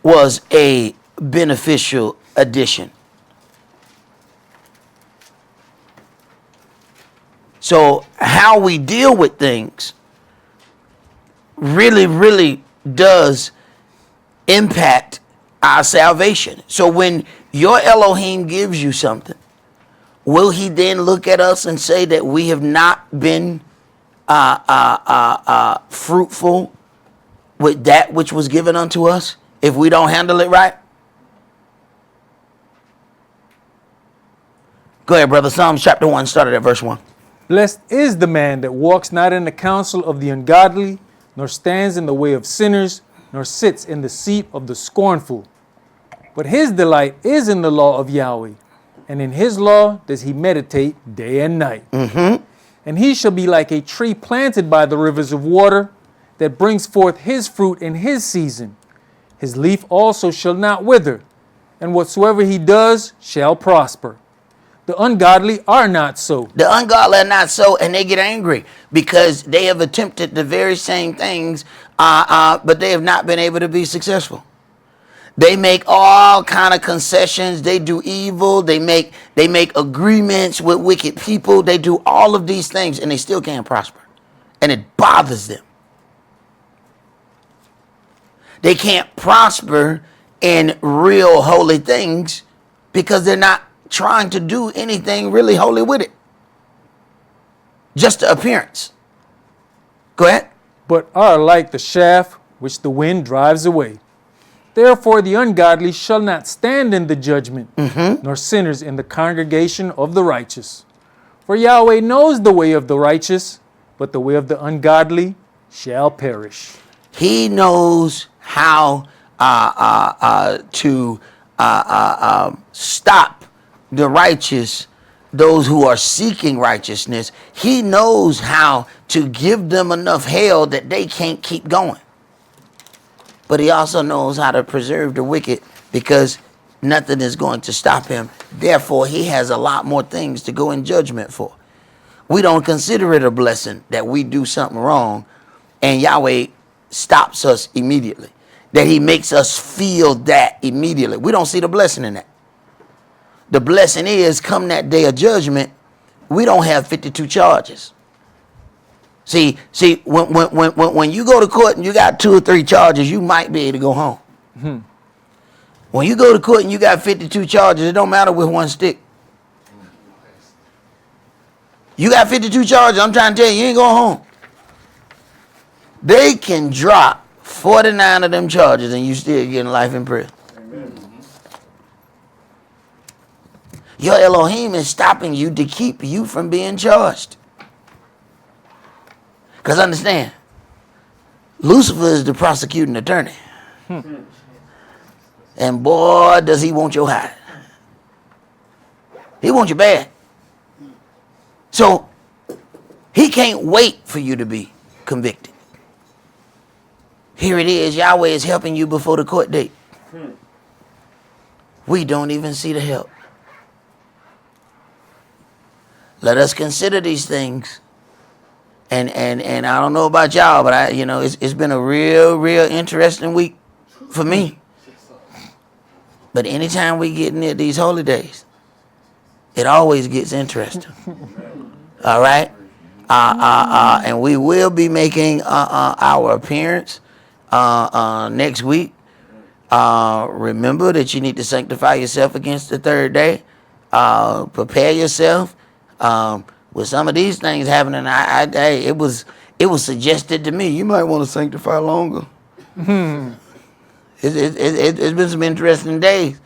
was a beneficial addition. So how we deal with things really does impact our salvation. So when your Elohim gives you something, will he then look at us and say that we have not been fruitful with that which was given unto us if we don't handle it right? Go ahead, brother. Psalms chapter 1 started at verse 1. Blessed is the man that walks not in the counsel of the ungodly, nor stands in the way of sinners, nor sits in the seat of the scornful. But his delight is in the law of Yahweh, and in his law does he meditate day and night. And he shall be like a tree planted by the rivers of water, that brings forth his fruit in his season. His leaf also shall not wither, and whatsoever he does shall prosper. The ungodly are not so. The ungodly are not so, and they get angry because they have attempted the very same things, but they have not been able to be successful. They make all kind of concessions. They do evil. They make agreements with wicked people. They do all of these things, and they still can't prosper, and it bothers them. They can't prosper in real holy things because they're not trying to do anything really holy with it. Just the appearance. Go ahead. But are like the shaft which the wind drives away. Therefore the ungodly shall not stand in the judgment, nor sinners in the congregation of the righteous. For Yahweh knows the way of the righteous, but the way of the ungodly shall perish. He knows how to stop the righteous, those who are seeking righteousness. He knows how to give them enough hell that they can't keep going. But he also knows how to preserve the wicked because nothing is going to stop him. Therefore, he has a lot more things to go in judgment for. We don't consider it a blessing that we do something wrong and Yahweh stops us immediately, that he makes us feel that immediately. We don't see the blessing in that. The blessing is, come that day of judgment, we don't have 52 charges. See, when you go to court and you got 2 or 3 charges, you might be able to go home. Hmm. When you go to court and you got 52 charges, it don't matter with 1 stick. You got 52 charges, I'm trying to tell you, you ain't going home. They can drop 49 of them charges and you still getting life in prison. Your Elohim is stopping you to keep you from being charged. Because understand, Lucifer is the prosecuting attorney. And boy, does he want your hide. He wants you bad. So, he can't wait for you to be convicted. Here it is, Yahweh is helping you before the court date. We don't even see the help. Let us consider these things. And I don't know about y'all, but it's been a real interesting week for me. But anytime we get near these holy days, it always gets interesting. All right? And we will be making our appearance next week. Remember that you need to sanctify yourself against the third day. Prepare yourself. With some of these things happening, it was suggested to me, you might want to sanctify longer. It's been some interesting days.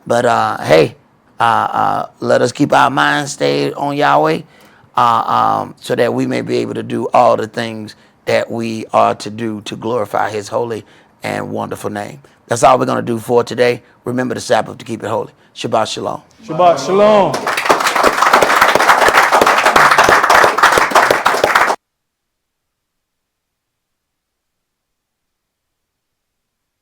But hey, let us keep our minds stayed on Yahweh so that we may be able to do all the things that we are to do to glorify his holy and wonderful name. That's all we're going to do for today. Remember the Sabbath to keep it holy. Shabbat shalom. Shabbat shalom.